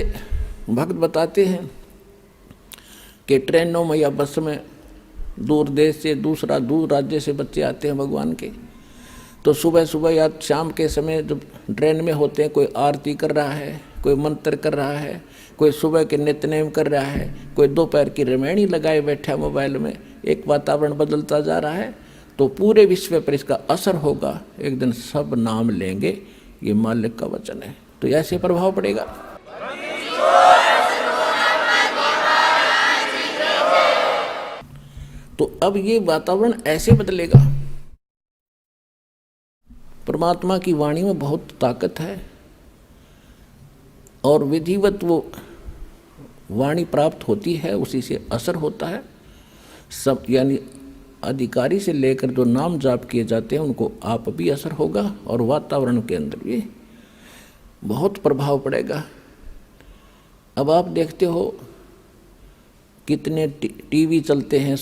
भक्त बताते हैं कि ट्रेनों में या बस में दूर देश से दूर राज्य से बच्चे आते हैं भगवान के, तो सुबह सुबह या शाम के समय जब ट्रेन में होते हैं, कोई आरती कर रहा है, कोई मंत्र कर रहा है, कोई सुबह के नित्यनेम कर रहा है, कोई दोपहर की रामायणी लगाए बैठा मोबाइल में, एक वातावरण बदलता जा रहा है। तो पूरे विश्व पर इसका असर होगा, एक दिन सब नाम लेंगे, ये मालिक का वचन है। तो ऐसे प्रभाव पड़ेगा। तो अब ये वातावरण ऐसे बदलेगा। परमात्मा की वाणी में बहुत ताकत है और विधिवत वो वाणी प्राप्त होती है, उसी से असर होता है। सब यानी अधिकारी से लेकर जो नाम जाप किए जाते हैं उनको आप भी असर होगा और वातावरण के अंदर भी बहुत प्रभाव पड़ेगा। अब आप देखते हो कितने टीवी चलते हैं,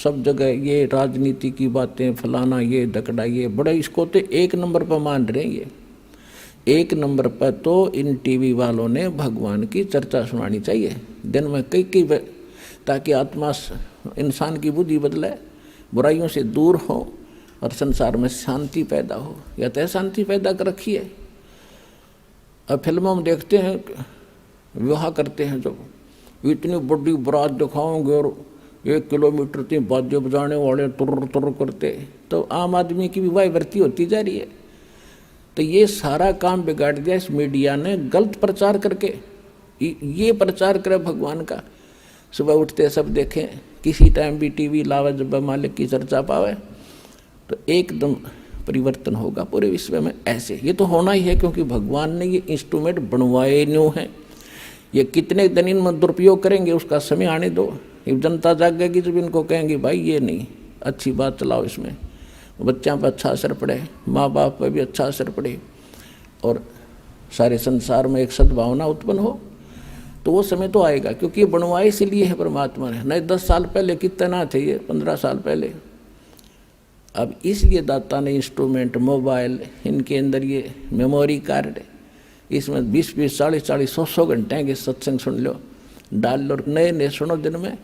सब जगह ये राजनीति की बातें, फलाना ये धकड़ा ये बड़ा, इसको तो 1 नंबर पर मान रहे हैं। ये 1 नंबर पर तो इन टीवी वालों ने भगवान की चर्चा सुनानी चाहिए दिन में कई ताकि आत्मा इंसान की बुद्धि बदले, बुराइयों से दूर हो और संसार में शांति पैदा हो। या तो शांति पैदा कर रखी है। अब फिल्मों में देखते हैं विवाह करते हैं, जब इतनी बड़ी बारात दिखाओगे और 1 किलोमीटर तक बाजे बजाने वाले तुर तुर करते, तो आम आदमी की भी वाहवाही होती जा रही है। तो ये सारा काम बिगाड़ दिया इस मीडिया ने गलत प्रचार करके। ये प्रचार करे भगवान का, सुबह उठते सब देखें, किसी टाइम भी टीवी लावे जब मालिक की चर्चा पावे, तो एकदम परिवर्तन होगा पूरे विश्व में। ऐसे ये तो होना ही है, क्योंकि भगवान ने ये इंस्ट्रूमेंट बनवाए न्यू हैं। ये कितने दिन इनमें दुरुपयोग करेंगे उसका समय आने दो। जनता जागेगी जब इनको कहेंगे भाई ये नहीं, अच्छी बात चलाओ, इसमें बच्चों पर अच्छा असर पड़े, माँ बाप पर भी अच्छा असर पड़े और सारे संसार में एक सद्भावना उत्पन्न हो, तो वो समय तो आएगा। क्योंकि ये बनवाए इसलिए है परमात्मा ने, नहीं 10 साल पहले कितने ना थे, ये 15 साल पहले। अब इसलिए दाता ने इंस्ट्रूमेंट, मोबाइल, इनके अंदर ये मेमोरी कार्ड, इसमें 20-20, 40-40, 100-100 घंटे के सत्संग सुन लो, डाल लो, नए नए सुनो। दिन में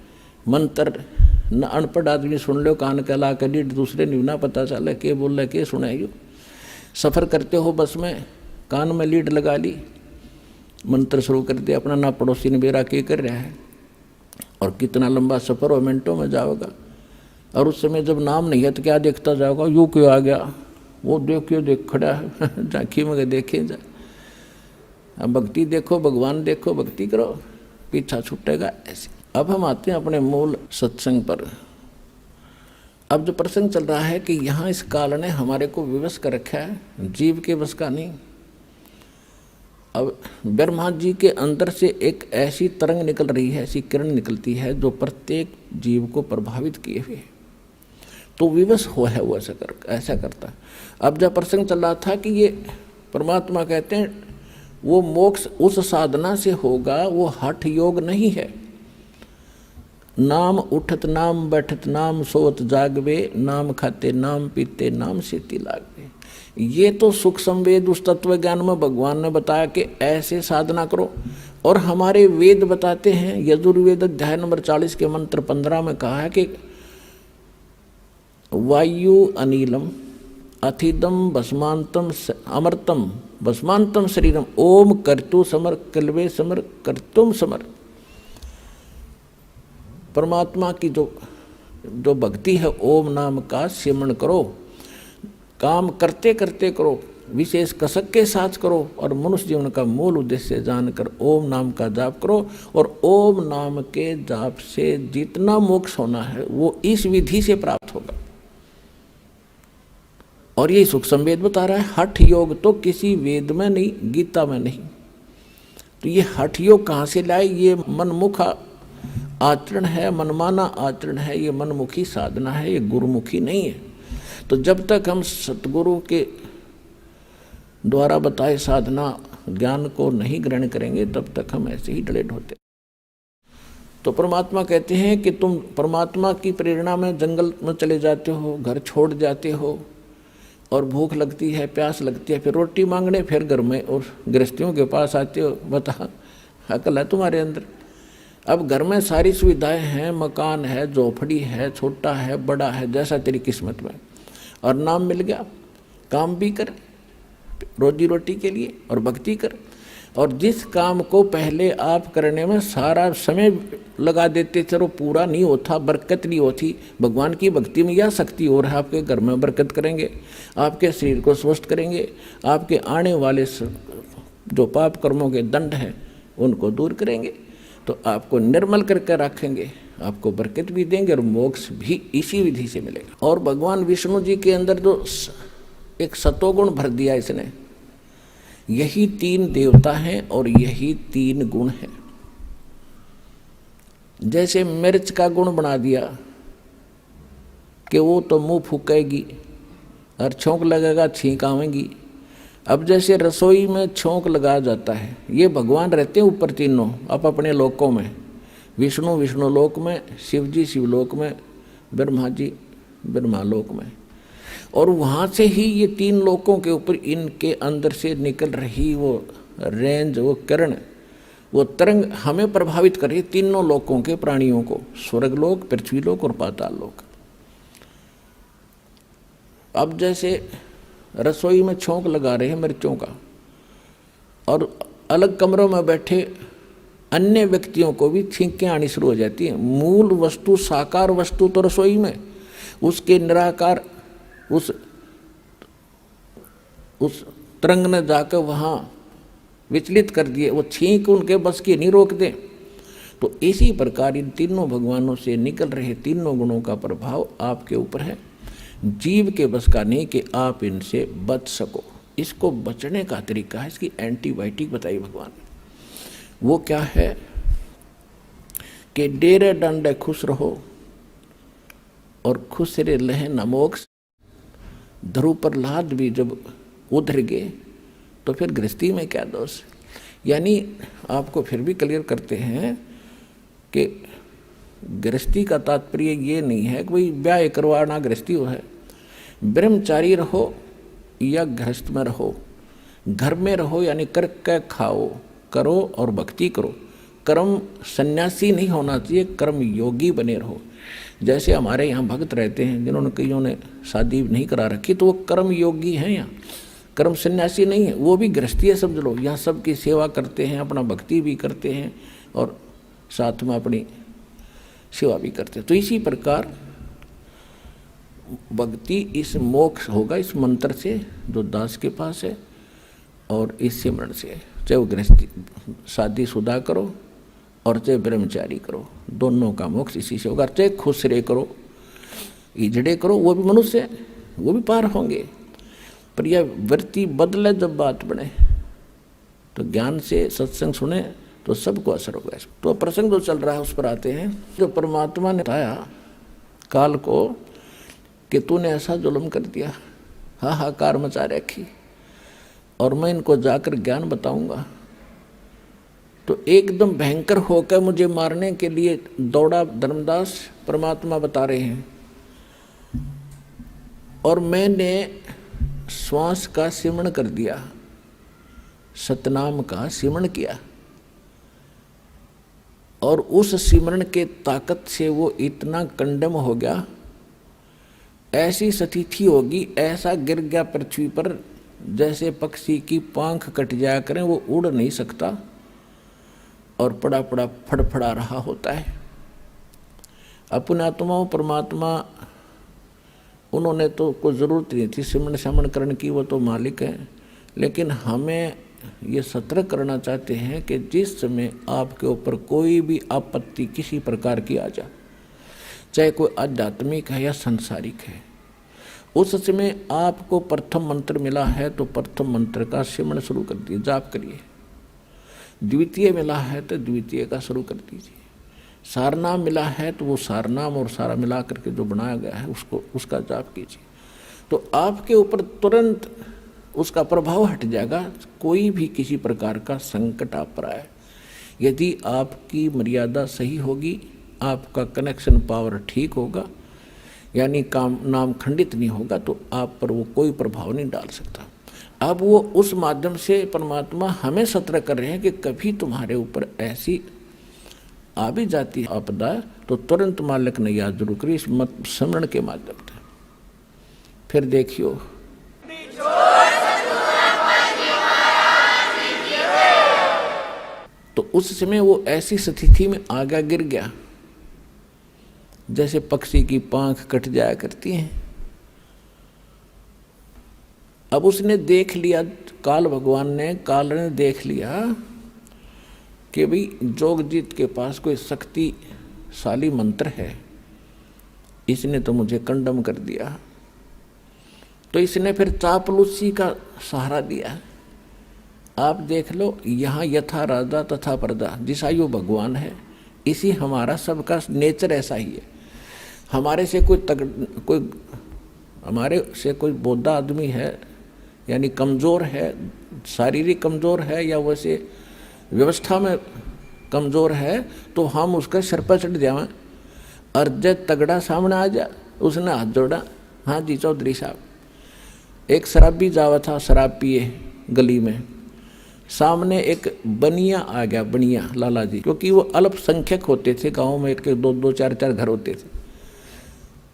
मंत्र न अनपढ़ आदमी सुन लो, कान का ला कर लीड, दूसरे नहीं ना पता चले के बोल रहे के सुने। यू सफ़र करते हो बस में, कान में लीड लगा ली, मंत्र शुरू कर दिया अपना, ना पड़ोसी ने बेरा के कर रहा है। और कितना लंबा सफ़र हो, मिनटों में जाओगा। और उस समय जब नाम नहीं है तो क्या देखता जाओगा, यू क्यों आ गया, वो देखियो देख खड़ा है झांकी में देखे जा। अब भक्ति देखो, भगवान देखो, भक्ति करो, पीछा छूटेगा ऐसे। अब हम आते हैं अपने मूल सत्संग पर। अब जो प्रसंग चल रहा है कि यहाँ इस काल ने हमारे को विवश कर रखा है, जीव के बस का नहीं। अब ब्रह्मा जी के अंदर से एक ऐसी तरंग निकल रही है, ऐसी किरण निकलती है जो प्रत्येक जीव को प्रभावित किए हुए, तो विवश हो है वो ऐसा करता है। अब जब प्रसंग चल रहा था कि ये परमात्मा कहते हैं वो मोक्ष उस साधना से होगा, वो हठ योग नहीं है। नाम उठत नाम बैठत नाम सोत जागवे, नाम खाते नाम पीते नाम सीती लागवे। ये तो सुख संवेद उस तत्व ज्ञान में भगवान ने बताया कि ऐसे साधना करो। और हमारे वेद बताते हैं, यजुर्वेद अध्याय नंबर 40 के मंत्र 15 में कहा है कि वायु अनिलम अथिदम भस्मांतम अमृतम भस्मांतम शरीरम ओम कर्तु समर कल्वे समर कर्तुम समर। परमात्मा की जो भक्ति है, ओम नाम का सिमरण करो, काम करते करते करो, विशेष कसक के साथ करो, और मनुष्य जीवन का मूल उद्देश्य जानकर ओम नाम का जाप करो। और ओम नाम के जाप से जितना मोक्ष होना है वो इस विधि से प्राप्त होगा। और ये सुख संवेद बता रहा है। हठ योग तो किसी वेद में नहीं, गीता में नहीं। तो ये हठ योग कहाँ से लाए? ये मनमुख आचरण है, मनमाना आचरण है, ये मनमुखी साधना है, ये गुरुमुखी नहीं है। तो जब तक हम सतगुरु के द्वारा बताए साधना ज्ञान को नहीं ग्रहण करेंगे, तब तक हम ऐसे ही डले ढोते। तो परमात्मा कहते हैं कि तुम परमात्मा की प्रेरणा में जंगल में चले जाते हो, घर छोड़ जाते हो, और भूख लगती है, प्यास लगती है, फिर रोटी मांगने फिर घर में और गृहस्थियों के पास आते हो। बता, अकल है तुम्हारे अंदर? अब घर में सारी सुविधाएं हैं, मकान है, झोपड़ी है, छोटा है, बड़ा है, जैसा तेरी किस्मत में, और नाम मिल गया, काम भी कर रोजी रोटी के लिए और भक्ति कर। और जिस काम को पहले आप करने में सारा समय लगा देते थे वो पूरा नहीं होता, बरकत नहीं होती। भगवान की भक्ति में यह शक्ति और है, आपके घर में बरकत करेंगे, आपके शरीर को स्वस्थ करेंगे, आपके आने वाले जो पाप कर्मों के दंड हैं उनको दूर करेंगे, तो आपको निर्मल करके रखेंगे, आपको बरकत भी देंगे और मोक्ष भी इसी विधि से मिलेगा। और भगवान विष्णु जी के अंदर जो एक सतोगुण भर दिया इसने, यही 3 देवता हैं और यही 3 गुण हैं। जैसे मिर्च का गुण बना दिया कि वो तो मुंह फूकेगी और छोंक लगेगा, छींक आवेगी। अब जैसे रसोई में छोंक लगाया जाता है, ये भगवान रहते हैं ऊपर तीनों अपने लोकों में, विष्णु विष्णु लोक में, शिव जी शिवलोक में, ब्रह्मा जी ब्रह्मा लोक में। और वहाँ से ही ये 3 लोकों के ऊपर इनके अंदर से निकल रही वो रेंज, वो किरण, वो तरंग हमें प्रभावित कर रही है, तीनों लोकों के प्राणियों को, स्वर्गलोक, पृथ्वीलोक और पाताल लोक। अब जैसे रसोई में छोंक लगा रहे हैं मिर्चों का, और अलग कमरों में बैठे अन्य व्यक्तियों को भी छींकें आनी शुरू हो जाती हैं। मूल वस्तु, साकार वस्तु तो रसोई में, उसके निराकार उस तरंग ने जाकर वहाँ विचलित कर दिए, वो छींक उनके बस की नहीं रोक दे। तो इसी प्रकार इन तीनों भगवानों से निकल रहे 3 गुणों का प्रभाव आपके ऊपर है। जीव के बस का नहीं कि आप इनसे बच सको। इसको बचने का तरीका है, इसकी एंटीबायोटिक बताई भगवान। वो क्या है कि डेरे डंडे खुश रहो और खुश रे लहे न मोक्ष। ध्रुव प्रहलाद भी जब उधर गए तो फिर गृहस्थी में क्या दोष। यानी आपको फिर भी क्लियर करते हैं कि गृहस्थी का तात्पर्य ये नहीं है कि भाई ब्याह करवाना गृहस्थी हो है। ब्रह्मचारी रहो या गृहस्थ में रहो, घर में रहो यानी करके खाओ, करो और भक्ति करो। कर्म सन्यासी नहीं होना चाहिए, कर्म योगी बने रहो। जैसे हमारे यहाँ भक्त रहते हैं जिन्होंने कईयों ने शादी नहीं करा रखी, तो वो कर्म योगी हैं, यहाँ कर्म सन्यासी नहीं है, वो भी गृहस्थी है समझ लो। यहाँ सबकी सेवा करते हैं, अपना भक्ति भी करते हैं और साथ में अपनी सेवा भी करते हैं। तो इसी प्रकार भक्ति इस मोक्ष होगा इस मंत्र से जो दास के पास है और इस सिमरण से। चाहे वो गृहस्थी शादीशुदा करो और चाहे ब्रह्मचारी करो, दोनों का मोक्ष इसी से होगा। चाहे खुश रे करो, इजड़े करो, वो भी मनुष्य है, वो भी पार होंगे। पर यह वृत्ति बदले जब बात बने तो ज्ञान से सत्संग सुने तो सबको असर होगा। तो प्रसंग जो चल रहा है उस पर आते हैं। जो परमात्मा ने बताया काल को कि तूने ऐसा जुल्म कर दिया, हाहाकार मचा रखी, और मैं इनको जाकर ज्ञान बताऊंगा। तो एकदम भयंकर होकर मुझे मारने के लिए दौड़ा धर्मदास, परमात्मा बता रहे हैं। और मैंने श्वास का सिमरण कर दिया, सतनाम का सिमरण किया, और उस सिमरण के ताकत से वो इतना कंडम हो गया, ऐसी स्थिति होगी, ऐसा गिर गया पृथ्वी पर जैसे पक्षी की पांख कट जाया करें, वो उड़ नहीं सकता और पड़ा पड़ा फड़फड़ा रहा होता है। अपने आत्माओं परमात्मा उन्होंने तो कोई ज़रूरत नहीं थी सिमरण समरण करने की, वो तो मालिक है। लेकिन हमें ये सतर्क करना चाहते हैं कि जिस समय आपके ऊपर कोई भी आपत्ति किसी प्रकार की आ जाए, चाहे कोई आध्यात्मिक है या सांसारिक है, उस समय आपको प्रथम मंत्र मिला है तो प्रथम मंत्र का सिमरण शुरू कर दिए, जाप करिए। द्वितीय मिला है तो द्वितीय का शुरू कर दीजिए। सारनाम मिला है तो वो सारनाम और सारा मिला करके जो बनाया गया है उसका जाप कीजिए। तो आपके ऊपर तुरंत उसका प्रभाव हट जाएगा। कोई भी किसी प्रकार का संकट आ पड़ा है, यदि आपकी मर्यादा सही होगी, आपका कनेक्शन पावर ठीक होगा, यानी काम नाम खंडित नहीं होगा, तो आप पर वो कोई प्रभाव नहीं डाल सकता। अब वो उस माध्यम से परमात्मा हमें सतर्क कर रहे हैं कि कभी तुम्हारे ऊपर ऐसी आ भी जाती है आपदा, तो तुरंत मालिक ने याद जरूर करी इस स्मरण के माध्यम से। फिर देखियो तो उस समय वो ऐसी स्थिति में आगा गिर गया जैसे पक्षी की पांख कट जाया करती हैं। अब उसने देख लिया, काल ने देख लिया कि भाई जोगजीत के पास कोई शक्तिशाली मंत्र है, इसने तो मुझे कंडम कर दिया। तो इसने फिर चापलूसी का सहारा दिया। आप देख लो, यहाँ यथा राजा तथा प्रजा, जिसायु भगवान है, इसी हमारा सबका नेचर ऐसा ही है। हमारे से कोई बोधा आदमी है, यानी कमज़ोर है, शारीरिक कमज़ोर है या वैसे व्यवस्था में कमज़ोर है, तो हम उसका सिर पर चढ़ जाएं। और जब तगड़ा सामने आ जा, उसने हाथ जोड़ा, हाँ जी चौधरी साहब। एक शराबी जावा था, शराब पिए गली में, सामने एक बनिया आ गया, बनिया लाला जी, क्योंकि वो अल्पसंख्यक होते थे गाँव में, एक दो चार घर होते थे।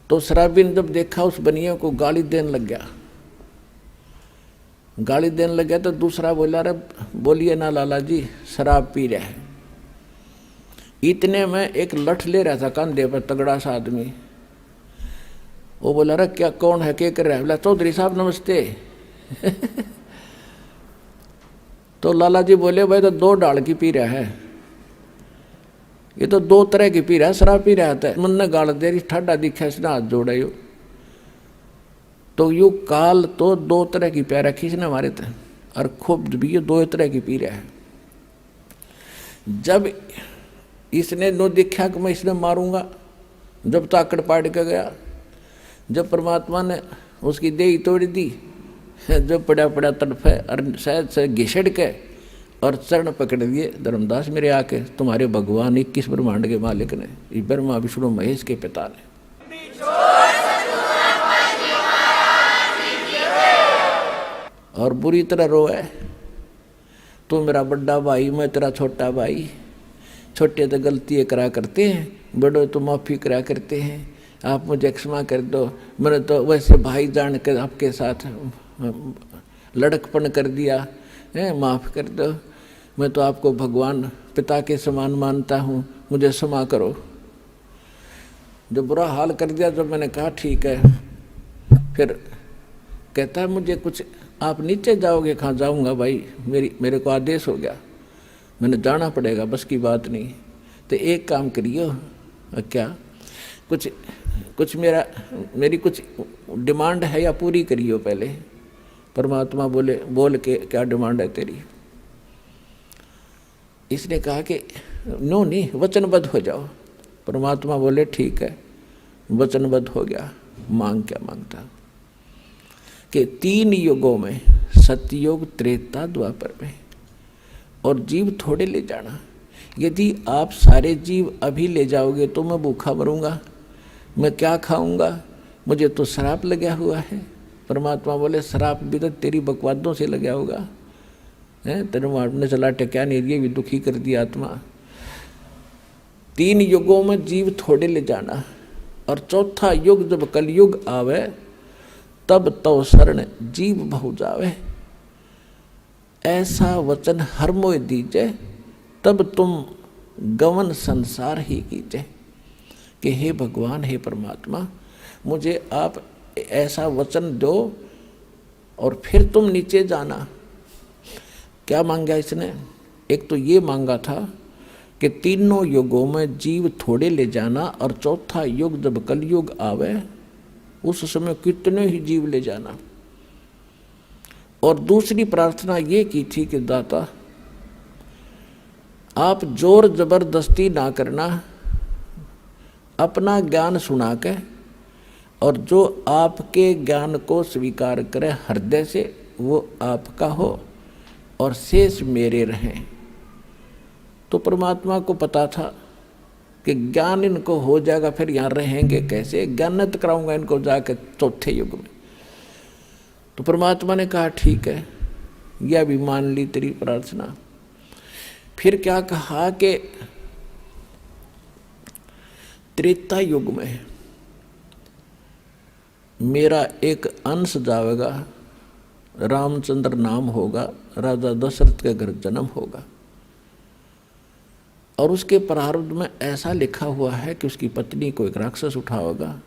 तो शराबी ने जब देखा उस बनिया को, गाली देने लग गया। तो दूसरा बोला, अरे बोलिए ना लाला जी, शराब पी रहा है। इतने में एक लठ ले रहा था कंधे पर, तगड़ा सा आदमी। वो बोला, अरे क्या, कौन है, क्या कर रहा है? बोला, चौधरी साहब नमस्ते। तो लाला जी बोले, भाई तो 2 डाल की पी रहा है, ये तो 2 तरह की पी रहा है, शराब पी रहा था। मन ने गाल दे रही, ठाडा दिखा, इसने हाथ जोड़ा। तो यू काल तो दो तरह की प्यारा खींचने मारे थे, और खूब भी ये दो तरह की पी रहा है। जब इसने नो देखा कि मैं इसने मारूंगा, जब ताकड़ पाड़ के गया, जब परमात्मा ने उसकी देही तोड़ दी, जब पड़ा पड़ा तड़फे और शायद से घिसड़ के और चरण पकड़ लिए धर्मदास मेरे आके, तुम्हारे भगवान 21 ब्रह्मांड के मालिक ने, ब्रह्मा विष्णु महेश के पिता ने। और बुरी तरह रोए, तू मेरा बड़ा भाई, मैं तेरा छोटा भाई, छोटे तो गलतियाँ करा करते हैं, बड़े तो माफ़ी करा करते हैं, आप मुझे क्षमा कर दो, मैंने तो वैसे भाई जान कर आपके साथ लड़कपन कर दिया है, माफ़ कर दो, मैं तो आपको भगवान पिता के समान मानता हूँ, मुझे क्षमा करो। जो बुरा हाल कर दिया, जब मैंने कहा ठीक है, फिर कहता है मुझे कुछ, आप नीचे जाओगे? कहाँ जाऊँगा भाई, मेरे को आदेश हो गया, मैंने जाना पड़ेगा, बस की बात नहीं। तो एक काम करियो, क्या कुछ मेरी कुछ डिमांड है या पूरी करियो पहले। परमात्मा बोले बोल के क्या डिमांड है तेरी? इसने कहा कि नो नहीं, वचनबद्ध हो जाओ। परमात्मा बोले ठीक है, वचनबद्ध हो गया। मांग क्या मांगता कि 3 युगों में, सतयुग, त्रेता, द्वापर में, और जीव थोड़े ले जाना। यदि आप सारे जीव अभी ले जाओगे तो मैं भूखा मरूंगा, मैं क्या खाऊंगा, मुझे तो श्राप लगा हुआ है। परमात्मा बोले श्राप भी तो तेरी बकवादों से लगा होगा, है तेरे मारने चला टक्या नहीं, ये भी दुखी कर दिया आत्मा। 3 युगों में जीव थोड़े ले जाना, और चौथा युग जब कलयुग आवे, तब तो शरण जीव बहु जावे। ऐसा वचन हर मोय दीजे, तब तुम गवन संसार ही कीजे। कि हे भगवान, हे परमात्मा, मुझे आप ऐसा वचन दो और फिर तुम नीचे जाना। क्या मांगा इसने? एक तो ये मांगा था कि 3 युगों में जीव थोड़े ले जाना, और चौथा युग जब कलयुग आवे उस समय कितने ही जीव ले जाना। और दूसरी प्रार्थना ये की थी कि दाता, आप जोर जबरदस्ती ना करना, अपना ज्ञान सुना के, और जो आपके ज्ञान को स्वीकार करे हृदय से वो आपका हो, और शेष मेरे रहें। तो परमात्मा को पता था कि ज्ञान इनको हो जाएगा, फिर यहाँ रहेंगे कैसे, ज्ञानत कराऊंगा इनको जाकर चौथे युग में। तो परमात्मा ने कहा ठीक है, यह भी मान ली तेरी प्रार्थना। फिर क्या कहा कि त्रेता युग में मेरा एक अंश जाएगा, रामचंद्र नाम होगा, राजा दशरथ के घर जन्म होगा, और उसके प्रारब्ध में ऐसा लिखा हुआ है कि उसकी पत्नी को एक राक्षस उठाएगा,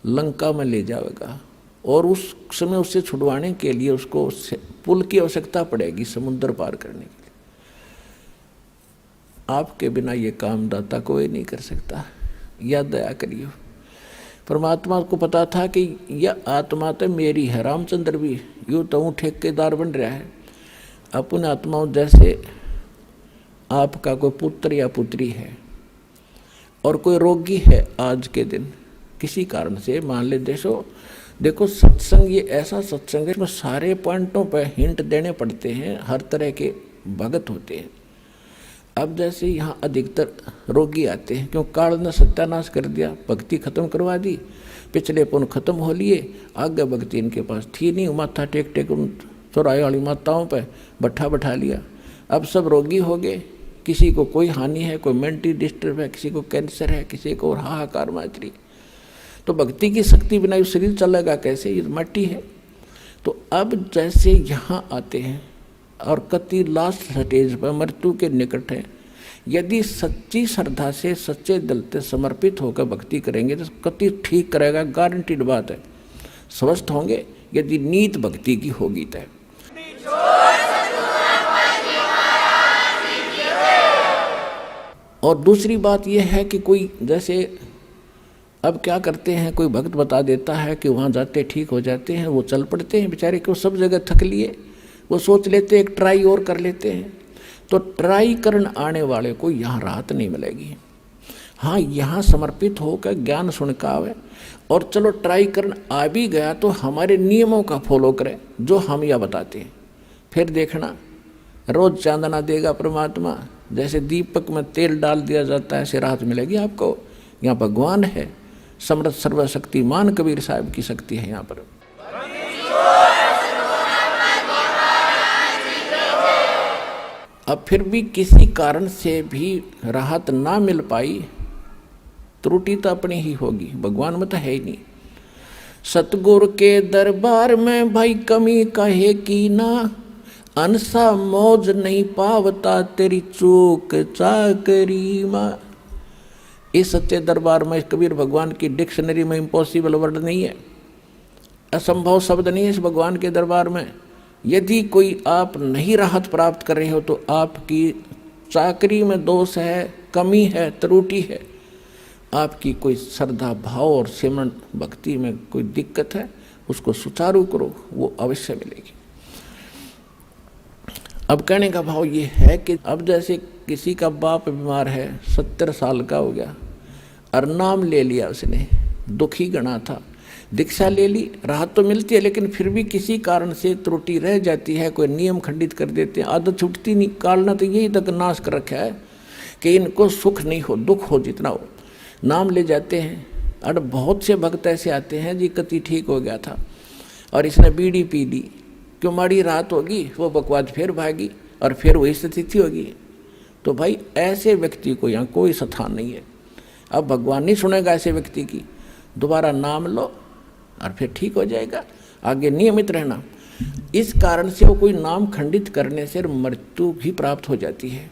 लंका में ले जाएगा, और उस समय उससे छुड़वाने के लिए उसको पुल की आवश्यकता पड़ेगी समुद्र पार करने के लिए। आपके बिना ये काम दाता कोई नहीं कर सकता, या दया करियो। परमात्मा को पता था कि यह आत्मा तो मेरी है, रामचंद्र भी यूँ तो ठेकेदार बन रहा है। अपन आत्माओं जैसे आपका कोई पुत्र या पुत्री है, और कोई रोगी है आज के दिन किसी कारण से, मान ले देखो सत्संग ये ऐसा सत्संग है इसमें सारे पॉइंटों पर हिंट देने पड़ते हैं, हर तरह के भगत होते हैं। अब जैसे यहाँ अधिकतर रोगी आते हैं, क्यों काल ने सत्यानाश कर दिया, भक्ति खत्म करवा दी, पिछले पुण्य खत्म हो लिए, आगे भक्ति इनके पास थी नहीं, माथा टेक टेक उन चौराहे वाली माताओं पे बैठा लिया। अब सब रोगी हो गए, किसी को कोई हानि है, कोई मेंटली डिस्टर्ब है, किसी को कैंसर है, किसी को हाहाकार मात्री। तो भक्ति की शक्ति बिना शरीर चलेगा कैसे, ये मट्टी है। तो अब जैसे यहाँ आते हैं और कति लास्ट स्टेज पर मृत्यु के निकट है, यदि सच्ची श्रद्धा से सच्चे दिल से समर्पित होकर भक्ति करेंगे तो कति ठीक करेगा, गारंटीड बात है, स्वस्थ होंगे यदि नीत भक्ति की होगी तय। और दूसरी बात यह है कि कोई जैसे अब क्या करते हैं, कोई भक्त बता देता है कि वहाँ जाते ठीक हो जाते हैं, वो चल पड़ते हैं बेचारे, को सब जगह थक लिए, वो सोच लेते एक ट्राई और कर लेते हैं। तो ट्राई करने आने वाले को यहाँ राहत नहीं मिलेगी। हाँ, यहाँ समर्पित होकर ज्ञान सुन का आवे और चलो ट्राई करने आ भी गया तो हमारे नियमों का फॉलो करे जो हम यह बताते हैं। फिर देखना रोज चांदना देगा परमात्मा, जैसे दीपक में तेल डाल दिया जाता है, ऐसे राहत मिलेगी आपको। यहाँ भगवान है, समर्थ सर्वशक्तिमान कबीर साहब की शक्ति है यहाँ पर। अब फिर भी किसी कारण से भी राहत ना मिल पाई, त्रुटि तो अपनी ही होगी, भगवान में तो है ही नहीं। सतगुरु के दरबार में भाई कमी कहे की ना, अनसा मौज नहीं पावता तेरी चूक चाकरी माँ। इस सच्चे दरबार में कबीर भगवान की डिक्शनरी में इम्पॉसिबल वर्ड नहीं है, असंभव शब्द नहीं है इस भगवान के दरबार में। यदि कोई आप नहीं राहत प्राप्त कर रहे हो तो आपकी चाकरी में दोष है, कमी है, त्रुटि है, आपकी कोई श्रद्धा भाव और सिमरन भक्ति में कोई दिक्कत है, उसको सुचारू करो, वो अवश्य मिलेगी। अब कहने का भाव ये है कि अब जैसे किसी का बाप बीमार है, 70 साल का हो गया और नाम ले लिया उसने, दुखी गणा था, दीक्षा ले ली, राहत तो मिलती है, लेकिन फिर भी किसी कारण से त्रुटि रह जाती है, कोई नियम खंडित कर देते हैं, आदत छूटती नहीं। कालना तो यही तक नाश कर रखा है कि इनको सुख नहीं हो, दुख हो जितना हो, नाम ले जाते हैं। और बहुत से भक्त ऐसे आते हैं जी कति ठीक हो गया था और इसने बीड़ी पी ली, क्यों माड़ी राहत होगी, वो बकवाद फिर भागी और फिर वही स्थिति होगी। तो भाई ऐसे व्यक्ति को यहाँ कोई स्थान नहीं है। अब भगवान नहीं सुनेगा ऐसे व्यक्ति की, दोबारा नाम लो और फिर ठीक हो जाएगा, आगे नियमित रहना। इस कारण से वो कोई नाम खंडित करने से मृत्यु भी प्राप्त हो जाती है।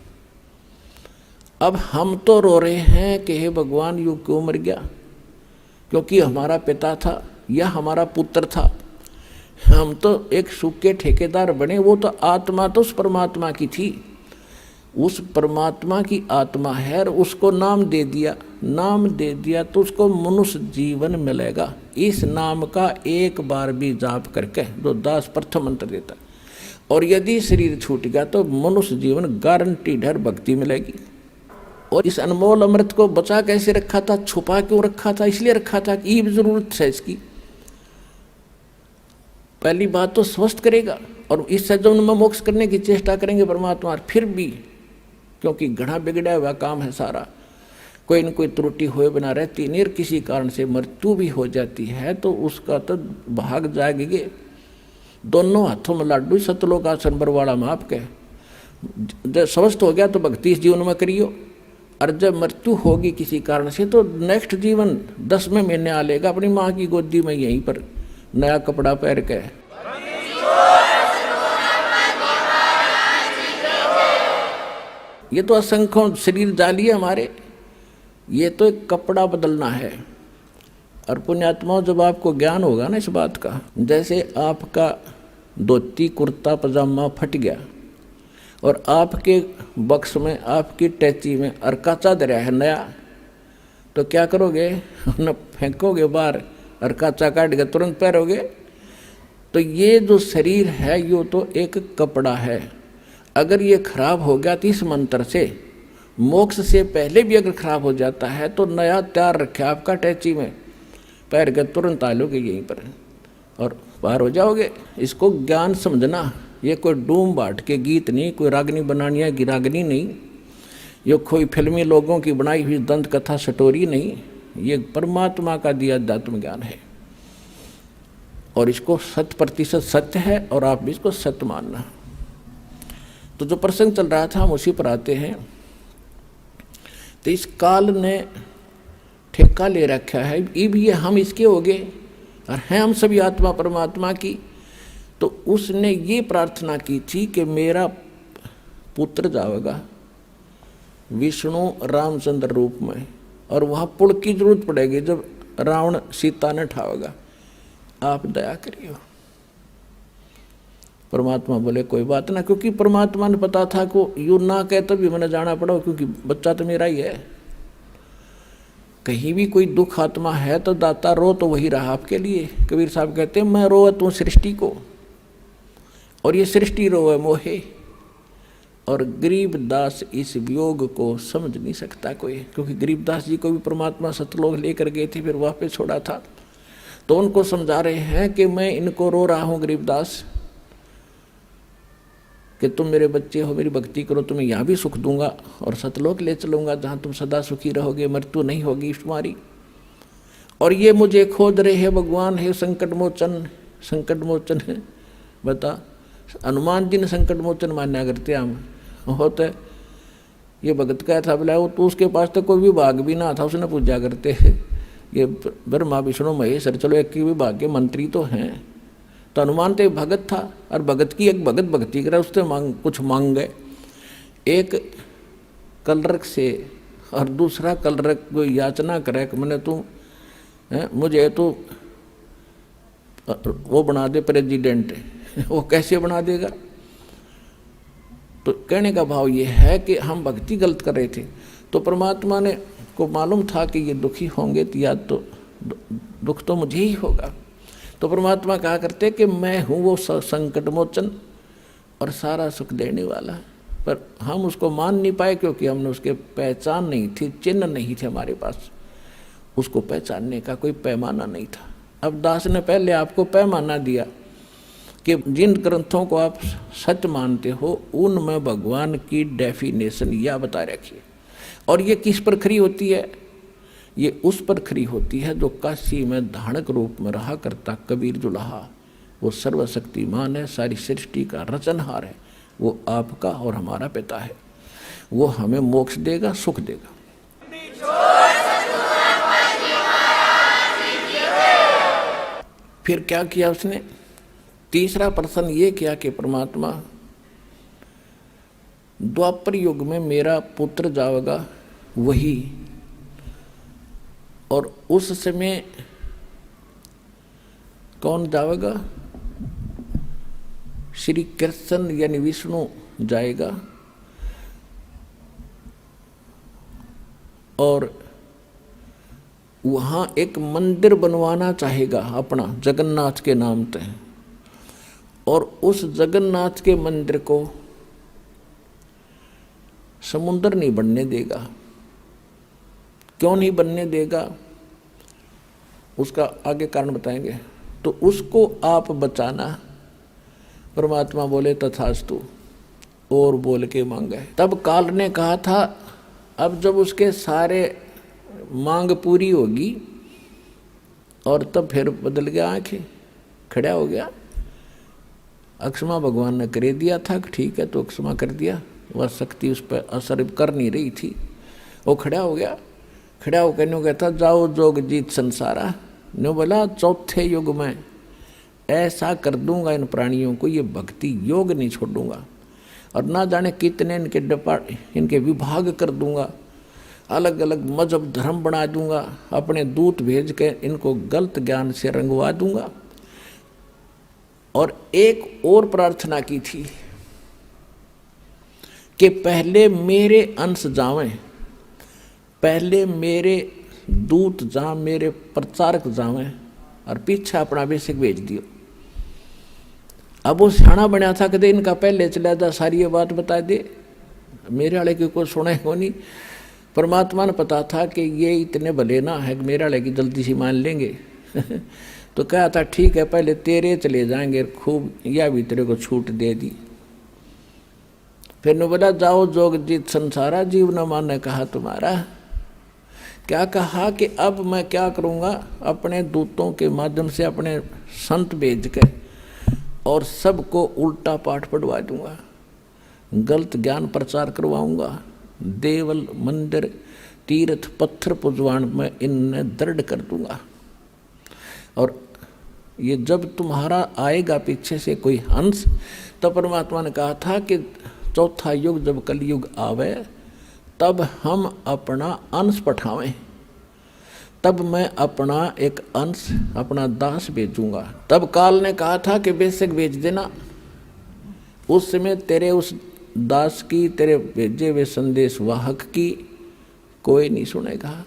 अब हम तो रो रहे हैं कि हे भगवान यू क्यों मर गया, क्योंकि हमारा पिता था या हमारा पुत्र था, हम तो एक सुख के ठेकेदार बने। वो तो आत्मा तो उस परमात्मा की थी, उस परमात्मा की आत्मा है और उसको नाम दे दिया, नाम दे दिया तो उसको मनुष्य जीवन मिलेगा। इस नाम का एक बार भी जाप करके जो दास प्रथम मंत्र देता, और यदि शरीर छूट गया तो मनुष्य जीवन गारंटीड है, भक्ति मिलेगी। और इस अनमोल अमृत को बचा कैसे रखा था, छुपा क्यों रखा था, इसलिए रखा था कि ये जरूरत है इसकी। पहली बात तो स्वस्थ करेगा और इस सज्जन में मोक्ष करने की चेष्टा करेंगे परमात्मा। फिर भी क्योंकि घड़ा बिगड़ा हुआ काम है सारा, कोई न कोई त्रुटि हुए बिना रहती नहीं, किसी कारण से मृत्यु भी हो जाती है तो उसका तो भाग जाएंगे। दोनों हाथों में लाडू, सतलोक आसन बरवाड़ा में आपके। जब स्वस्थ हो गया तो भक्ति इस जीवन में करियो, और जब मृत्यु होगी किसी कारण से तो नेक्स्ट जीवन 10वें महीने आ लेगा अपनी माँ की गोदी में, यहीं पर नया कपड़ा पहन के। ये तो असंख्यों शरीर जाली है हमारे, ये तो एक कपड़ा बदलना है। और पुण्यात्माओं, जब आपको ज्ञान होगा ना इस बात का, जैसे आपका धोती कुर्ता पजामा फट गया और आपके बक्स में, आपकी टैची में अर्का चादर है नया, तो क्या करोगे, न फेंकोगे बाहर, अर्का चा काट के तुरंत पहनोगे। तो ये जो शरीर है ये तो एक कपड़ा है, अगर ये खराब हो गया तो इस मंत्र से मोक्ष से पहले भी अगर खराब हो जाता है तो नया तैयार रखे आपका टैची में, पैर के तुरंत आ लोगे यहीं पर और बाहर हो जाओगे। इसको ज्ञान समझना, ये कोई डूम बाट के गीत नहीं, कोई रागनी बनानी है गिरागनी नहीं, ये कोई फिल्मी लोगों की बनाई हुई दंत कथा स्टोरी नहीं, ये परमात्मा का दिया अध्यात्म ज्ञान है और इसको 100% सत्य है और आप भी इसको सत्य मानना। तो जो प्रसंग चल रहा था हम उसी पर आते हैं। तो इस काल ने ठेका ले रखा है, ये हम इसके हो गए और हैं हम सभी आत्मा परमात्मा की। तो उसने ये प्रार्थना की थी कि मेरा पुत्र जाएगा विष्णु रामचंद्र रूप में, और वहाँ पुल की जरूरत पड़ेगी जब रावण सीता ने ठावेगा, आप दया करिए। परमात्मा बोले कोई बात ना, क्योंकि परमात्मा ने पता था कि यू ना कहे तभी मैंने जाना पड़ा, क्योंकि बच्चा तो मेरा ही है। कहीं भी कोई दुख आत्मा है तो दाता रो तो वही रहा आपके लिए। कबीर साहब कहते हैं मैं रोए तू सृष्टि को, और ये सृष्टि रोए मोहे। और गरीबदास इस वियोग को समझ नहीं सकता कोई, क्योंकि गरीबदास जी को भी परमात्मा सतलोक लेकर गए थे, फिर वापस छोड़ा था। तो उनको समझा रहे हैं कि मैं इनको रो रहा हूँ गरीबदास, कि तुम मेरे बच्चे हो, मेरी भक्ति करो, तुम्हें यहाँ भी सुख दूंगा और सतलोक ले चलूंगा जहाँ तुम सदा सुखी रहोगे, मृत्यु नहीं होगी तुम्हारी। और ये मुझे खोज रहे हैं भगवान है संकट मोचन। संकट मोचन है, बता हनुमान जी ने संकट मोचन मान्या करते हम होते। ये भगत का था बोला, वो तो उसके पास तो कोई विभाग भी ना था, उसने पूजा करते हैं। ये ब्रह्मा विष्णु महेश, चलो एक विभाग के मंत्री तो हैं। तो हनुमान तो भगत था, और भगत की एक भगत भक्ति करे, उससे कुछ मांग गए। एक कलरक से और दूसरा कलरक को याचना करे कि मैंने तू मुझे तो वो बना दे प्रेसिडेंट। वो कैसे बना देगा? तो कहने का भाव ये है कि हम भक्ति गलत कर रहे थे, तो परमात्मा ने को मालूम था कि ये दुखी होंगे, तो या तो दुख तो मुझे ही होगा। तो परमात्मा कहा करते कि मैं हूँ वो संकट मोचन और सारा सुख देने वाला। पर हम उसको मान नहीं पाए, क्योंकि हमने उसके पहचान नहीं थी, चिन्ह नहीं थे हमारे पास, उसको पहचानने का कोई पैमाना नहीं था। अब दास ने पहले आपको पैमाना दिया कि जिन ग्रंथों को आप सत्य मानते हो उनमें भगवान की डेफिनेशन यह बता रखी है। और ये किस पर खरी होती है? ये उस पर खरी होती है जो काशी में धानक रूप में रहा करता कबीर जुलाहा। वो सर्वशक्तिमान है, सारी सृष्टि का रचनहार है, वो आपका और हमारा पिता है। वो हमें मोक्ष देगा, सुख देगा। फिर क्या किया उसने? तीसरा प्रश्न ये किया कि परमात्मा द्वापर युग में मेरा पुत्र जाएगा वही, और उस समय कौन जाएगा? श्री कृष्ण यानी विष्णु जाएगा, और वहाँ एक मंदिर बनवाना चाहेगा अपना जगन्नाथ के नाम पे, और उस जगन्नाथ के मंदिर को समुद्र नहीं बनने देगा। क्यों नहीं बनने देगा? उसका आगे कारण बताएंगे। तो उसको आप बचाना। परमात्मा बोले तथास्तु, और बोल के मांगे। तब काल ने कहा था अब जब उसके सारे मांग पूरी होगी, और तब फिर बदल गया, आंखें खड़ा हो गया। अक्षमा भगवान ने कर दिया था, ठीक है तो अक्षमा कर दिया, वह शक्ति उस पर असर कर नहीं रही थी। वो खड़ा हो गया। खड़ा होकर न्यू कहता जाओ जोग जीत संसारा। न्यू बोला चौथे युग में ऐसा कर दूंगा इन प्राणियों को, ये भक्ति योग नहीं छोड़ूंगा, और ना जाने कितने इनके विभाग कर दूंगा, अलग अलग मजहब धर्म बना दूंगा, अपने दूत भेज के इनको गलत ज्ञान से रंगवा दूंगा। और एक और प्रार्थना की थी कि पहले मेरे अंश जावें, पहले मेरे दूत जाएं, मेरे प्रचारक जावें, और पीछे अपना बेसिक भेज दियो। अब वो सियाणा बनया था कि इनका पहले चला जा, सारी ये बात बता दे, मेरे वाले की कोई सुने हो नहीं। परमात्मा ने पता था कि ये इतने भले ना है कि मेरे वाले की जल्दी से मान लेंगे। तो कहा था ठीक है पहले तेरे चले जाएंगे, खूब या भी तेरे को छूट दे दी। फिर ने बोला जाओ जोग जीत संसारा, जीव न माने कहा तुम्हारा। क्या कहा कि अब मैं क्या करूँगा, अपने दूतों के माध्यम से अपने संत भेज के और सबको उल्टा पाठ पढ़वा दूंगा, गलत ज्ञान प्रचार करवाऊंगा, देवल मंदिर तीर्थ पत्थर पुजवान में इन्हें दृढ़ कर दूंगा। और ये जब तुम्हारा आएगा पीछे से कोई हंस, तो परमात्मा ने कहा था कि चौथा युग जब कलयुग आवे तब हम अपना अंश पठावें, तब मैं अपना एक अंश अपना दास भेजूंगा। तब काल ने कहा था कि बेशक भेज देना, उस समय तेरे उस दास की, तेरे भेजे हुए संदेश वाहक की कोई नहीं सुनेगा।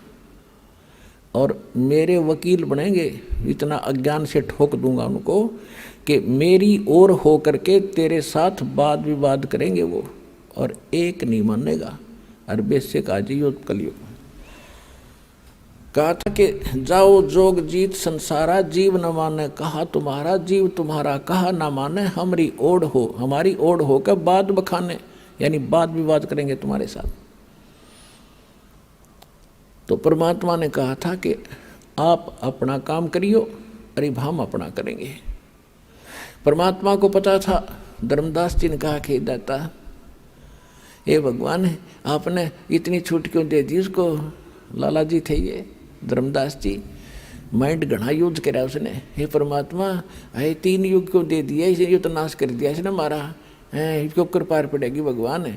और मेरे वकील बनेंगे, इतना अज्ञान से ठोक दूंगा उनको कि मेरी ओर हो करके तेरे साथ वाद विवाद करेंगे वो, और एक नहीं मानेगा। और वैसे का जी कलयुग कहा था कि जाओ जोग जीत संसारा, जीव न माने कहा तुम्हारा, जीव तुम्हारा कहा न माने, हमारी ओढ़ हो, हमारी ओढ़ होकर बात बखाने, यानी वाद विवाद करेंगे तुम्हारे साथ। तो परमात्मा ने कहा था कि आप अपना काम करियो, अरे हम अपना करेंगे। परमात्मा को पता था। धर्मदास जी ने कहा कि दाता हे भगवान, आपने इतनी छूट क्यों दे दी उसको। लाला जी थे ये धर्मदास जी, माइंड घना यूज करा उसने। हे परमात्मा, अरे 3 युग क्यों दे दिया, इसे ये तो नाश कर दिया इसने मारा है, इसके ऊपर पार पड़ेगी भगवान।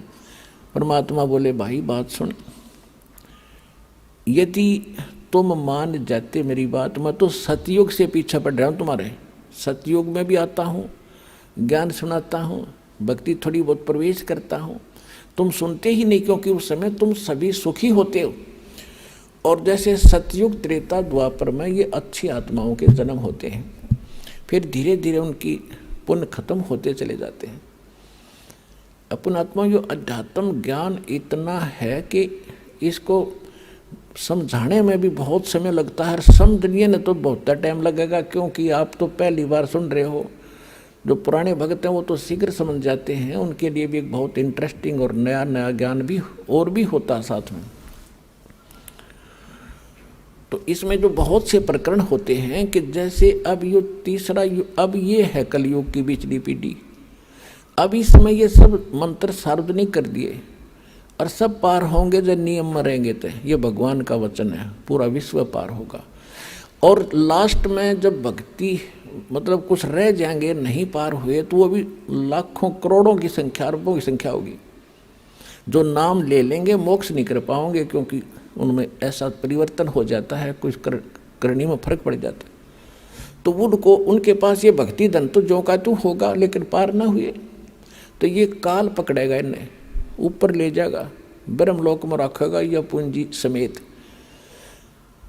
परमात्मा बोले भाई बात सुन, यदि तुम मान जाते मेरी बात, मैं तो सतयुग से पीछा पड़ रहा हूँ तुम्हारे। सतयुग में भी आता हूँ, ज्ञान सुनाता हूँ, भक्ति थोड़ी बहुत प्रवेश करता हूँ, तुम सुनते ही नहीं, क्योंकि उस समय तुम सभी सुखी होते हो। और जैसे सतयुग त्रेता द्वापर में ये अच्छी आत्माओं के जन्म होते हैं, फिर धीरे धीरे उनकी पुण्य खत्म होते चले जाते हैं। अपन आत्मा जो अध्यात्म ज्ञान इतना है कि इसको समझाने में भी बहुत समय लगता है। समझने में तो बहुत टाइम लगेगा, क्योंकि आप तो पहली बार सुन रहे हो। जो पुराने भक्त हैं वो तो शीघ्र समझ जाते हैं, उनके लिए भी एक बहुत इंटरेस्टिंग और नया नया ज्ञान भी और भी होता है साथ में। तो इसमें जो बहुत से प्रकरण होते हैं कि जैसे अब ये तीसरा युग, अब ये है कलयुग की पिछली पीढ़ी, अब इसमें ये सब मंत्र सार्वजनिक कर दिए और सब पार होंगे जो नियम में रहेंगे। तो ये भगवान का वचन है, पूरा विश्व पार होगा। और लास्ट में जब भक्ति मतलब कुछ रह जाएंगे नहीं पार हुए, तो वो भी लाखों करोड़ों की संख्या, अरबों की संख्या होगी जो नाम ले लेंगे, मोक्ष नहीं कर पाओगे, क्योंकि उनमें ऐसा परिवर्तन हो जाता है, कुछ करनी में फर्क पड़ जाता है। तो उनको उनके पास ये भक्ति धन तो जो का तू होगा, लेकिन पार ना हुए तो ये काल पकड़ेगा, इन्हें ऊपर ले जाएगा, ब्रह्मलोक में रखेगा या पूंजी समेत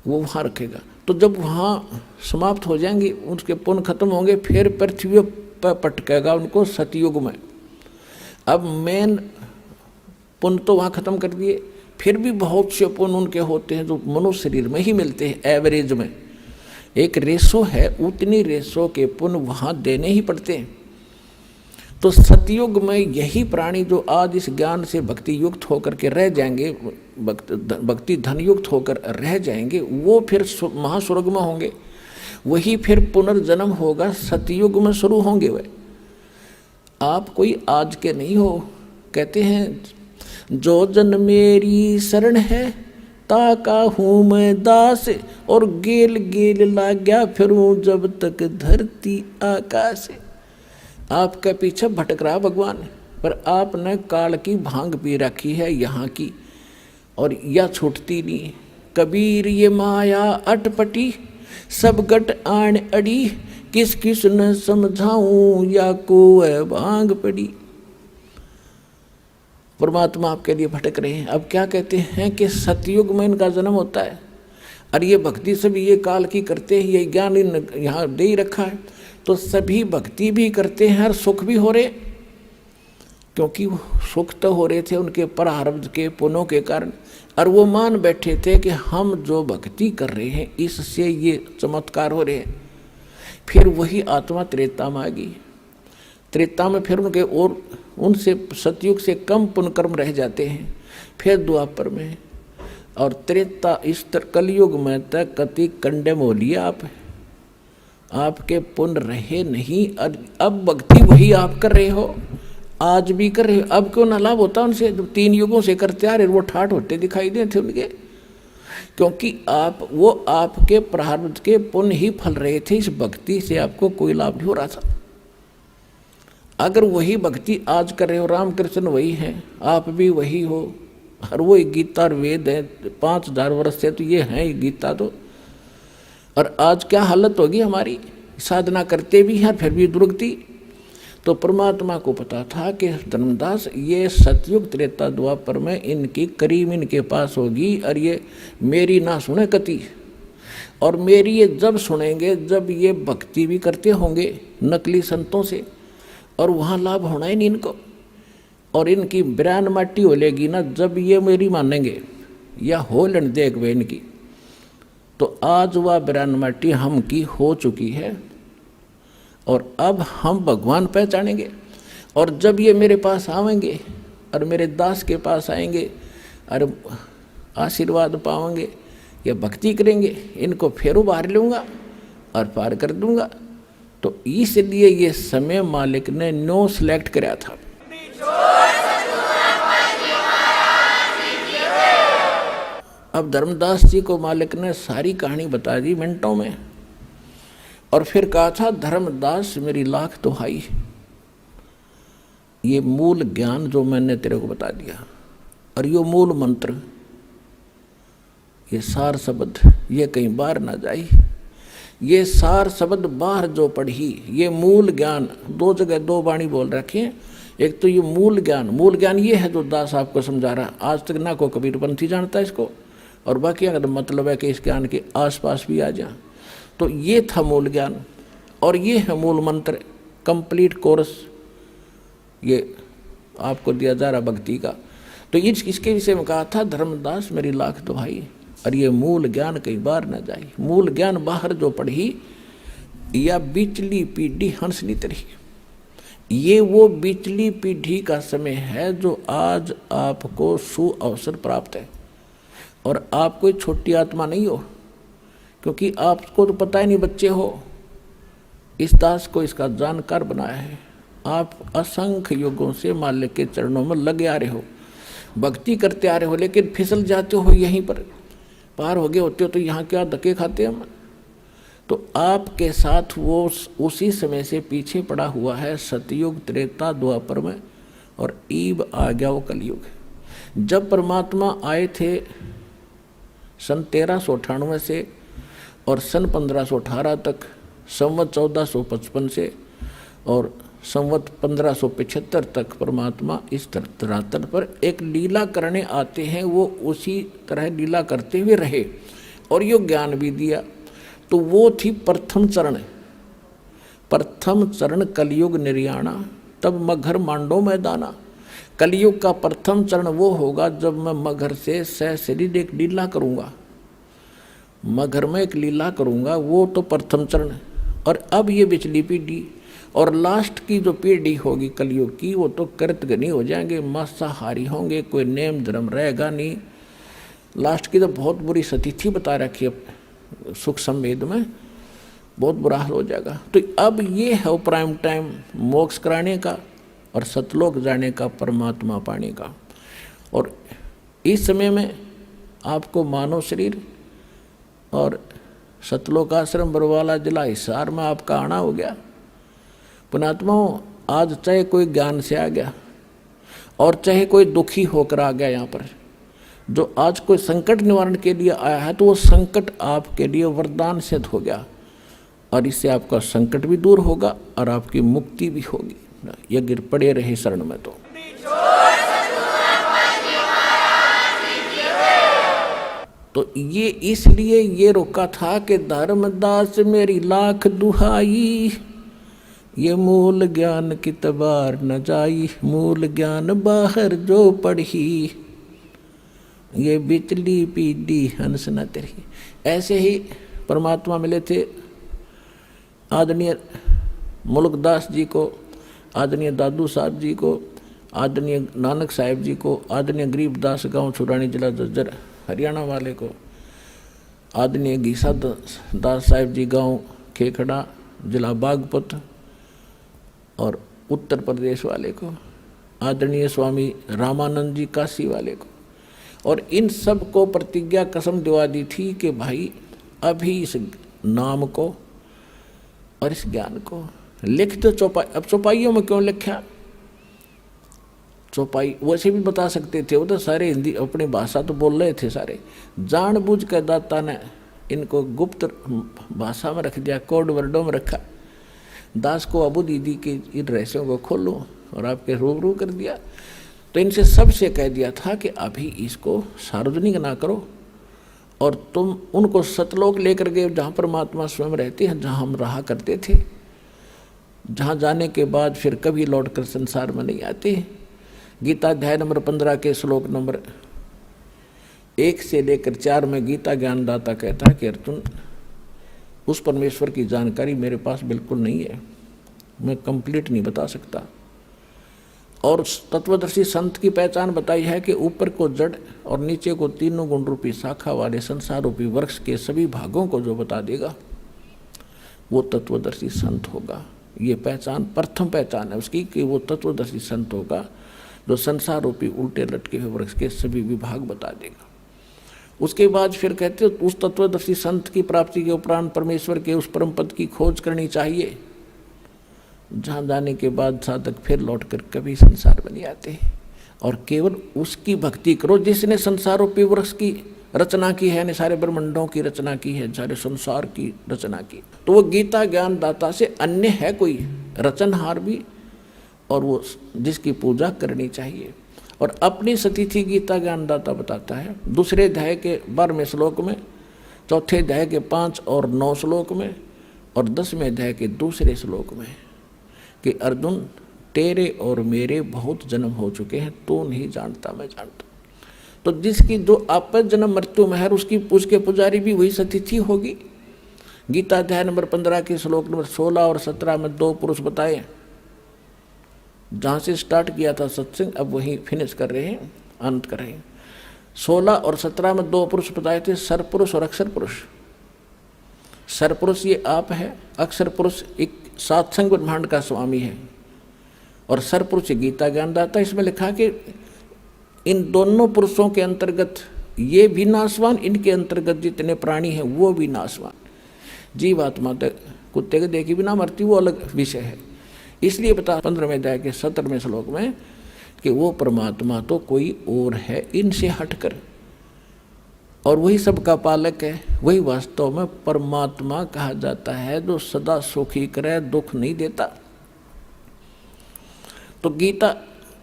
वो वहाँ रखेगा। तो जब वहाँ समाप्त हो जाएंगे, उसके पुण्य खत्म होंगे, फिर पृथ्वी पर पटकेगा उनको सतयुग में। अब मेन पुण्य तो वहाँ खत्म कर दिए, फिर भी बहुत से पुण्य उनके होते हैं जो मनुष्य शरीर में ही मिलते हैं। एवरेज में एक रेशो है, उतनी रेशो के पुण्य वहाँ देने ही पड़ते हैं। तो सतयुग में यही प्राणी जो आज इस ज्ञान से भक्ति युक्त होकर के रह जाएंगे, भक्ति धन युक्त होकर रह जाएंगे, वो फिर महास्वर्ग में होंगे। वही फिर पुनर्जन्म होगा, सतयुग में शुरू होंगे। वे आप कोई आज के नहीं हो। कहते हैं जो जन मेरी शरण है ताका हूँ मैं दास, और गेल गेल लाग्या फिरूं जब तक धरती आकाश। आपके पीछे भटक रहा भगवान, पर आपने काल की भांग पी रखी है यहाँ की, और यह छूटती नहीं। कबीर ये माया अटपटी, सब गट आन अड़ी, किस किस न समझाऊं या को भांग पड़ी। परमात्मा आपके लिए भटक रहे हैं। अब क्या कहते हैं कि सतयुग में इनका जन्म होता है, और ये भक्ति सभी ये काल की करते हैं, ये ज्ञान यहाँ दे ही रखा है, तो सभी भक्ति भी करते हैं और सुख भी हो रहे, क्योंकि सुख तो हो रहे थे उनके प्रारब्ध के पुण्यों के कारण। और वो मान बैठे थे कि हम जो भक्ति कर रहे हैं इससे ये चमत्कार हो रहे हैं। फिर वही आत्मा त्रेता में आ गई। त्रेता में फिर उनके और उनसे सतयुग से कम पुण्य कर्म रह जाते हैं, फिर द्वापर में, और त्रेता इस कलयुग में तक कति कंडेम हो लिया। आपके पुण्य रहे नहीं, अब भक्ति वही आप कर रहे हो, आज भी कर रहे हो। अब क्यों ना लाभ होता उनसे, जब 3 युगों से करते आ रहे, वो ठाठ होते दिखाई देते उनके, क्योंकि वो आपके प्रारब्ध के पुण्य ही फल रहे थे। इस भक्ति से आपको कोई लाभ नहीं हो रहा था। अगर वही भक्ति आज कर रहे हो, रामकृष्ण वही हैं, आप भी वही हो, और वो गीता और वेद है 5000 वर्ष से, तो ये हैं गीता तो। और आज क्या हालत होगी हमारी, साधना करते भी हैं फिर भी दुर्गति। तो परमात्मा को पता था कि धर्मदास ये सतयुग त्रेता द्वापर में इनकी करीब इनके पास होगी, और ये मेरी ना सुने कति। और मेरी ये जब सुनेंगे जब ये भक्ति भी करते होंगे नकली संतों से, और वहाँ लाभ होना ही नहीं इनको, और इनकी ब्रान माटी हो लेगी ना जब ये मेरी मानेंगे या हो लेन देख वे इनकी। तो आज वह ब्रान माटी हम की हो चुकी है और अब हम भगवान पहचानेंगे। और जब ये मेरे पास आवेंगे और मेरे दास के पास आएंगे और आशीर्वाद पाएंगे या भक्ति करेंगे, इनको फिर उबार लूँगा और पार कर दूँगा। तो इसलिए ये समय मालिक ने नो सिलेक्ट कराया था। अब धर्मदास जी को मालिक ने सारी कहानी बता दी मिनटों में, और फिर कहा था धर्मदास मेरी लाख दुहाई, ये मूल ज्ञान जो मैंने तेरे को बता दिया और ये मूल मंत्र, ये सार शब्द ये कहीं बाहर ना जाई, ये सार शब्द बाहर जो पढ़ी, ये मूल ज्ञान। दो जगह दो बाणी बोल रखे हैं, एक तो ये मूल ज्ञान ये है जो दास आपको समझा रहा। आज तक ना को कबीरपंथी जानता है इसको, और बाकी अगर मतलब है कि इस ज्ञान के आसपास भी आ जाए। तो ये था मूल ज्ञान और ये है मूल मंत्र, कंप्लीट कोर्स ये आपको दिया जा रहा भक्ति का। तो इसके विषय में कहा था धर्मदास मेरी लाख दुहाई, और ये मूल ज्ञान कहीं बाहर न जाए। मूल ज्ञान बाहर जो पढ़ी या बिचली पीढ़ी हंसनी तरही, ये वो बिचली पीढ़ी का समय है जो आज आपको सुअवसर प्राप्त है। और आप कोई छोटी आत्मा नहीं हो, क्योंकि आपको तो पता ही नहीं बच्चे हो, इस दास को इसका जानकार बनाया है। आप असंख्य युगों से मालिक के चरणों में लगे आ रहे हो, भक्ति करते आ रहे हो, लेकिन फिसल जाते हो, यहीं पर पार हो गए होते हो तो यहाँ क्या धक्के खाते हम। तो आपके साथ वो उसी समय से पीछे पड़ा हुआ है, सतयुग त्रेता द्वापर में, और ईब आ गया वो कलयुग। जब परमात्मा आए थे सन 1398 से और सन 1518 तक, संवत 1455 से और संवत 1575 तक परमात्मा इस धरातल पर एक लीला करने आते हैं। वो उसी तरह लीला करते हुए रहे और यो ज्ञान भी दिया। तो वो थी प्रथम चरण कलयुग निर्याणा, तब मगर मांडो मैदाना। कलयुग का प्रथम चरण वो होगा जब मैं मगर से सशरीर एक लीला करूँगा, मगर में एक लीला करूँगा, वो तो प्रथम चरण। और अब ये बिचली पीढ़ी और लास्ट की जो पीढ़ी होगी कलयुग की, वो तो कृतघ्नी हो जाएंगे, मांसाहारी होंगे, कोई नेम धर्म रहेगा नहीं। लास्ट की तो बहुत बुरी स्थिति बता रखी है सुख संवेद में, बहुत बुरा हाल हो जाएगा। तो अब ये है प्राइम टाइम मोक्ष कराने का और सतलोक जाने का, परमात्मा पाने का। और इस समय में आपको मानव शरीर और सतलोक आश्रम बरवाला जिला हिसार में आपका आना हो गया। पुणात्माओं, आज चाहे कोई ज्ञान से आ गया और चाहे कोई दुखी होकर आ गया यहाँ पर, जो आज कोई संकट निवारण के लिए आया है, तो वो संकट आपके लिए वरदान सिद्ध हो गया, और इससे आपका संकट भी दूर होगा और आपकी मुक्ति भी होगी। ये गिर पड़े रहे शरण में। तो ये इसलिए ये रोका था कि धर्मदास मेरी लाख दुहाई, ये मूल ज्ञान की तबार न जाई, मूल ज्ञान बाहर जो पढ़ी, ये बिचली पीढ़ी हंस न तरही। ऐसे ही परमात्मा मिले थे आदरणीय मुल्कदास जी को, आदरणीय दादू साहब जी को, आदरणीय नानक साहिब जी को, आदरणीय गरीबदास गांव छुरानी जिला जज्जर हरियाणा वाले को, आदरणीय गीसा दास साहिब जी गांव खेखड़ा जिला बागपत और उत्तर प्रदेश वाले को, आदरणीय स्वामी रामानंद जी काशी वाले को। और इन सब को प्रतिज्ञा कसम दिवा दी थी कि भाई अभी इस नाम को और इस ज्ञान को लिख दो चौपाई। अब चौपाइयों में क्यों लिखा? चौपाई वैसे भी बता सकते थे, वो तो सारे हिंदी अपनी भाषा तो बोल रहे थे सारे, जानबूझ कर दाता ने इनको गुप्त भाषा में रख दिया, कोड वर्डों में रखा। दास को अबुद्धि दी कि इन रहस्यों को खोलो और आपके रूबरू कर दिया। तो इनसे सबसे कह दिया था कि अभी इसको सार्वजनिक ना करो और तुम उनको सतलोक लेकर गए जहाँ परमात्मा स्वयं रहते हैं, जहाँ हम रहा करते थे, जहाँ जाने के बाद फिर कभी लौटकर संसार में नहीं आते। गीता अध्याय नंबर 15 के श्लोक नंबर 1 से लेकर 4 में गीता ज्ञानदाता कहता है कि अर्जुन, उस परमेश्वर की जानकारी मेरे पास बिल्कुल नहीं है, मैं कंप्लीट नहीं बता सकता। और तत्वदर्शी संत की पहचान बताई है कि ऊपर को जड़ और नीचे को तीनों गुण रूपी शाखा वाले संसार रूपी वृक्ष के सभी भागों को जो बता देगा वो तत्वदर्शी संत होगा। ये पहचान प्रथम पहचान है उसकी कि वो तत्वदर्शी संत होगा जो संसार रूपी उल्टे लटके हुए वृक्ष के सभी विभाग बता देगा। उसके बाद फिर कहते हो उस तत्वदर्शी संत की प्राप्ति के उपरांत परमेश्वर के उस परम पद की खोज करनी चाहिए, जहाँ जाने के बाद साधक फिर लौटकर कभी संसार में नहीं आते और केवल उसकी भक्ति करो जिसने संसार रूपी वृक्ष की रचना की है, ने सारे ब्रह्मांडों की रचना की है, सारे संसार की रचना की। तो वो गीता ज्ञानदाता से अन्य है कोई रचनहार भी, और वो जिसकी पूजा करनी चाहिए। और अपनी सतिथि गीता ज्ञानदाता बताता है दूसरे अध्याय के 12वें श्लोक में, चौथे अध्याय के 5 और 9 श्लोक में और 10वें अध्याय के दूसरे श्लोक में कि अर्जुन, तेरे और मेरे बहुत जन्म हो चुके हैं, तो नहीं जानता मैं जानता। तो जिसकी जो आपस जन्म मृत्यु में है उसके पुजारी भी वही सतिथि होगी। गीता अध्याय नंबर 15 के श्लोक नंबर 16 और 17 में 2 पुरुष बताए, जहाँ से स्टार्ट किया था सत्संग अब वहीं फिनिश कर रहे हैं, अंत कर रहे हैं। 16 और 17 में 2 पुरुष बताए थे, सरपुरुष और अक्षर पुरुष। सरपुरुष ये आप है, अक्षर पुरुष एक सात्संग ब्रह्मांड का स्वामी है, और सरपुरुष गीता ज्ञानदाता। इसमें लिखा कि इन दोनों पुरुषों के अंतर्गत ये भी नाशवान, इनके अंतर्गत जितने प्राणी हैं वो भी नाशवान। जीवात्मा तक कुत्ते के देखी बिना मरती, वो अलग विषय है। इसलिए बता 15वें अध्याय के 17वें श्लोक में कि वो परमात्मा तो कोई और है इनसे हटकर, और वही सबका पालक है। वही वास्तव में परमात्मा कहा जाता है जो सदा सुखी करे, दुख नहीं देता। तो गीता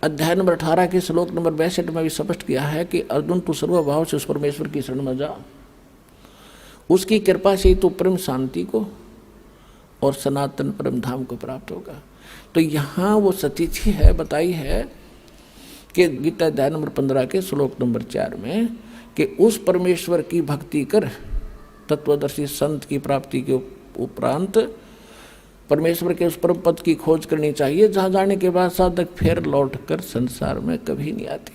अध्याय नंबर 18 के श्लोक नंबर 62 में भी स्पष्ट किया है कि अर्जुन तू सर्वभाव से उस परमेश्वर की शरण में जा, उसकी कृपा से ही तो परम शांति को और सनातन परम धाम को प्राप्त होगा। तो यहाँ वो सतिथि है बताई है कि गीता अध्याय नंबर 15 के श्लोक नंबर 4 में कि उस परमेश्वर की भक्ति कर तत्वदर्शी संत की प्राप्ति के उपरांत परमेश्वर के उस परम पद की खोज करनी चाहिए, जहाँ जाने के बाद साधक फिर लौट कर संसार में कभी नहीं आते।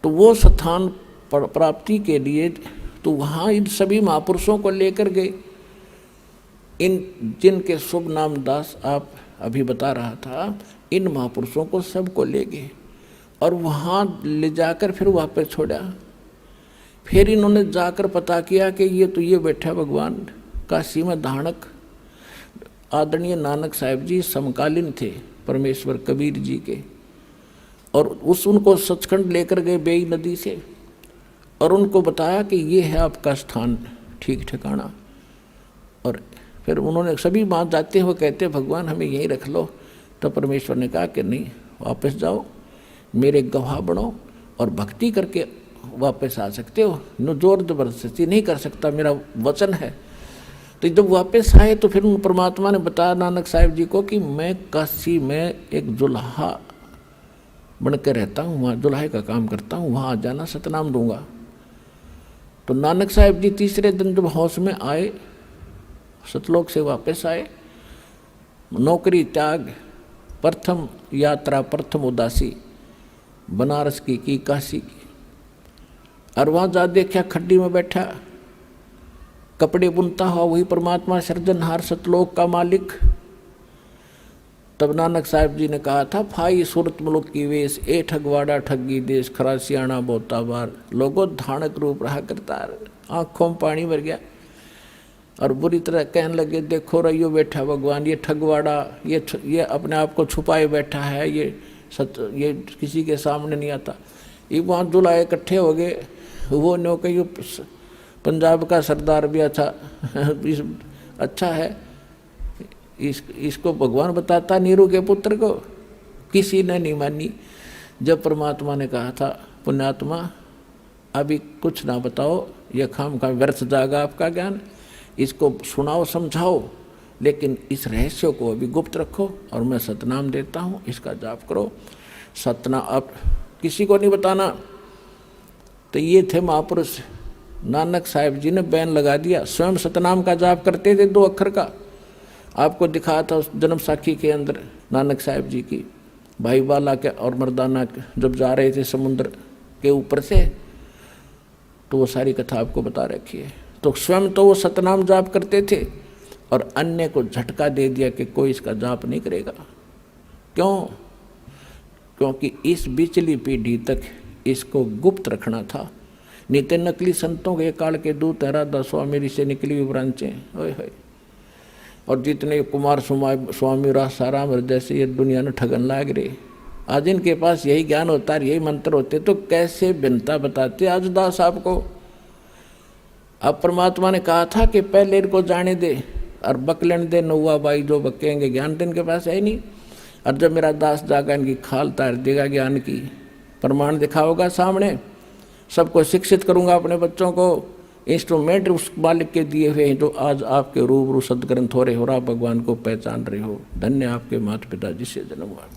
तो वो स्थान प्राप्ति के लिए तो वहाँ इन सभी महापुरुषों को लेकर गए, इन जिनके शुभ नाम दास आप अभी बता रहा था, इन महापुरुषों को सबको ले गए और वहाँ ले जाकर फिर वापस छोड़ा। फिर इन्होंने जाकर पता किया कि ये बैठा भगवान काशी में धाणक आदरणीय नानक साहिब जी समकालीन थे परमेश्वर कबीर जी के, और उनको सचखंड लेकर गए बेई नदी से और उनको बताया कि ये है आपका स्थान ठीक ठिकाना। और फिर उन्होंने सभी बात जाते हुए कहते भगवान हमें यहीं रख लो। तो परमेश्वर ने कहा कि नहीं, वापस जाओ, मेरे गवाह बनो और भक्ति करके वापस आ सकते हो, नो जोर जबरदस्ती नहीं कर सकता, मेरा वचन है। तो जब वापस आए तो फिर उन परमात्मा ने बताया नानक साहिब जी को कि मैं काशी में एक जुल्हा बन के रहता हूँ, वहाँ जुल्हे का काम करता हूँ, वहाँ आ जाना, सतनाम दूंगा। तो नानक साहिब जी तीसरे दिन जब हाउस में आए, सतलोक से वापस आए, नौकरी त्याग, प्रथम यात्रा, प्रथम उदासी बनारस की काशी की, और वहाँ जा देखा खड्डी में बैठा कपड़े बुनता हुआ वही परमात्मा सृजनहार सतलोक का मालिक। तब नानक साहिब जी ने कहा था, फाई सूरत मुल्क की वेश, ए ठगवाड़ा ठगी देश, खरा सियाणा बोता बार, लोगों धानक रूप रहा करता। आँखों में पानी भर गया और बुरी तरह कहने लगे, देखो रहियो बैठा भगवान, ये ठगवाड़ा, ये अपने आप को छुपाए बैठा है, ये किसी के सामने नहीं आता। ये वहाँ दुलाए इकट्ठे हो गए, वो नो कही पंजाब का सरदार भी अच्छा है, इसको भगवान बताता नीरू के पुत्र को, किसी ने नहीं मानी। जब परमात्मा ने कहा था, पुण्यात्मा अभी कुछ ना बताओ, यह खाम का व्यर्थ जाएगा आपका ज्ञान, इसको सुनाओ समझाओ, लेकिन इस रहस्य को अभी गुप्त रखो और मैं सतनाम देता हूँ, इसका जाप करो। सतना अब किसी को नहीं बताना। तो ये थे महापुरुष। नानक साहिब जी ने बैन लगा दिया, स्वयं सतनाम का जाप करते थे 2 अक्षर का। आपको दिखाया था उस जन्म साखी के अंदर नानक साहिब जी की, भाई बाला के और मर्दाना के जब जा रहे थे समुद्र के ऊपर से, तो वो सारी कथा आपको बता रखी है। तो स्वयं तो वो सतनाम जाप करते थे और अन्य को झटका दे दिया कि कोई इसका जाप नहीं करेगा। क्यों? क्योंकि इस बिचली पीढ़ी तक इसको गुप्त रखना था। नित्य नकली संतों के काल के दूत राधा स्वामी से निकली हुई ब्रांचें, ओए होए, और जितने कुमार स्वामी रासाराम जैसे ये दुनिया में ठगन लाग रहे, आज इनके पास यही ज्ञान होता है, यही मंत्र होते, तो कैसे भिन्नता बताते आज दास आपको। अब परमात्मा ने कहा था कि पहले इनको जाने दे और बकलेन दे, नौवा बाई जो बकेंगे, ज्ञान तो इनके पास है नहीं। और जब मेरा दास जागा इनकी खाल तार देगा ज्ञान की, प्रमाण दिखाओगा सामने, सबको शिक्षित करूंगा अपने बच्चों को। इंस्ट्रूमेंट उस बालिक के दिए हुए हैं जो आज आपके रूबरू सदग्रंथ हो रहे हो, आप भगवान को पहचान रहे हो। धन्य आपके माता पिता जिससे जन्म हुआ।